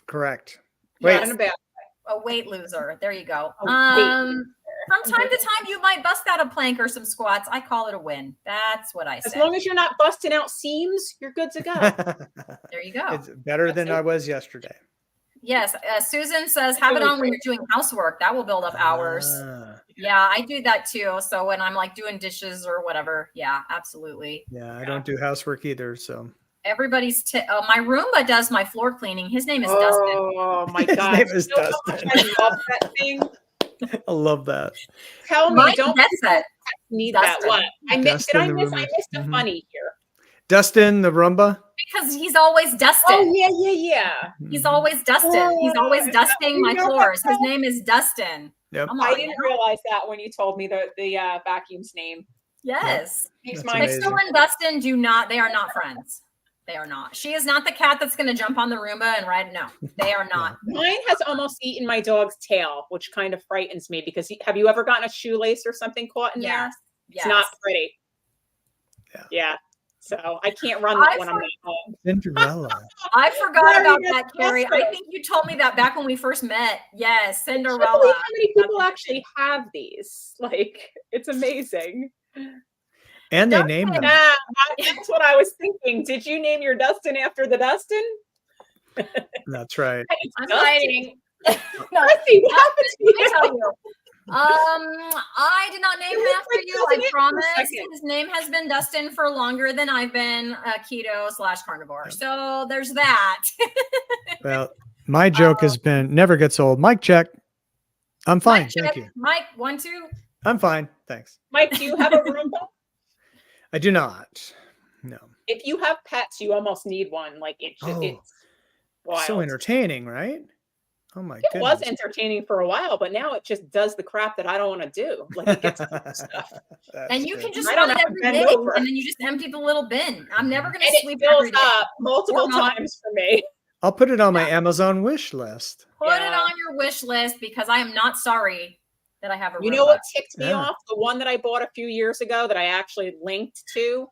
Correct. Not in a bad way. A weight loser. There you go. From time to time, you might bust out a plank or some squats. I call it a win. That's what I say. As long as you're not busting out seams, you're good to go. There you go. It's better than I was yesterday. Yes. Susan says, have it on when you're doing housework. That will build up hours. Yeah, I do that too. So when I'm like doing dishes or whatever. Yeah, absolutely. Yeah, I don't do housework either. So everybody's my Roomba does my floor cleaning. His name is Dustin. Oh my His god! name is You know how much Dustin. I love that thing. I love that. Tell me, Mine don't gets people it. need Dustin. that? What? I missed? Did Dustin I the miss? I Roomba. missed a Mhm. funny here. Dustin the Roomba. Because he's always Dustin. Oh yeah. He's Mhm. always Dustin. He's always is that dusting what my you know floors. about His name is Dustin. Yep. Come I on. didn't realize that when you told me the vacuum's name. Yes. Makes That's mine amazing. Pixel and Dustin they are not friends. They are not. She is not the cat that's going to jump on the Roomba and ride. No, they are not. Mine has almost eaten my dog's tail, which kind of frightens me because have you ever gotten a shoelace or something caught in there? Yes. It's not pretty. Yeah. So I can't run that when I'm not home. Cinderella. I forgot Very about that, Carrie. I disgusting. think you told me that back when we first met. Yes, I can't believe Cinderella. how many people actually have these. Like, it's amazing. And they Dustin. named him. Yeah, that's what I was thinking. Did you name your Dustin after the Dustin? That's right. I'm Dustin. hiding. No, Dusty, what happened to let me you? tell you. I did not name him It after was you. like I Dustin for a promise. second. His name has been Dustin for longer than I've been a keto/carnivore. So there's that. Well, my joke has been never gets old. Mic check. I'm fine. Mic Thank check. you. Mike, 1, 2. I'm fine. Thanks. Mike, do you have a Roomba? I do not. No. If you have pets, you almost need one. Like it's Oh, wild. So entertaining, right? Oh my It goodness. was entertaining for a while, but now it just does the crap that I don't want to do. Like it gets stuff. And you can just I don't run it have to every bend day, over. and then you just empty the little bin. I'm never going And to it sweep fills every day. up multiple Or not. times for me. I'll put it on my Amazon wish list. Put it Yeah. on your wish list because I am not sorry that I have a You know Roomba. what ticked me Yeah. off? The one that I bought a few years ago that I actually linked to.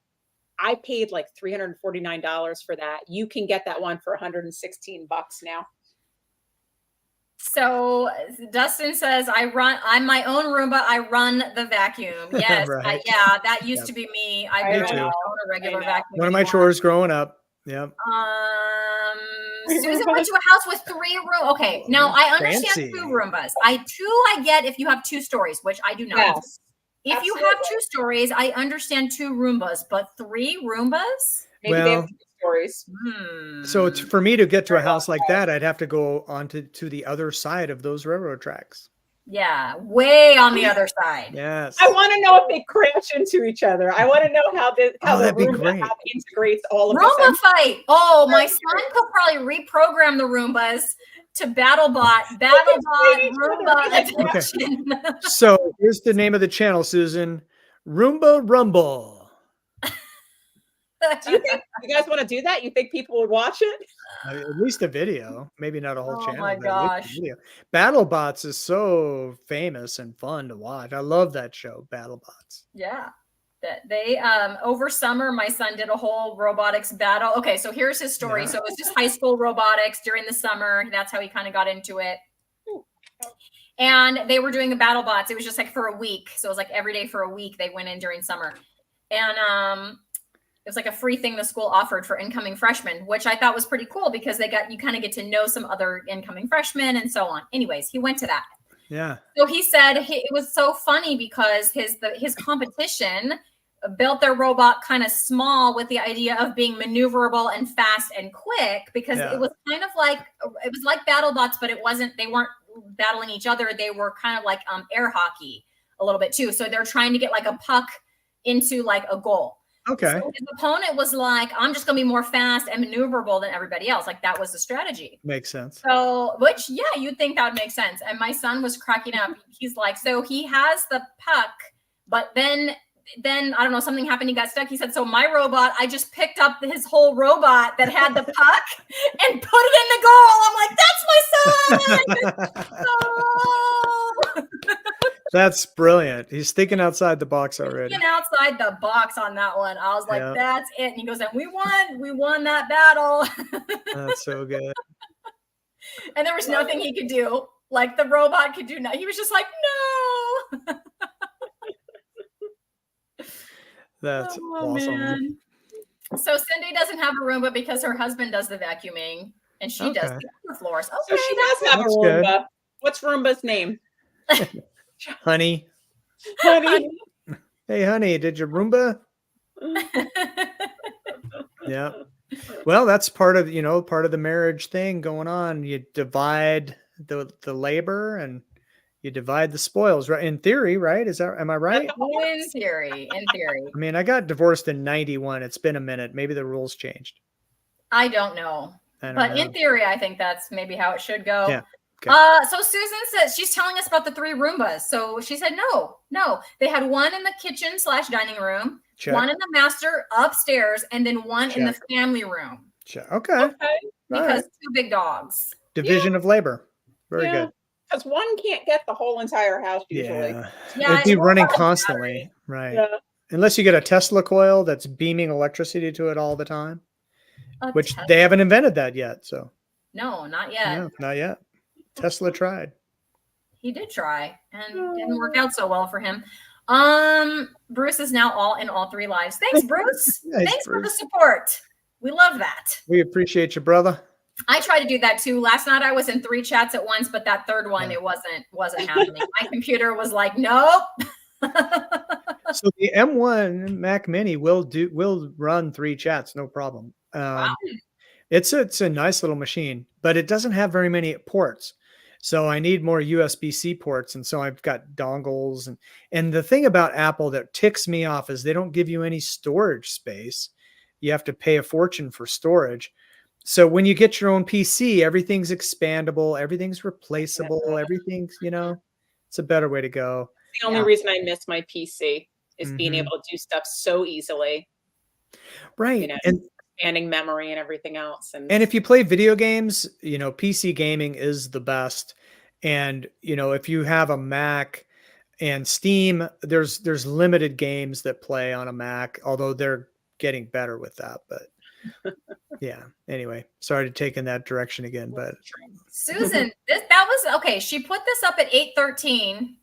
I paid like $349 for that. You can get that one for $116 now. So Dustin says, I'm my own Roomba. I run the vacuum. Yes. Right. that used Yep. to be me. I I don't know. own a regular I know. vacuum. One of my anymore. chores growing up. Yep. Susan went to a house with 3 rooms. Okay, now I understand Fancy. 2 Roombas. I get if you have 2 stories, which I do not. Yes. If you have 2 stories, I understand 2 Roombas, but 3 Roombas? Maybe they Well, have stories. So it's for me to get to a house like that, I'd have to go onto to the other side of those railroad tracks. Yeah, way on the other side. Yes. I want to know if they crash into each other. I want to know how the that'd be Roomba great. app integrates all of Roomba this. fight. Oh, my son could probably reprogram the Roombas to BattleBot Roomba attention. So here's the name of the channel, Susan. Roomba Rumble. Do you think you guys want to do that? You think people would watch it? At least a video, maybe not a whole Oh channel. my but at least a gosh. video. BattleBots is so famous and fun to watch. I love that show, BattleBots. Yeah. They over summer, my son did a whole robotics battle. Okay, so here's his story. Yeah. So it was just high school robotics during the summer. That's how he kind of got into it. And they were doing the battle bots. It was just like for a week. So it was like every day for a week they went in during summer. And it was like a free thing the school offered for incoming freshmen, which I thought was pretty cool because you kind of get to know some other incoming freshmen and so on. Anyways, he went to that. Yeah. So he said it was so funny because his competition built their robot kind of small with the idea of being maneuverable and fast and quick because Yeah. it was kind of like BattleBots, but they weren't battling each other. They were kind of like air hockey a little bit too. So they're trying to get like a puck into like a goal. Okay. So his opponent was like, I'm just going to be more fast and maneuverable than everybody else. Like that was the strategy. Makes sense. So, which, yeah, you'd think that would make sense. And my son was cracking up. He's like, so he has the puck, but then I don't know, something happened. He got stuck. He said, so my robot, I just picked up his whole robot that had the puck and put it in the goal. I'm like, that's my son. Oh. That's brilliant. He's thinking outside the box already. Thinking outside the box on that one. I was like, Yeah. that's it. And he goes, and we won that battle. That's so good. And there was nothing he could do. Like the robot could do nothing. He was just like, no. That's Oh, awesome. man. So Cindy doesn't have a Roomba because her husband does the vacuuming and she does Okay. the other floors. So Okay, she does have a That's good. Roomba. What's Roomba's name? Honey. Honey. Hey, honey, did your Roomba? Yeah. Well, that's part of, part of the marriage thing going on. You divide the labor and you divide the spoils, right? In theory, right? Am I right? In theory, in theory. I mean, I got divorced in 91. It's been a minute. Maybe the rules changed. I don't know. I don't But know. in theory, I think that's maybe how it should go. Yeah. Okay. So Susan says she's telling us about the 3 Roombas. So she said, no, they had one in the kitchen / dining room, Check. one in the master upstairs, and then one in the Check. family room Check. Okay. Okay. All because right. 2 big dogs. Division of labor. Very Yeah. good. Because one can't get the whole entire house usually. Yeah. Yeah, It'd be it's running all about constantly. Right. Yeah. Unless you get a Tesla coil that's beaming electricity to it all the time, A which Tesla. they haven't invented that yet. So No, not yet. no, not yet. Tesla tried. He did try and didn't work out so well for him. Bruce is now all in all 3 lives. Thanks, Bruce. Nice, Thanks for the Bruce. support. We love that. We appreciate you, brother. I tried to do that too. Last night I was in 3 chats at once, but that third one, it wasn't happening. My computer was like, nope. So the M1 Mac Mini will run 3 chats, no problem. Wow. It's a nice little machine, but it doesn't have very many ports. So I need more USB-C ports, and so I've got dongles and the thing about Apple that ticks me off is they don't give you any storage space. You have to pay a fortune for storage. So when you get your own PC, everything's expandable, everything's replaceable, everything's, it's a better way to go. The only reason I miss my PC is being Mhm. able to do stuff so easily. Right. And expanding memory and everything else. And if you play video games, PC gaming is the best. And, if you have a Mac and Steam, there's limited games that play on a Mac, although they're getting better with that. But yeah, anyway, sorry to take in that direction again, but Susan, that was okay. She put this up at 8:13,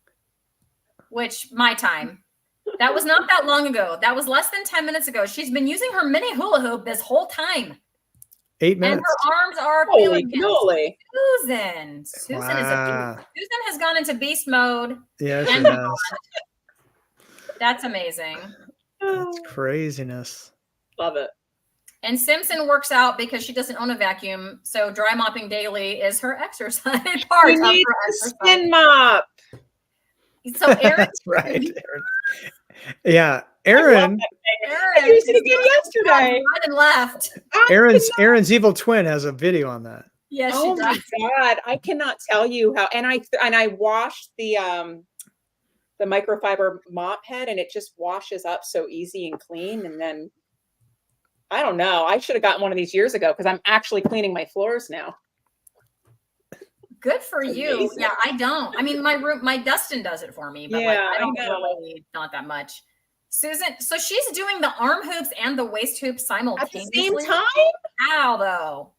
which my time. That was not that long ago. That was less than 10 minutes ago. She's been using her mini hula hoop this whole time. 8 minutes. And her arms are holy feeling it. moly. Susan is a Wow. beast. Susan has gone into beast mode. Yeah, she And has. That's amazing. It's craziness. Love it. And Simpson works out because she doesn't own a vacuum. So dry mopping daily is her exercise part We of need her the exercise. spin mop. So Erin, That's right. Aaron. Yeah, Aaron. I used it again yesterday. right and left. Aaron's evil twin has a video on that. Yes, she Oh my does. God. I cannot tell you how, and I washed the microfiber mop head and it just washes up so easy and clean. And then I don't know. I should have gotten one of these years ago because I'm actually cleaning my floors now. Good for you. Amazing. Yeah, I don't. I mean, my Dustin does it for me, but Yeah, I don't I know. really, not that much. Susan, so she's doing the arm hoops and the waist hoops At the simultaneously. same time, How though?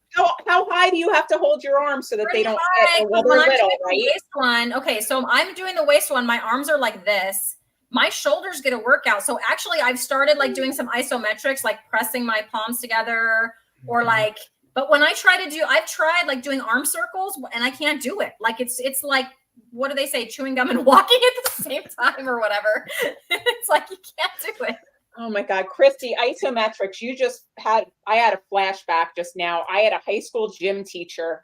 how high do you have to hold your arms so that Pretty they don't high, get, 'cause well, when they're I'm little, doing the right? waist one, okay, so I'm doing the waist one. My arms are like this. My shoulders get a workout. So actually, I've started like doing some isometrics, like pressing my palms together, or like. But when I try to I've tried like doing arm circles, and I can't do it. Like it's like, what do they say, chewing gum and walking at the same time or whatever. It's like you can't do it. Oh my God, Christy, isometrics. I had a flashback just now. I had a high school gym teacher.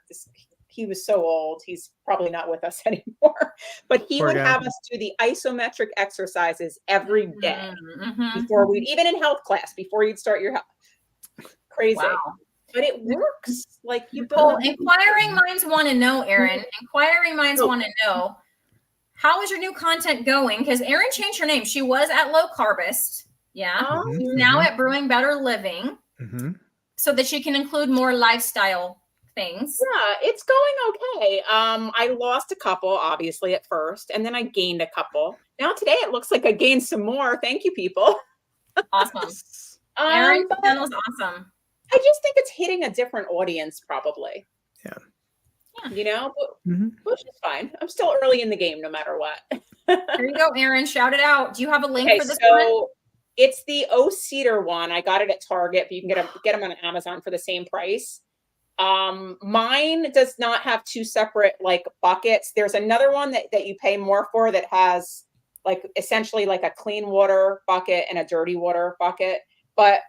He was so old. He's probably not with us anymore, but he Poor would guy. have us do the isometric exercises every day Mhm. before even in health class, before you'd start your health. Crazy. Wow. But it works. Like you Well, build. inquiring minds want to know, Erin. Inquiring minds Oh. want to know, how is your new content going? Because Erin changed her name. She was at Low Carbist. Yeah. Oh, Mhm, She's now mhm, at Brewing Better Living, mhm. so that she can include more lifestyle things. yeah, it's going okay. I lost a couple, obviously, at first, and then I gained a couple. Now today it looks like I gained some more. Thank you, people. Awesome. Erin's But channel's awesome. I just think it's hitting a different audience, probably. Yeah. You know, Mhm. which is fine. I'm still early in the game, no matter what. Here you go, Erin. Shout it out. Do you have a link Okay, for this one? so it's the O Cedar one. I got it at Target, but you can get them on Amazon for the same price. Mine does not have 2 separate like buckets. There's another one that you pay more for that has like essentially like a clean water bucket and a dirty water bucket. But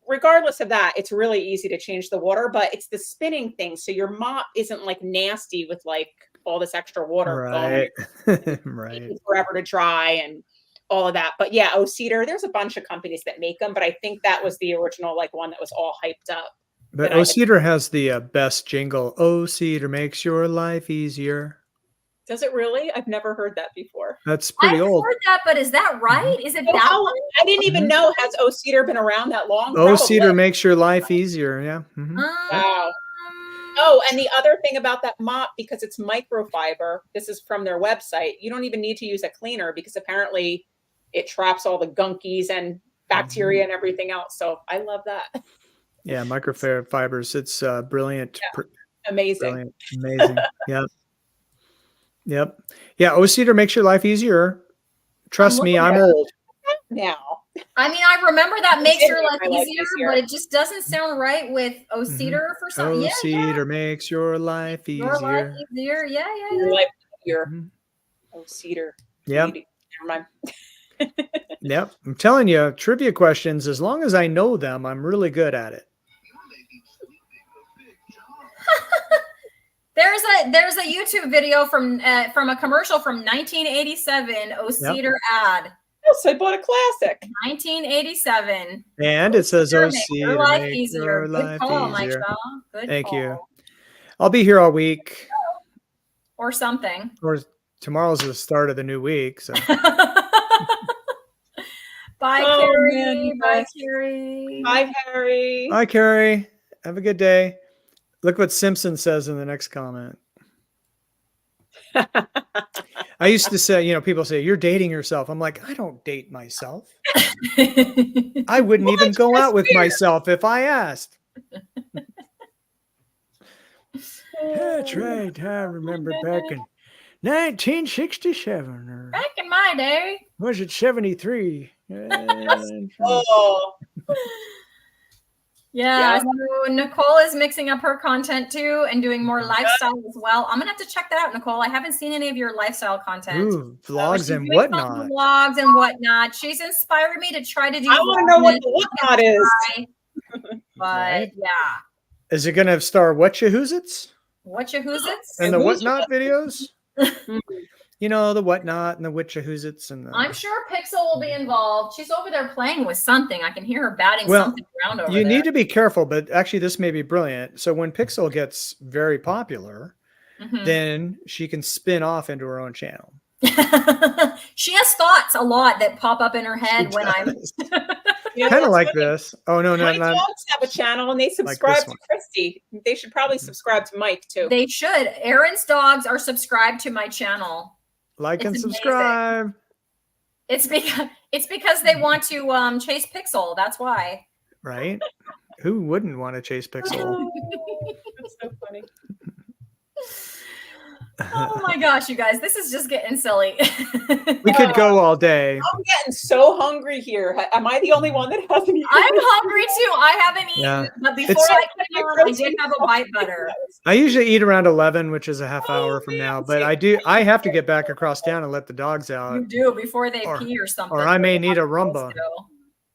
regardless of that, it's really easy to change the water, but it's the spinning thing. So your mop isn't like nasty with like all this extra water going. Right. Right. Taking forever to dry and all of that. But yeah, O Cedar, there's a bunch of companies that make them, but I think that was the original like one that was all hyped up. But that I O had- Cedar has the best jingle. O Cedar makes your life easier. Does it really? I've never heard that before. That's pretty I've old. heard that, but is that right? Is it Oh, that how- one? I didn't even Mhm. know. Has O Cedar been around that long? O Cedar Probably. makes your life easier. Yeah. Mhm. Wow. Oh, and the other thing about that mop, because it's microfiber, this is from their website, you don't even need to use a cleaner because apparently it traps all the gunkies and bacteria and everything else. So I love that. Yeah. Microfibers. It's brilliant. Amazing. Brilliant. Amazing. Yep. Yep. Yeah. O Cedar makes your life easier. Trust me, looking I'm at it. old. Now, I mean, I remember that makes did your make life my life easier, easier. but it just doesn't sound right with O Cedar for some. O Yeah, Cedar makes your life your life easier. easier. Yeah, yeah, your yeah. life here. Mhm. O Cedar. Yep. Never mind. Yep. I'm telling you, trivia questions, as long as I know them, I'm really good at it. There's a YouTube video from a commercial from 1987, O Cedar ad. Oh, so I bought a classic. 1987. And it says, Cedar O make Cedar your life make easier. your Good life call, Mike easier. Shaw. Good Thank call. you. I'll be here all week. Or something. Or tomorrow's the start of the new week. So Bye, Oh, Carrie. man, you Bye, guys. Carrie. Hi, Harry. hi, Carrie. Have a good day. Look what Simpson says in the next comment. I used to say, people say, you're dating yourself. I'm like, I don't date myself. I wouldn't even go That's out with weird. myself if I asked. That's right. I remember back in 1967 or Back in my day. was it 73? Oh, Yeah, Yeah. so Nicole is mixing up her content too and doing more lifestyle as well. I'm gonna have to check that out, Nicole. I haven't seen any of your lifestyle content. Ooh, She's vlogs and doing some whatnot. Vlogs and whatnot. She's inspired me to try to do. I want to know what Vlogmas, the whatnot is. But Right. yeah, Is it going to star Whatchahoozits what you who's it? and the who's whatnot videos? The whatnot and the Whatchahoozits and the. I'm sure Pixel will be involved. She's over there playing with something. I can hear her batting Well, something around over You there. need to be careful, but actually, this may be brilliant. So when Pixel gets very popular, Mhm. then she can spin off into her own channel. She has thoughts a lot that pop up in her head when I'm. You know, Kind of what's like funny? this. Oh no, My no, not dogs have a channel and they subscribe to one. Christy. They should probably subscribe to Mike too. They should. Aaron's dogs are subscribed to my channel. like and It's amazing. subscribe. It's because they want to chase Pixel. That's why. Right? Who wouldn't want to chase Pixel? That's so funny. Oh my gosh, you guys, this is just getting silly. We could go all day. I'm getting so hungry here. Am I the only one that hasn't eaten? I'm hungry too. I haven't eaten, Yeah. but before It's- I came on, I did have a bite butter. I usually eat around 11, which is a half hour from now, but I have to get back across town and let the dogs out. You do before they or- pee or something. Or I may They're need a not supposed rumba. to.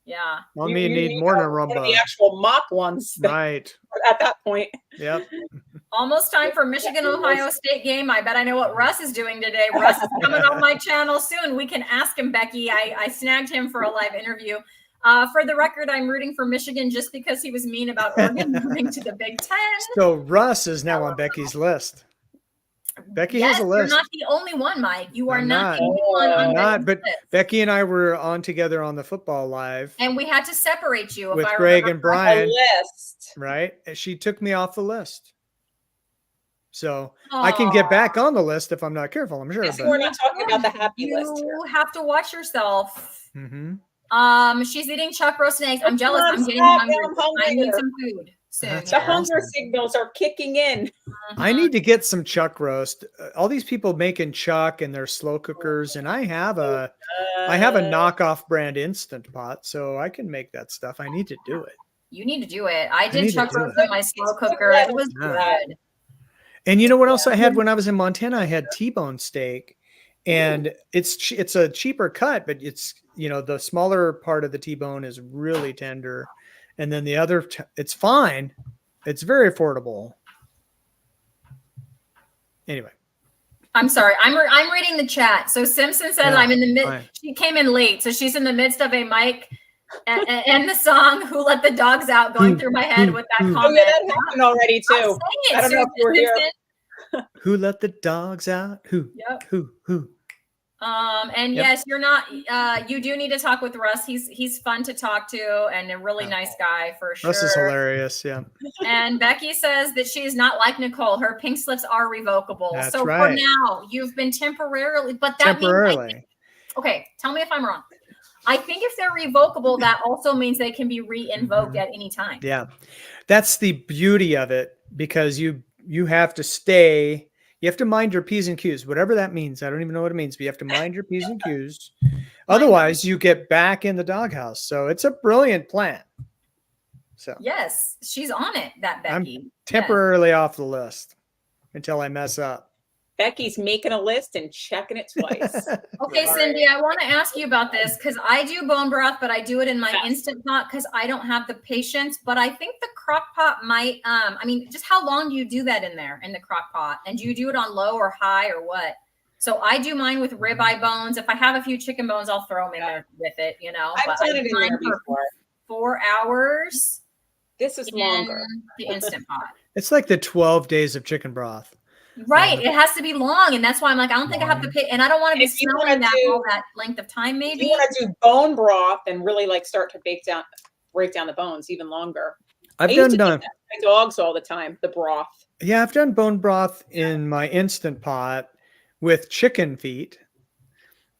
Yeah. I You- may you need more than a one of the rumba. actual mop ones Right. at that point. Yep. Almost time for Michigan Ohio State game. I bet I know what Russ is doing today. Russ is coming on my channel soon. We can ask him, Becky. I snagged him for a live interview. For the record, I'm rooting for Michigan just because he was mean about Oregon moving to the Big Ten. So Russ is now on Becky's list. Becky has a You're list. not the only one, Mike. You are I'm not not. the only one on I'm not, Becky's but list. Becky and I were on together on the football live, And we had to separate you. with if I Greg remember and A Brian. list. right? And she took me off the list. So I can get Aw. back on the list if I'm not careful, I'm sure. So we're But, not talking about the happy list here. You have to watch yourself. Mhm. She's eating chuck roast and eggs. I'm jealous. I'm getting Stop, hungry. I'm hungry. I need some food soon. That's The yeah. hunger signals are kicking in. I need to get some chuck roast. All these people making chuck and their slow cookers, and I have a knockoff brand Instant Pot, so I can make that stuff. I need to do it. You need to do it. I need did to chuck do roast it. in my slow cooker. It was Yeah. good. And you know what else I had when I was in Montana? I had T-bone steak, and it's a cheaper cut, but it's the smaller part of the T-bone is really tender. And then the other, it's fine. It's very affordable. Anyway. I'm sorry. I'm reading the chat. So Simpson says Yeah, I'm in the mid. fine. She came in late, so she's in the midst of a mic and the song "Who Let the Dogs Out" going through my head with that comment. Oh yeah, that happened already I'm too. saying it, I don't know if you were Susan here. Simpson. Who let the dogs out? Who? Yep. Who? And Yep. yes, you're not. You do need to talk with Russ. He's fun to talk to and a really nice guy for sure. Russ is hilarious. Yeah. And Becky says that she's not like Nicole. Her pink slips are revocable. That's so for right. now, you've been temporarily, but that means Temporarily. okay, tell me if I'm wrong. I think if they're revocable, that also means they can be re-invoked at any time. Yeah. That's the beauty of it, because you have to stay. You have to mind your P's and Q's, whatever that means. I don't even know what it means, but you have to mind your P's and Q's. Otherwise, you get back in the doghouse. So it's a brilliant plan. So Yes, she's on it, that I'm Becky. temporarily off the list until I mess up. Becky's making a list and checking it twice. Okay, All Cindy, I want to ask you about this because I do bone broth, but I do it in my Yes. Instant Pot because I don't have the patience. But I think the crock pot might, I mean, just how long do you do that in there in the crock pot? And do you do it on low or high or what? So I do mine with ribeye bones. If I have a few chicken bones, I'll throw them in there with it, you know. I've But done I it do in mine there for before. 4 hours This is in longer. the Instant Pot. It's like the 12 days of chicken broth. Right. It has to be long. And that's why I'm like, I don't think I have to pay. And I don't want to be If you wanna smelling that do- all that length of time, If maybe. you want to do bone broth and really like start to break down the bones even longer. I've I used to done do that with my dogs all the time, the broth. Yeah, I've done bone broth in my Instant Pot with chicken feet.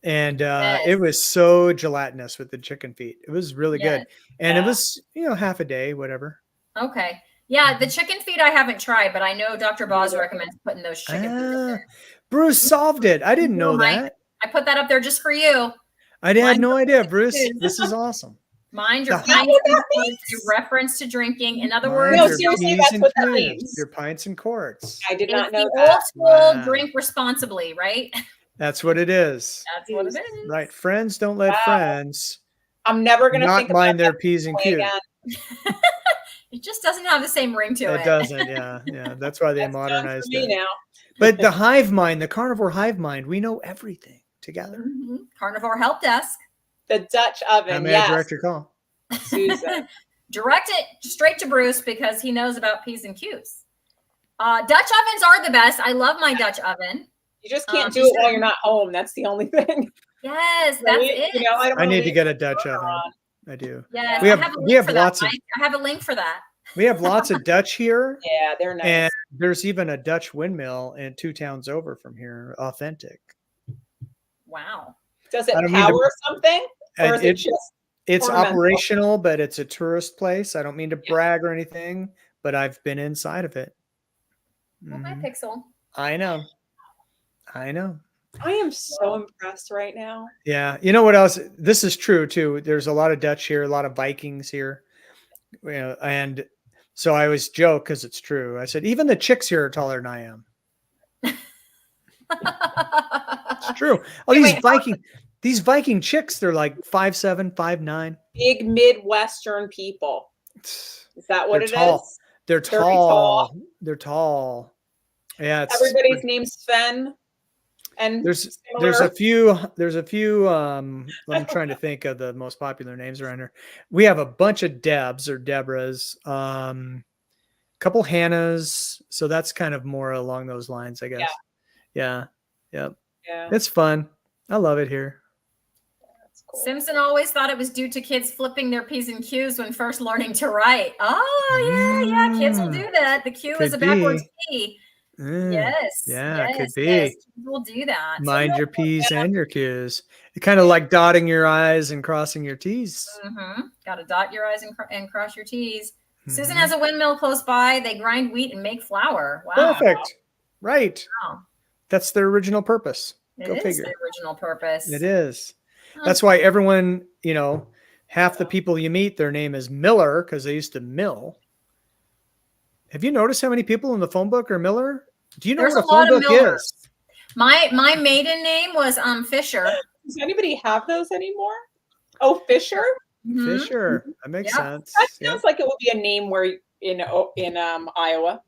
And Yes. it was so gelatinous with the chicken feet. It was really Yes. good. And it Yeah. was, half a day, whatever. Okay. Yeah, the chicken feet I haven't tried, but I know Dr. Boz recommends putting those chicken feet in Ah, there. Bruce solved it. I didn't know Mike. that. I put that up there just for you. I had Mine no don't idea, like Bruce. chicken. This is awesome. Mind your The- pints what and that quarts, means? a reference to drinking. In other Mind words, No, your seriously, P's that's and what that Q's, means. Your pints and quarts. I did it's not know the that. old school Wow. drink responsibly, right? That's what it is. That's what it is. Right. Friends don't let Wow. friends I'm never going to not think mind about their that P's and way Q's. again. It just doesn't have the same ring to it. It doesn't. Yeah. Yeah. That's why they That's done for modernized me it. now. But the hive mind, the carnivore hive mind, we know everything together. Mhm. Carnivore Help Desk. The Dutch How oven, may I yes, direct your call? Susan. Direct it straight to Bruce because he knows about P's and Q's. Dutch ovens are the best. I love my Dutch oven. You just can't do You it while should. you're not home. That's the only thing. Yes, that's Right? it. You know, I, don't I wanna need to leave get a the Dutch burner oven. on. I do. Yes, We have- I have a we link have for lots that. of- Mike. I have a link for that. We have lots of Dutch here. Yeah, they're nice. And there's even a Dutch windmill in 2 towns over from here, authentic. Wow. Does it I don't mean to- power something? Or And is it just it's ornamental? operational, but it's a tourist place. I don't mean to Yeah. brag or anything, but I've been inside of it. Well, hi, Mhm. Pixel. I know. I am so impressed right now. Yeah. You know what else? This is true too. There's a lot of Dutch here, a lot of Vikings here. And so I always joke because it's true. I said, even the chicks here are taller than I am. It's true. Oh, these Viking chicks, they're like 5'7", 5'9". Big Midwestern people. Is that what They're it is? tall. They're Very tall. tall. They're tall. Yeah. Everybody's name's Sven. And There's similar. a few I'm trying to think of the most popular names around here. We have a bunch of Debs or Debras, couple Hannahs, so that's kind of more along those lines, I guess. Yeah. yeah, It's fun. I love it here. that's cool. Simpson always thought it was due to kids flipping their P's and Q's when first learning to write. Oh, yeah. Kids will do that. The Q is a Could backwards be. P. Mm, Yes. Yeah, it yes, could be. Yes. Kids will do that. Mind your P's and your Q's. It's kind of like dotting your I's and crossing your T's. Got to dot your I's and cross your T's. Susan Mhm. has a windmill close by. They grind wheat and make flour. Wow. Perfect. Right. Wow. That's their original purpose. It Go is figure. the original purpose. It is. That's why everyone, half the people you meet, their name is Miller because they used to mill. Have you noticed how many people in the phone book are Miller? Do you know There's what a a phone lot of book Millers. is? My maiden name was Fisher. Does anybody have those anymore? Oh, Fisher? Mhm. Fisher. That makes Yeah. sense. That Yeah. sounds like it would be a name where in Iowa.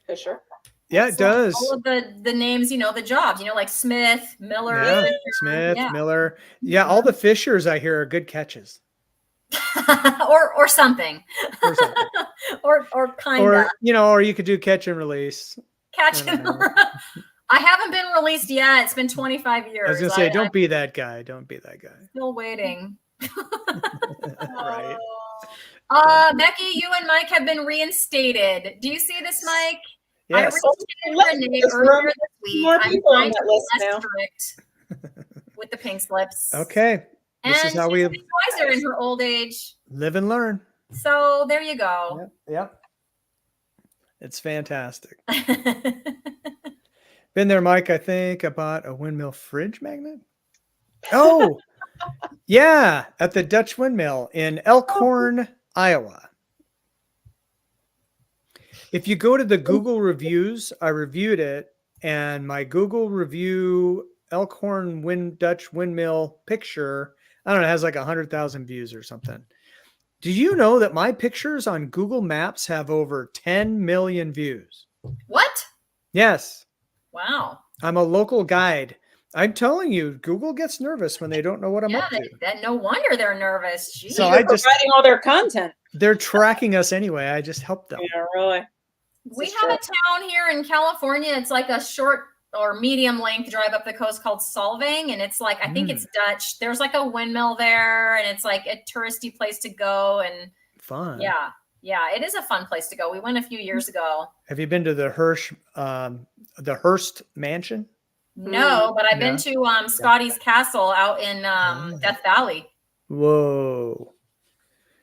Fisher. Yeah, it It's like does. all of the names, the jobs, like Smith, Miller, Yeah. Fisher, Smith, yeah. Miller. Yeah, all the Fishers I hear are good catches. or something. Or something. or kind of or you could do catch and release. catch I don't him. know. I haven't been released yet. It's been 25 years. I was gonna say, don't be that guy. Don't be that guy. Still waiting. Right. Becky, you and Mike have been reinstated. Do you see this, Mike? Yes. I reinstated Renee earlier this week. More I'm people on trying to that be list less now. strict with the pink slips. Okay. And This is how she's we getting wiser in her old age. live and learn. So there you go. Yep. It's fantastic. Been there, Mike. I think I bought a windmill fridge magnet. Oh, yeah, at the Dutch Windmill in Elkhorn, Iowa. If you go to the Google reviews, I reviewed it, and my Google review Elkhorn Dutch Windmill picture, I don't know, it has like 100,000 views or something. Do you know that my pictures on Google Maps have over 10 million views? What? Yes. Wow. I'm a local guide. I'm telling you, Google gets nervous when they don't know what I'm up to. That no wonder they're nervous. Jeez. So You're providing all their content. They're tracking us anyway. I just help them. Yeah, really. We have a town here in California. It's like a short or medium length drive up the coast called Solvang. And it's like, I think it's Dutch. There's like a windmill there and it's like a touristy place to go. And Fun. yeah, it is a fun place to go. We went a few years ago. Have you been to the Hearst Mansion? No, but I've been to Scotty's Castle out in Death Valley. Whoa.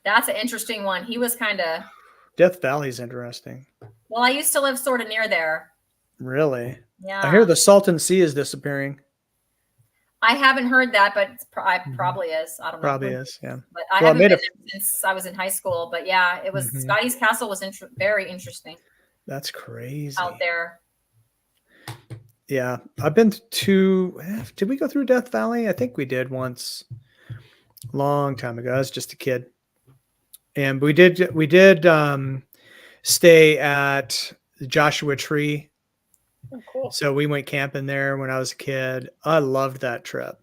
That's an interesting one. He was kind of... Death Valley's interesting. Well, I used to live sort of near there. Really? Yeah. I hear the Salton Sea is disappearing. I haven't heard that, but probably is. I don't know. Probably is, yeah. But I haven't been there since I was in high school. But yeah, it was Scotty's Castle was very interesting. That's crazy. Out there. Yeah. I've been to, did we go through Death Valley? I think we did once. Long time ago. I was just a kid. And we did stay at the Joshua Tree. Oh, cool. So we went camping there when I was a kid. I loved that trip.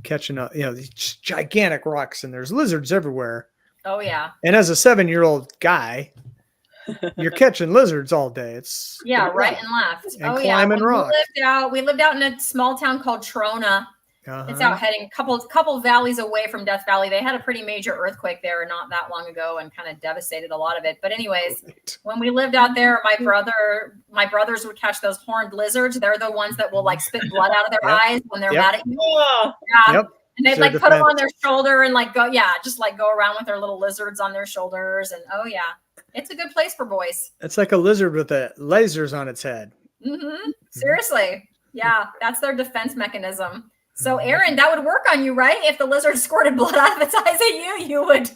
Catching up, these gigantic rocks, and there's lizards everywhere. Oh yeah. And as a 7-year-old guy, you're catching lizards all day. It's right and left. And climbing rocks. We lived out in a small town called Trona. It's out heading a couple valleys away from Death Valley. They had a pretty major earthquake there not that long ago and kind of devastated a lot of it. But anyways, when we lived out there, my brothers would catch those horned lizards. They're the ones that will like spit blood out of their eyes when they're mad at you. Yeah. Yep. And they'd like put them on their shoulder and like go around with their little lizards on their shoulders. And it's a good place for boys. It's like a lizard with lasers on its head. Mm-hmm. Seriously. Yeah. That's their defense mechanism. So, Aaron, that would work on you, right? If the lizard squirted blood out of its eyes at you, you would.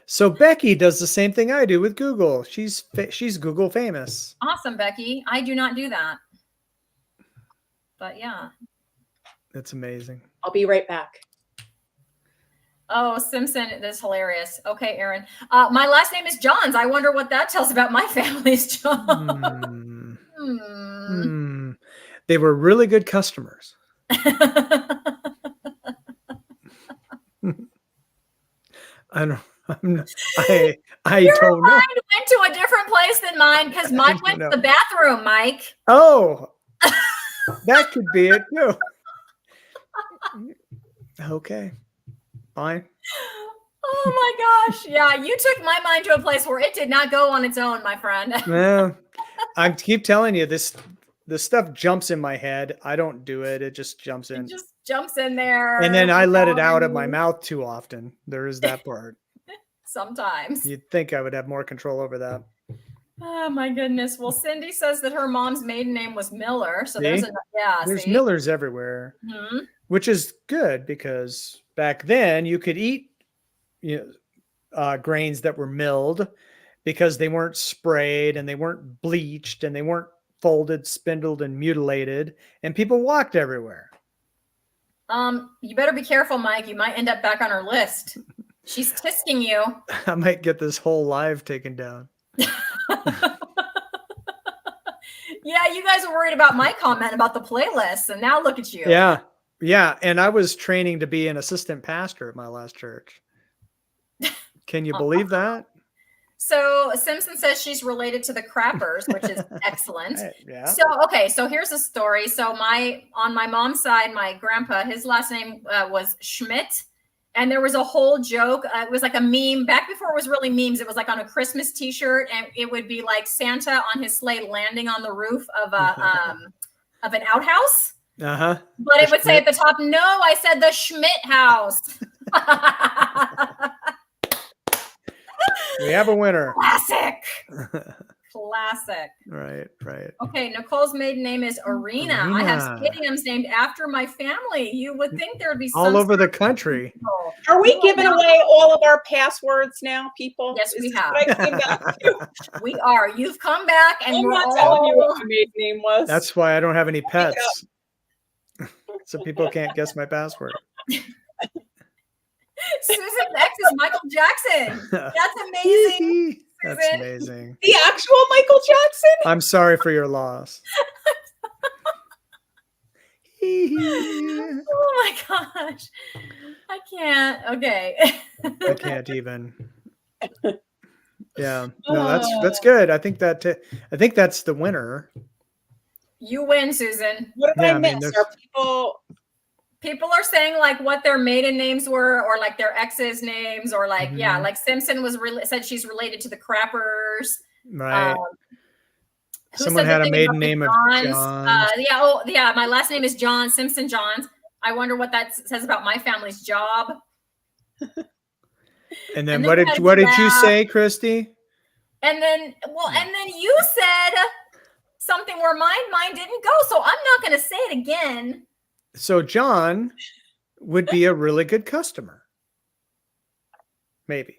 So Becky does the same thing I do with Google. She's Google famous. Awesome, Becky. I do not do that. But yeah. That's amazing. I'll be right back. Oh, Simpson, that's hilarious. Okay, Aaron. My last name is Johns. I wonder what that tells about my family's John. They were really good customers. I don't know. Your mind went to a different place than mine because mine went to the bathroom, Mike. Oh, that could be it too. Okay, fine. Oh my gosh. Yeah, you took my mind to a place where it did not go on its own, my friend. Well, I keep telling you, this stuff jumps in my head. I don't do it. It just jumps in. It just jumps in there. And then I let it out of my mouth too often. There is that part. Sometimes. You'd think I would have more control over that. Oh my goodness. Well, Cindy says that her mom's maiden name was Miller. So See? there's Millers everywhere, which is good because back then you could eat grains that were milled because they weren't sprayed and they weren't bleached and they weren't folded, spindled, and mutilated, and people walked everywhere. You better be careful, Mike. You might end up back on her list. She's tisking you. I might get this whole live taken down. Yeah, you guys were worried about my comment about the playlist, and now look at you. Yeah. Yeah. And I was training to be an assistant pastor at my last church. Can you believe that? So Simpson says she's related to the Crappers, which is excellent. Yeah. So, okay, so here's a story. So on my mom's side, my grandpa, his last name was Schmidt. And there was a whole joke. It was like a meme back before it was really memes. It was like on a Christmas t-shirt, and it would be like Santa on his sleigh landing on the roof of of an outhouse. Uh-huh. But it would say at the top, "No, I said the Schmidt house." We have a winner. Classic. Classic. Right. Okay, Nicole's maiden name is Arena. I have Arena. stadiums named after my family. You would think there would be All some over the sort of- country. Are we giving away all of our passwords now, people? Yes, we Is this have. what I came back to? We are. You've come back, and I'm we're not all. telling you what my maiden name was. That's why I don't have any pets. So people can't guess my password. Susan's ex is Michael Jackson. That's amazing. That's Susan. amazing. the actual Michael Jackson. I'm sorry for your loss. Oh my gosh. I can't. Okay. I can't even. Yeah, no, that's good. I think that's the winner. You win, Susan. What did Yeah, I I mean, miss? there's- Are people? People are saying like what their maiden names were, or like their exes' names, or like yeah, Mhm. like Simpson was said she's related to the Crappers. Right. Who Someone said the had a thing maiden about the name of Johns? John. Yeah. My last name is John Simpson Johns. I wonder what that says about my family's job. And then and what then did we what had did you Jack. say, Christy? And then you said something where mine didn't go. So I'm not going to say it again. So John would be a really good customer. Maybe.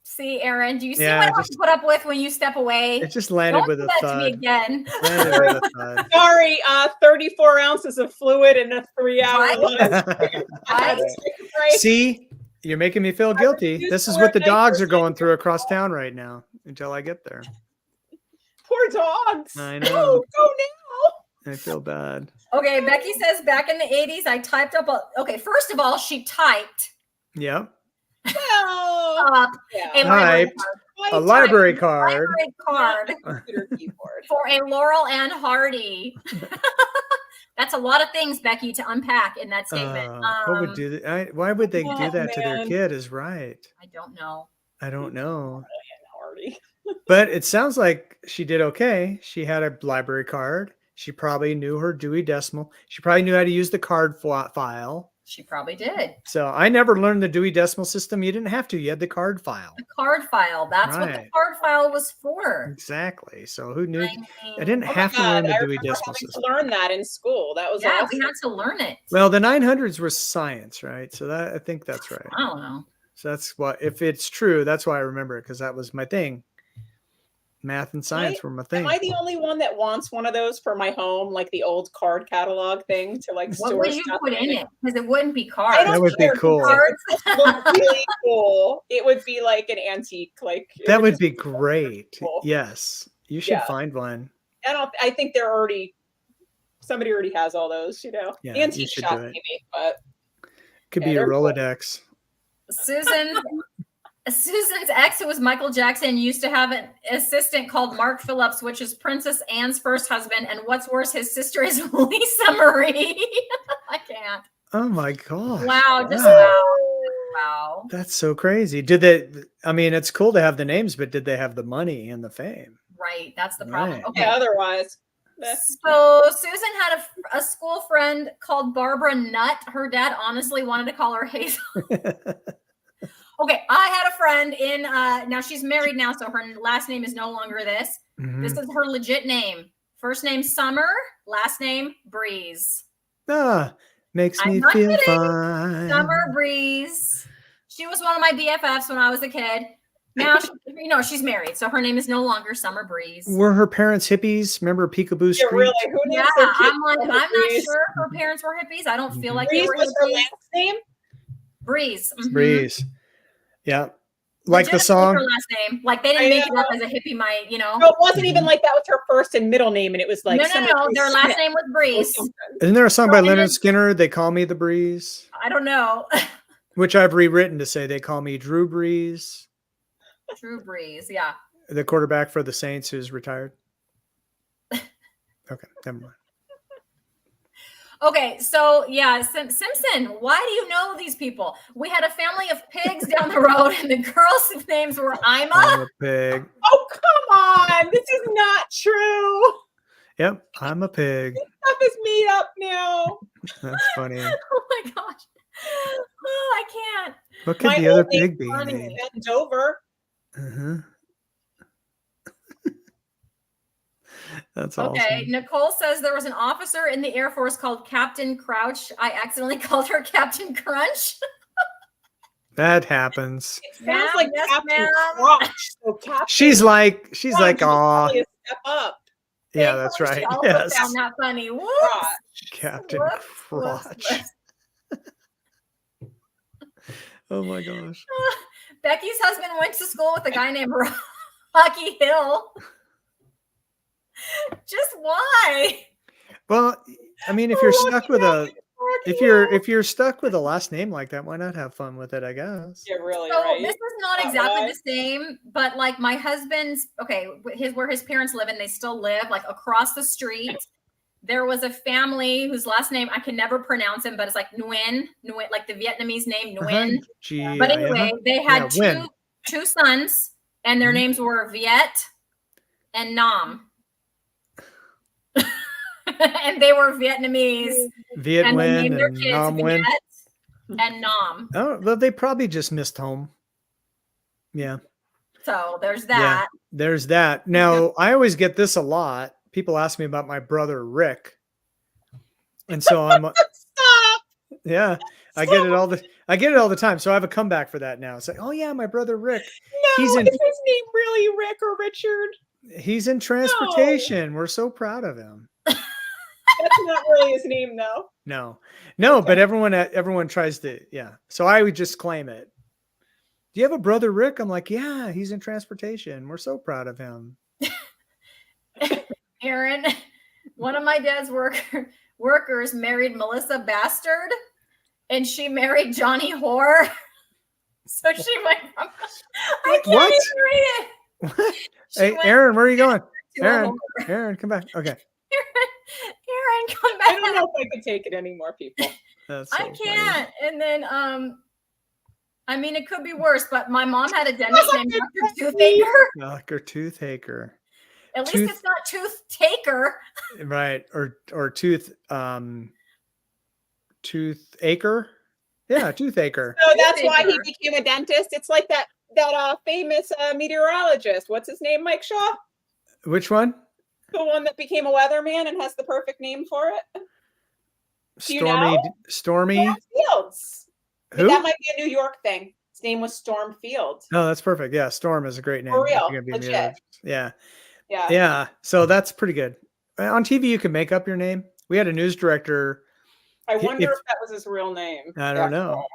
See, Aaron, do you see Yeah, what I have just- to put up with when you step away? It just landed Don't with do a that to me thud. again. Landed with a thud. Sorry, 34 ounces of fluid in a 3-hour Right. lunch. I had to take a break. See, you're making me feel guilty. refuse This to is wear what the dogs are diapers going through across town right now until I get there. Poor dogs. I No, know. go now. I feel bad. Okay, Becky says back in the 80s, I typed up okay, first of all, she typed Yep. Well, up yeah. a library Typed. card, A library card. Computer keyboard. for a Laurel and Hardy. That's a lot of things, Becky, to unpack in that statement. What would do that? Why would they do Oh, that to their man. kid? Is right. I don't know. I don't know. Hardy. But it sounds like she did okay. She had a library card. She probably knew her Dewey Decimal. She probably knew how to use the card file. She probably did. So I never learned the Dewey Decimal System. You didn't have to. You had the card file. The card file. That's what the Right. card file was for. Exactly. So who knew? I I mean, didn't Oh my have to God, learn the I Dewey remember Decimal having to System. learn that in school. That was yeah, awesome. we had to learn it. Well, the 900s were science, right? So that I think that's right. I don't know. So that's what, if it's true, that's why I remember it, because that was my thing. Math and science were my thing. Am I the only one that wants one of those for my home, like the old card catalog thing to like What store would you stuff put in it? it? Because it wouldn't be I cards. don't That would be care. cool. Cards. It would look really cool. It would be like an antique, like it That would just be look great. cool. Yes. You should Yeah. find one. I think they're already. Somebody already has all those, you know. Yeah, The you antique should shop do it. maybe, but Could Yeah, be a they're cool. Rolodex. Susan's ex, who was Michael Jackson, used to have an assistant called Mark Phillips, which is Princess Anne's first husband. And what's worse, his sister is Lisa Marie. I can't. Oh my gosh. Wow, just Wow. wow. That's so crazy. Did they, I mean, it's cool to have the names, but did they have the money and the fame? Right, that's the problem. Right. Okay. yeah, otherwise. So Susan had a school friend called Barbara Nutt. Her dad honestly wanted to call her Hazel. Okay, I had a friend in now she's married now, so her last name is no longer this. Mhm. This is her legit name. First name Summer, last name Breeze. Ah, makes I'm me not feel kidding. fine. Summer Breeze. She was one of my BFFs when I was a kid. Now, she's married, so her name is no longer Summer Breeze. Were her parents hippies? Remember Peekaboo Yeah, Street? really. Who Yeah, names their kids I'm like, Summer I'm not Breeze? sure her parents were hippies. I don't feel like they Breeze were was her hippies. last name. Breeze. Mhm. Breeze. Yeah. Like the Legitimately song. her last name. Like they didn't I make it know. up as a hippie, No, it wasn't even like that was her first and middle name, and it was like no. Summer Breeze Their last Smith name was or Breeze. something. Isn't there a song by and Leonard then- Skinner? They call me the Breeze, I don't know. which I've rewritten to say they call me Drew Brees, Drew Breeze. Yeah. the quarterback for the Saints who's retired. Okay, never mind. Okay, so yeah, Simpson, why do you know these people? We had a family of pigs down the road, and the girls' names were I'm Ima. a pig. Oh, come on. This is not true. Yep, I'm a pig. Stuff is made up now. That's funny. Oh my gosh. Oh, I can't. What could My the other old name's pig be? funny. named? And Dover. Uh-huh. That's Okay, awesome. Nicole says there was an officer in the Air Force called Captain Crouch. I accidentally called her Captain Crunch. That happens. It sounds Ma'am, like yes, Captain ma'am. Crunch. So Captain She's like, Crunch is aw. probably a step up. Yeah, Thank that's her. right. She also Yes. found that funny. Whoops. Crotch. Captain Whoops, Crotch. whoops. Oh my gosh. Becky's husband went to school with a guy named Rocky Hill. Just why? Well, I mean, if you're stuck with if you're stuck with a last name like that, why not have fun with it? I guess. You're really So right. this is not Not exactly right. the same, but like my husband's where his parents live and they still live, like across the street. There was a family whose last name I can never pronounce him, but it's like Nguyen, like the Vietnamese name Nguyen. Gee, But anyway, they had Yeah, Nguyen. two sons, and their Mhm. names were Viet and Nam. And they were Vietnamese, Viet and they Nguyen named their and kids Nam Viet Nguyen. and Nam. Oh, well, they probably just missed home. Yeah, So there's that. there's that. Now, I always get this a lot. People ask me about my brother Rick, and so I'm Stop. yeah, I get it all the time. So I have a comeback for that now. It's like, oh yeah, my brother Rick. No, He's in- is his name really Rick or Richard? He's in transportation. We're so proud of him. That's not really his name, though. No, but everyone tries to, yeah. So I would just claim it. Do you have a brother Rick? I'm like, yeah, he's in transportation. We're so proud of him. Aaron, one of my dad's workers married Melissa Bastard, and she married Johnny Whore. So she went from I can't What? even read it. What? She Hey, went Aaron, where are you going? to a Aaron, whore. Aaron, come back. Okay, Aaron, come I don't back. know if I could take it anymore, people. that's so I funny. can't. And then I mean it could be worse, but my mom had a dentist named Dr. Toothaker. Dr. Toothaker, At least Tooth- it's not Tooth Taker. right? Or Toothaker. Yeah, Toothaker. So that's why he Toothaker. became a dentist. It's like that famous meteorologist. What's his name? Mike Shaw, Which one? the one that became a weatherman and has the perfect name for it. Do you know? Stormy. Storm Fields. Who? That might be a New York thing. His name was Storm Fields. Oh, that's perfect. Yeah, Storm is a great name. For If you're real, gonna be a legit. meteorologist. Yeah. Yeah. Yeah. So that's pretty good. On TV, you can make up your name. We had a news director. I wonder If- if that was his real name. I don't know.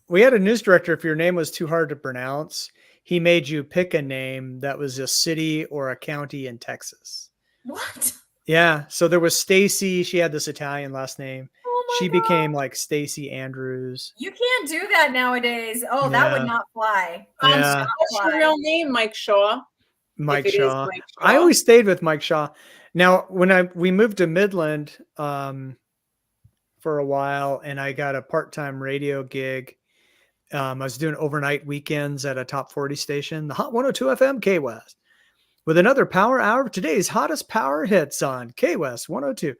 We had a news director. If your name was too hard to pronounce, he made you pick a name that was a city or a county in Texas. What? Yeah. So there was Stacy. She had this Italian last name. Oh my She God. became like Stacy Andrews. You can't do that nowadays. Oh, that Yeah. would not fly. Yeah. What's your real name, Mike Shaw? Mike If it is Shaw. Mike I Shaw. always stayed with Mike Shaw. Now, when we moved to Midland for a while, and I got a part-time radio gig. I was doing overnight weekends at a top 40 station, the Hot 102 FM K West, with another power hour of today's hottest power hits on K West 102.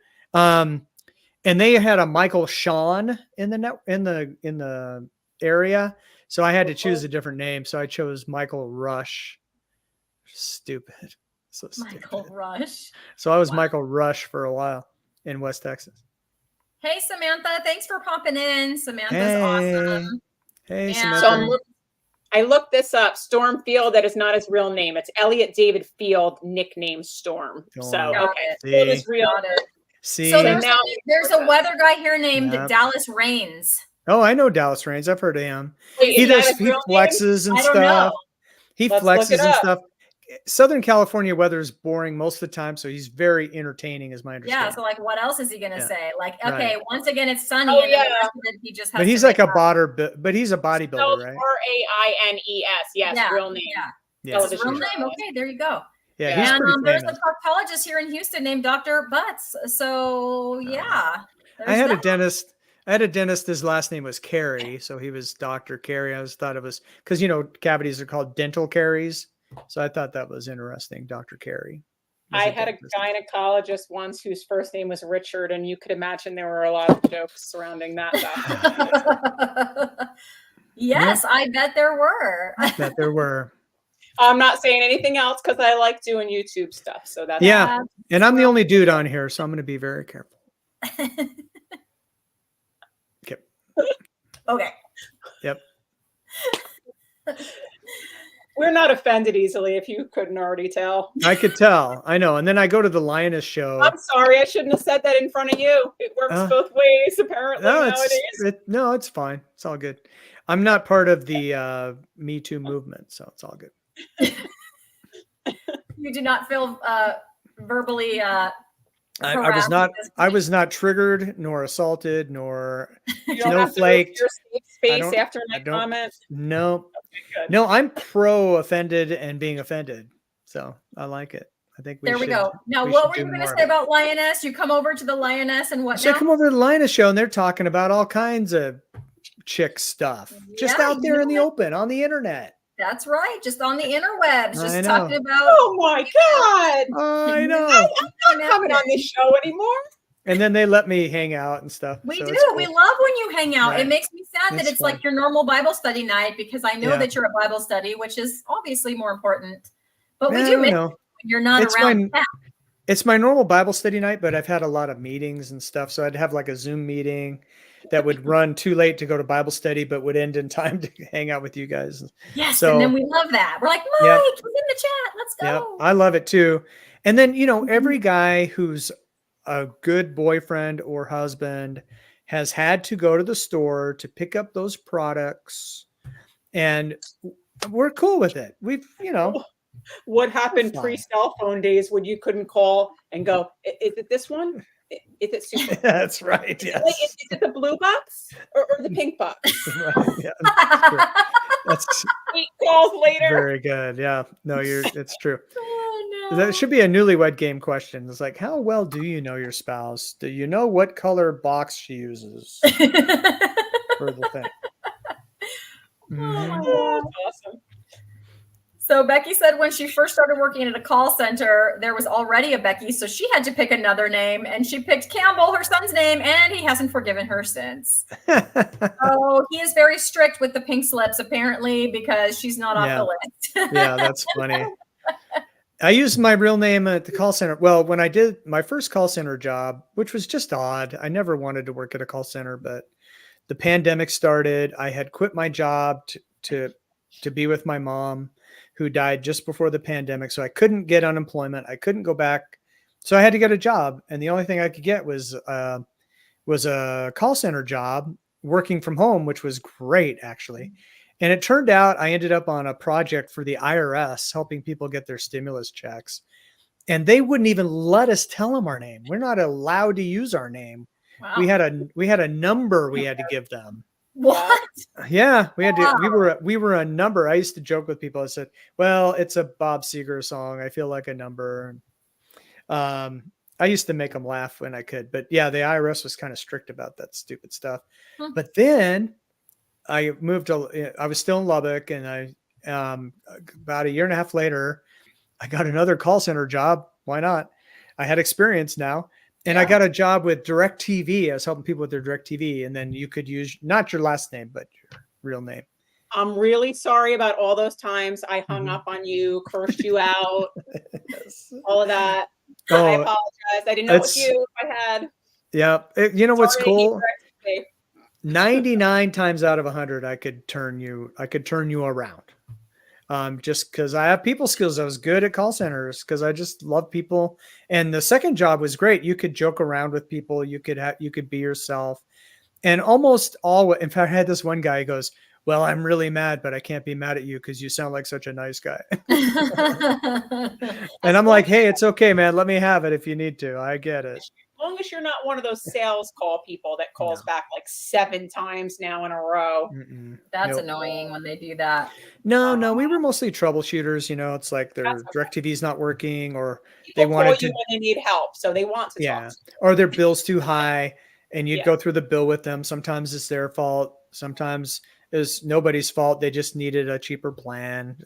And they had a Michael Sean in the area, so I had to choose a different name. So I chose Michael Rush. Stupid. So stupid. Michael Rush. So I was Wow. Michael Rush for a while in West Texas. Hey, Samantha. Thanks for popping in. Samantha's Hey. awesome. Hey, Yeah. Samantha. So I looked this up. Storm Field, that is not his real name. It's Elliot David Field, nickname Storm. So, Got okay. it. Field is See, real. Got it. see. So there's- there's a weather guy here named Yeah. Dallas Rains. Oh, I know Dallas Rains. I've heard of him. Wait, He is that does. his He real name? flexes and I don't stuff. know. He Let's look flexes it and up. stuff. Southern California weather is boring most of the time, so he's very entertaining, is my Yeah. understanding. So like, what else is he gonna Yeah. say? Like, Right. okay, once again it's sunny, Oh, and then the yeah. rest of it, he just has. But he's to like a make up. but he's a bodybuilder, Spelled right? Raines. Yes, Yeah, real name. Yeah. Yeah, That's his real Television name. shows. Okay, there you go. yeah, Yeah. he's And pretty there's a famous. proctologist here in Houston named Dr. Butts. So yeah, I there's had a that. dentist. I had a dentist. His last name was Carey, so he was Dr. Carey. I just thought it was because cavities are called dental caries, so I thought that was interesting. Dr. Carey. was I had a dentist. gynecologist once whose first name was Richard, and you could imagine there were a lot of jokes surrounding that. Yes, I bet there were. that there were. I'm not saying anything else because I like doing YouTube stuff. So that's Yeah. And I'm the only dude on here, so I'm going to be very careful. Okay. Okay. Yep. We're not offended easily, if you couldn't already tell. I could tell. I know. And then I go to the Lioness show. I'm sorry, I shouldn't have said that in front of you. It works both ways, apparently, No, nowadays. it's fine. It's all good. I'm not part of the Me Too movement, so it's all good. You do not feel verbally I was harassed not. at this I point? was not triggered, nor assaulted, nor You don't have to go to snowflaked. your safe space don't- after I my don't- comment. no. Okay, good. No, I'm pro offended and being offended, so I like it. I think There we should- go. Now, we what should were do you going to more of say it. about Lioness? You come over to the Lioness and what So I now? come over to the Lioness show and they're talking about all kinds of chick stuff, just Yeah, out there you in the know open on the internet. That's right. Just on the interwebs, I just know. talking about. Oh my God. I know. I'm not coming on this show anymore. And then they let me hang out and stuff. We so do. it's cool. We love when you hang out. Right. It makes me sad that It's it's fun. like your normal Bible study night because I know Yeah. that you're a Bible study, which is obviously more important. But we Yeah, do I miss know. when you're not It's around. fine. It's my normal Bible study night, but I've had a lot of meetings and stuff. So I'd have like a Zoom meeting that would run too late to go to Bible study, but would end in time to hang out with you guys. Yes, So- and then we love that. We're like, Mike, Yep. he's in the chat. Let's Yeah, go. I love it too. And then, every guy who's a good boyfriend or husband has had to go to the store to pick up those products. And we're cool with it. We've, What happened Fine. pre-cell phone days when you couldn't call and go, is it this one? Is it super? that's right. Wait, Yes. is it the blue box or the pink box? Right, yeah, that's true. That's 8 calls later. very good. Yeah. No, it's true. Oh, no. That should be a newlywed game question. It's like, how well do you know your spouse? Do you know what color box she uses for the thing? Mhm. Oh, that's awesome. So Becky said when she first started working at a call center, there was already a Becky, so she had to pick another name, and she picked Campbell, her son's name, and he hasn't forgiven her since. So he is very strict with the pink slips, apparently, because she's not off Yeah. the list. Yeah, that's funny. I used my real name at the call center. Well, when I did my first call center job, which was just odd, I never wanted to work at a call center, but the pandemic started. I had quit my job to be with my mom, who died just before the pandemic. So I couldn't get unemployment. I couldn't go back. So I had to get a job. And the only thing I could get was a call center job working from home, which was great, actually. And it turned out I ended up on a project for the IRS, helping people get their stimulus checks. And they wouldn't even let us tell them our name. We're not allowed to use our name. Wow. We had a number we had to give them. What? Yeah, we had to. Wow. We were a number. I used to joke with people. I said, "Well, it's a Bob Seger song. I feel like a number." I used to make them laugh when I could, but yeah, the IRS was kind of strict about that stupid stuff. Hmm. But then I moved to. I was still in Lubbock, and I about a year and a half later, I got another call center job. Why not? I had experience now. And I got a job with DirecTV. I was helping people with their DirecTV. And then you could use not your last name, but your real name. I'm really sorry about all those times I hung Mhm. up on you, cursed you out, Yes. all of that. I Oh, apologize. I didn't know it was it's- you if I had. yeah. You know what's Sorry, cool? DirecTV. 99 times out of 100, I could turn you around. Just because I have people skills. I was good at call centers because I just love people. And the second job was great. You could joke around with people. You could be yourself. And almost all, in fact, I had this one guy who goes, well, I'm really mad, but I can't be mad at you because you sound like such a nice guy. And I'm like, hey, it's okay, man. Let me have it if you need to. I get it. As long as you're not one of those sales call people that calls back like 7 times now in a row. Mm-mm. That's Nope. annoying when they do that. No, we were mostly troubleshooters. It's like their That's okay. DirecTV's not working, or People they wanted call to, you when they need help, so they want to yeah, talk. or their bill's too high, and you'd Yeah. go through the bill with them. Sometimes it's their fault. Sometimes it's nobody's fault. They just needed a cheaper plan.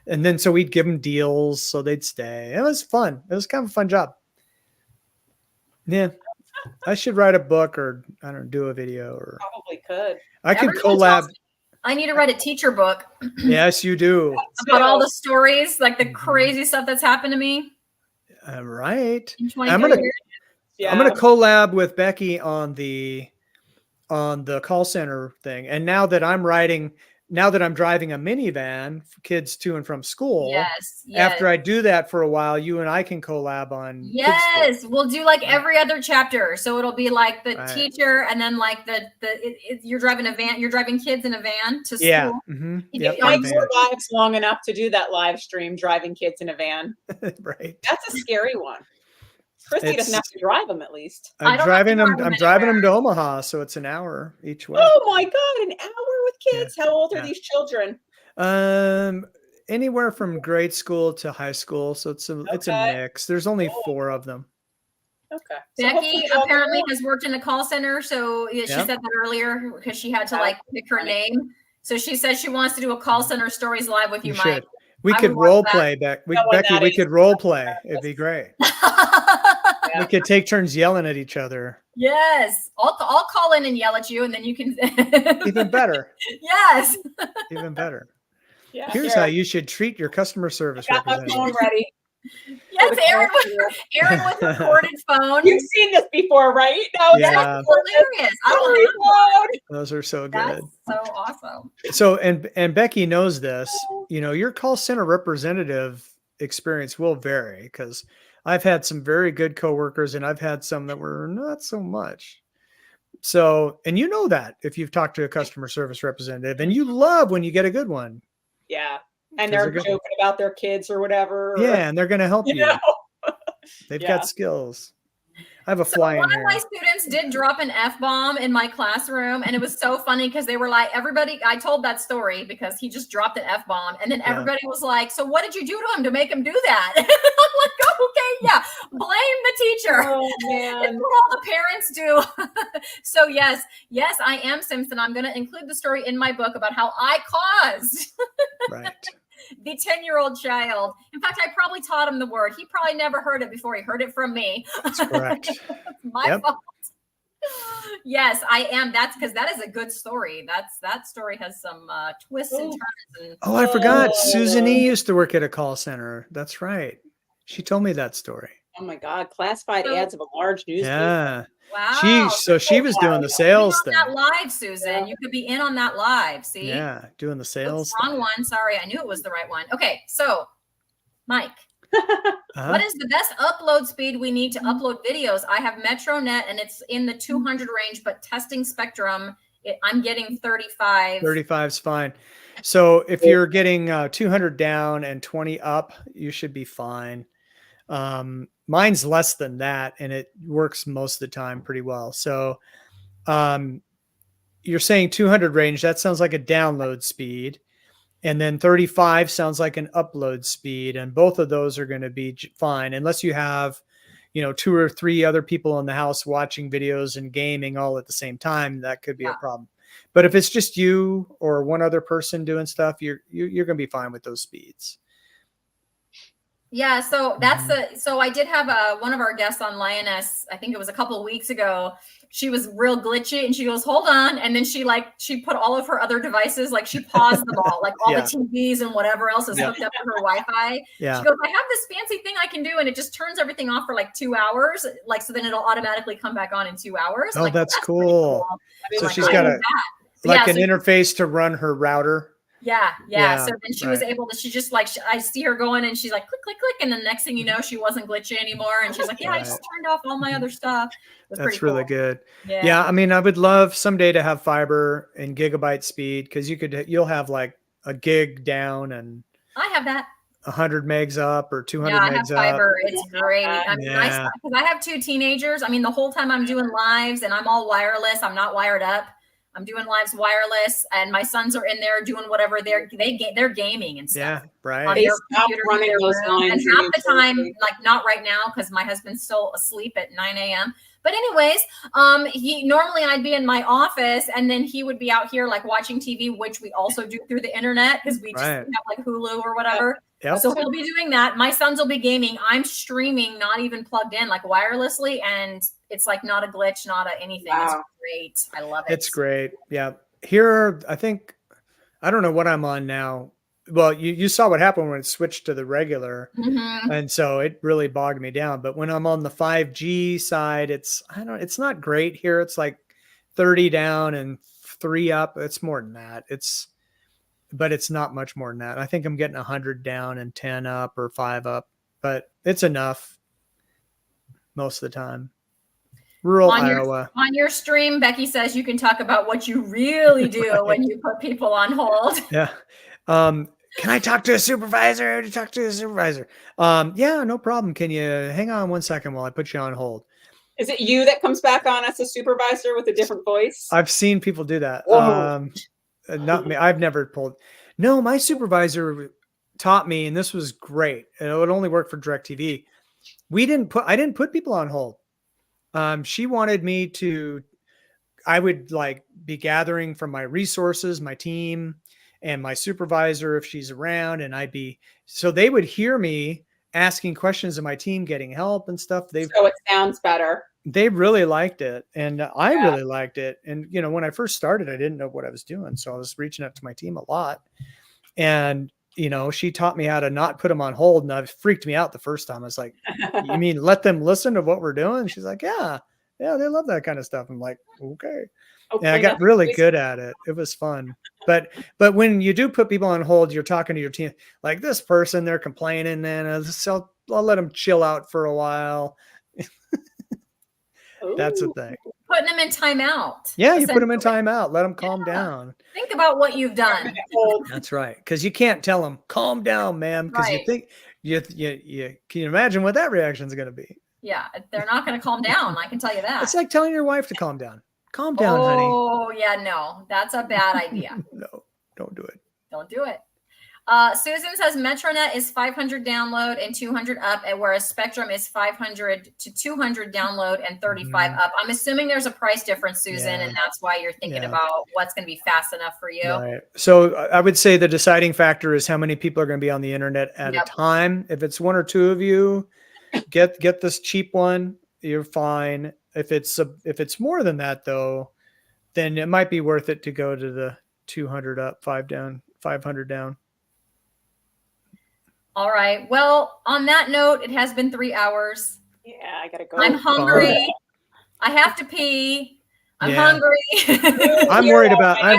And then so we'd give them deals so they'd stay. It was fun. It was kind of a fun job. Yeah. I should write a book, or I don't know, do a video, or Probably could. I could Everyone collab. tells me I need to write a teacher book Yes, you do. about all the stories, like the Mhm. crazy stuff that's happened to me Right. in 20 I'm gonna years. Yeah. I'm gonna collab with Becky on the call center thing. And now that I'm driving a minivan for kids to and from school, Yes. after I do that for a while, you and I can collab on kids stuff. Yes, we'll do like Right. every other chapter. So it'll be like the Right. teacher, and then like you're driving a van. You're driving kids in a van to school. Yeah. Mm-hmm. You Yep. get Mike like- survives long enough to do that live stream driving kids in a van. Right. That's a scary one. Christy It's- doesn't have to drive them at least. I don't have to drive them I'm driving them anywhere. to Omaha, so it's an hour each way. Oh my God, an hour with kids. How old are Yeah. these children? Anywhere from grade school to high school, so it's a Okay. mix. There's only Cool. 4 of them. Okay. So hopefully Becky they'll apparently go. has worked in a call center, so yeah, she Yep. said that earlier because she had to Yeah. like pick her name. So she says she wants to do a call center stories live with you, You Mike. should. We I could would watch role that. play, Knowing Becky. that We is- could role play. It'd be great. Yeah. We could take turns yelling at each other. Yes, I'll call in and yell at you, and then you can. Even better. Yes. Even better. Yeah. Here's Here, how you should treat your customer service I got my representative. phone ready. Yes, for the Aaron call with center. Aaron with recorded phone. You've seen this before, right? No, Yeah. That's hilarious. I don't Sorry, have one. Those are so That's good. so awesome. So and Becky knows this. Your call center representative experience will vary, because I've had some very good coworkers and I've had some that were not so much. So, and you know that if you've talked to a customer service representative, and you love when you get a good one. Yeah. And 'Cause they're they're good. joking about their kids or whatever. Yeah, and they're going to help You you. know? They've Yeah. got skills. I have a So fly in one of here. my students did drop an F-bomb in my classroom, and it was so funny because they were like, everybody, I told that story because he just dropped an F-bomb, and then Yeah. everybody was like, so what did you do to him to make him do that? I'm like, oh, okay, yeah, blame the teacher. Oh, It's man. what all the parents do. So yes, I am Simpson. I'm going to include the story in my book about how I caused Right. the 10-year-old child. In fact, I probably taught him the word. He probably never heard it before. He heard it from me. That's correct. My Yep. fault. Yes, I am. That's because that is a good story. That story has some twists and Ooh. turns. And Oh, I forgot. Oh. Susan E. used to work at a call center. That's right. She told me that story. Oh my God. Classified So- ads of a large newspaper. Yeah. wow. She was doing the Be sales on thing. that live, Susan. You could be in on that live. See? Yeah, doing the Oops, sales. wrong one. Sorry, I knew it was the right one. Okay, so Mike, Uh-huh. what is the best upload speed we need to upload videos? I have MetroNet and it's in the 200 range, but testing Spectrum, I'm getting 35. 35 is fine. So if you're getting 200 down and 20 up, you should be fine. Mine's less than that, and it works most of the time pretty well. So you're saying 200 range, that sounds like a download speed. And then 35 sounds like an upload speed. And both of those are going to be fine, unless you have, 2 or 3 other people in the house watching videos and gaming all at the same time. That could be a problem. But if it's just you or one other person doing stuff, you're going to be fine with those speeds. Yeah, so that's Mhm. so I did have one of our guests on Lioness, I think it was a couple of weeks ago. She was real glitchy and she goes, hold on. And then she put all of her other devices, like she paused them all, like all Yeah. the TVs and whatever else is Yeah. hooked up to her Wi-Fi. Yeah. She goes, I have this fancy thing I can do, and it just turns everything off for like 2 hours. Like, so then it'll automatically come back on in 2 hours. Oh, Like, that's pretty cool. That is So Like, she's I got need a that. So, like yeah, an so interface to run her router. yeah. Yeah, So then she was right. able to, she just like, I see her going and she's like, click, click, click. And the next thing you know, she wasn't glitchy anymore. And she's like, yeah, I just turned off all my other stuff. It was pretty That's really cool. good. Yeah. Yeah, I mean, I would love someday to have fiber and gigabyte speed, because you'll have like a gig down and I have that. 100 megs up or 200 Yeah, I have megs up. fiber. It's great. I mean, Yeah. because I have 2 teenagers. I mean, the whole time I'm doing lives and I'm all wireless. I'm not wired up. I'm doing lives wireless, and my sons are in there doing whatever they're gaming and Yeah, stuff. On right. They their stopped computer in running their those room. lines And in half New the time, Jersey. like not right now because my husband's still asleep at 9 a.m. But anyways, he normally I'd be in my office and then he would be out here like watching TV, which we also do through the internet because we just Right. have like Hulu or whatever. Yep. So he'll be doing that. My sons will be gaming. I'm streaming, not even plugged in, like wirelessly, and it's like not a glitch, not a anything. It's Wow. great. I love it. It's great. Yeah. Here, I think, I don't know what I'm on now. Well, you saw what happened when it switched to the regular. Mhm. And so it really bogged me down. But when I'm on the 5G side, it's not great here. It's like 30 down and 3 up. It's more than that. But it's not much more than that. I think I'm getting 100 down and 10 up or 5 up, but it's enough most of the time. Rural Iowa. On your stream, Becky says you can talk about what you really do Right. when you put people on hold. Yeah. Can I talk to a supervisor? To talk to a supervisor. Yeah, no problem. Can you hang on 1 second while I put you on hold? Is it you that comes back on as a supervisor with a different voice? I've seen people do that. Whoa. Not me. I've never pulled. No, my supervisor taught me, and this was great. And it would only work for DirecTV. I didn't put people on hold. She wanted me to, I would like be gathering from my resources, my team, and my supervisor if she's around, and so they would hear me asking questions of my team, getting help and stuff. So it sounds better. They really liked it, and I Yeah. really liked it. And when I first started, I didn't know what I was doing, so I was reaching out to my team a lot. And she taught me how to not put them on hold, and it freaked me out the first time. I was like, "You mean let them listen to what we're doing?" She's like, "Yeah, they love that kind of stuff." I'm like, "Okay." And I got really good at it. It was fun. But when you do put people on hold, you're talking to your team, like this person, they're complaining, and I'll let them chill out for a while. That's the thing. Putting them in timeout. Yeah, you put them in timeout, let them calm down. Think about what you've done. That's right. Because you can't tell them, calm down, ma'am. Because you Right. think you can imagine what that reaction is going to be. Yeah, they're not going to calm down. I can tell you that. It's like telling your wife to calm down. Calm down, honey. Oh, yeah, no, that's a bad idea. No, don't do it. Don't do it. Susan says Metronet is 500 download and 200 up, and whereas Spectrum is 500 to 200 download and 35 up. I'm assuming there's a price difference, Susan, Yeah. and that's why you're thinking Yeah. about what's going to be fast enough for you. Right. So I would say the deciding factor is how many people are going to be on the internet at Yep. a time. If it's 1 or 2 of you, get this cheap one. You're fine. If it's more than that though, then it might be worth it to go to the 200 up, 5 down, 500 down. All right. Well, on that note, it has been 3 hours. Yeah, I gotta go. I'm hungry. I have to pee. I'm Yeah. hungry. I'm You're worried all about. right.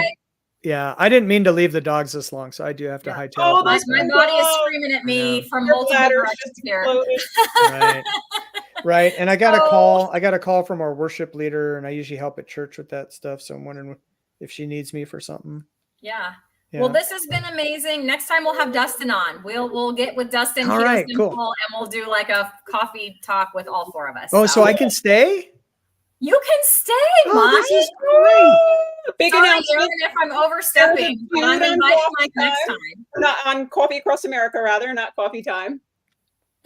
I didn't mean to leave the dogs this long, so I do have to Yeah. hightail. Oh, it my, that's back. my body is God. screaming at me Yeah. from Your multiple bladder's directions just here. exploded. Right. Right. And I got a Oh. call. I got a call from our worship leader, and I usually help at church with that stuff. So I'm wondering if she needs me for something. Yeah. Yeah. Well, this has been amazing. Next time we'll have Dustin on. We'll get with Dustin. All He right, was cool. simple, and we'll do like a coffee talk with all 4 of us. Oh, so I can stay? you can stay, Oh, Mike. this is great. Big Sorry, announcement. Aaron, if I'm overstepping. But I'm Food on inviting coffee Mike next time. time. Not on Coffee Across America, rather, not coffee time.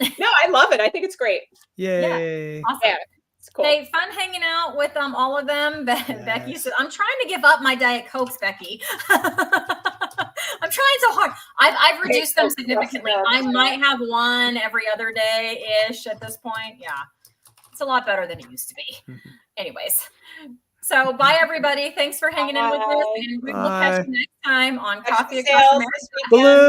No, I love it. I think it's great. Yay. Awesome. Yeah, it's cool. Hey, fun hanging out with all of them. Becky Yes. said, I'm trying to give up my Diet Cokes, Becky. I'm trying so hard. I've reduced them so significantly. stressed I out. might have one every other day ish at this point. Yeah, it's a lot better than it used to be. Mhm. Anyways, so bye everybody. Thanks for hanging in with us, Bye. and we will catch Bye. you next time on Catch Coffee the Across sales America. this weekend. Balloon.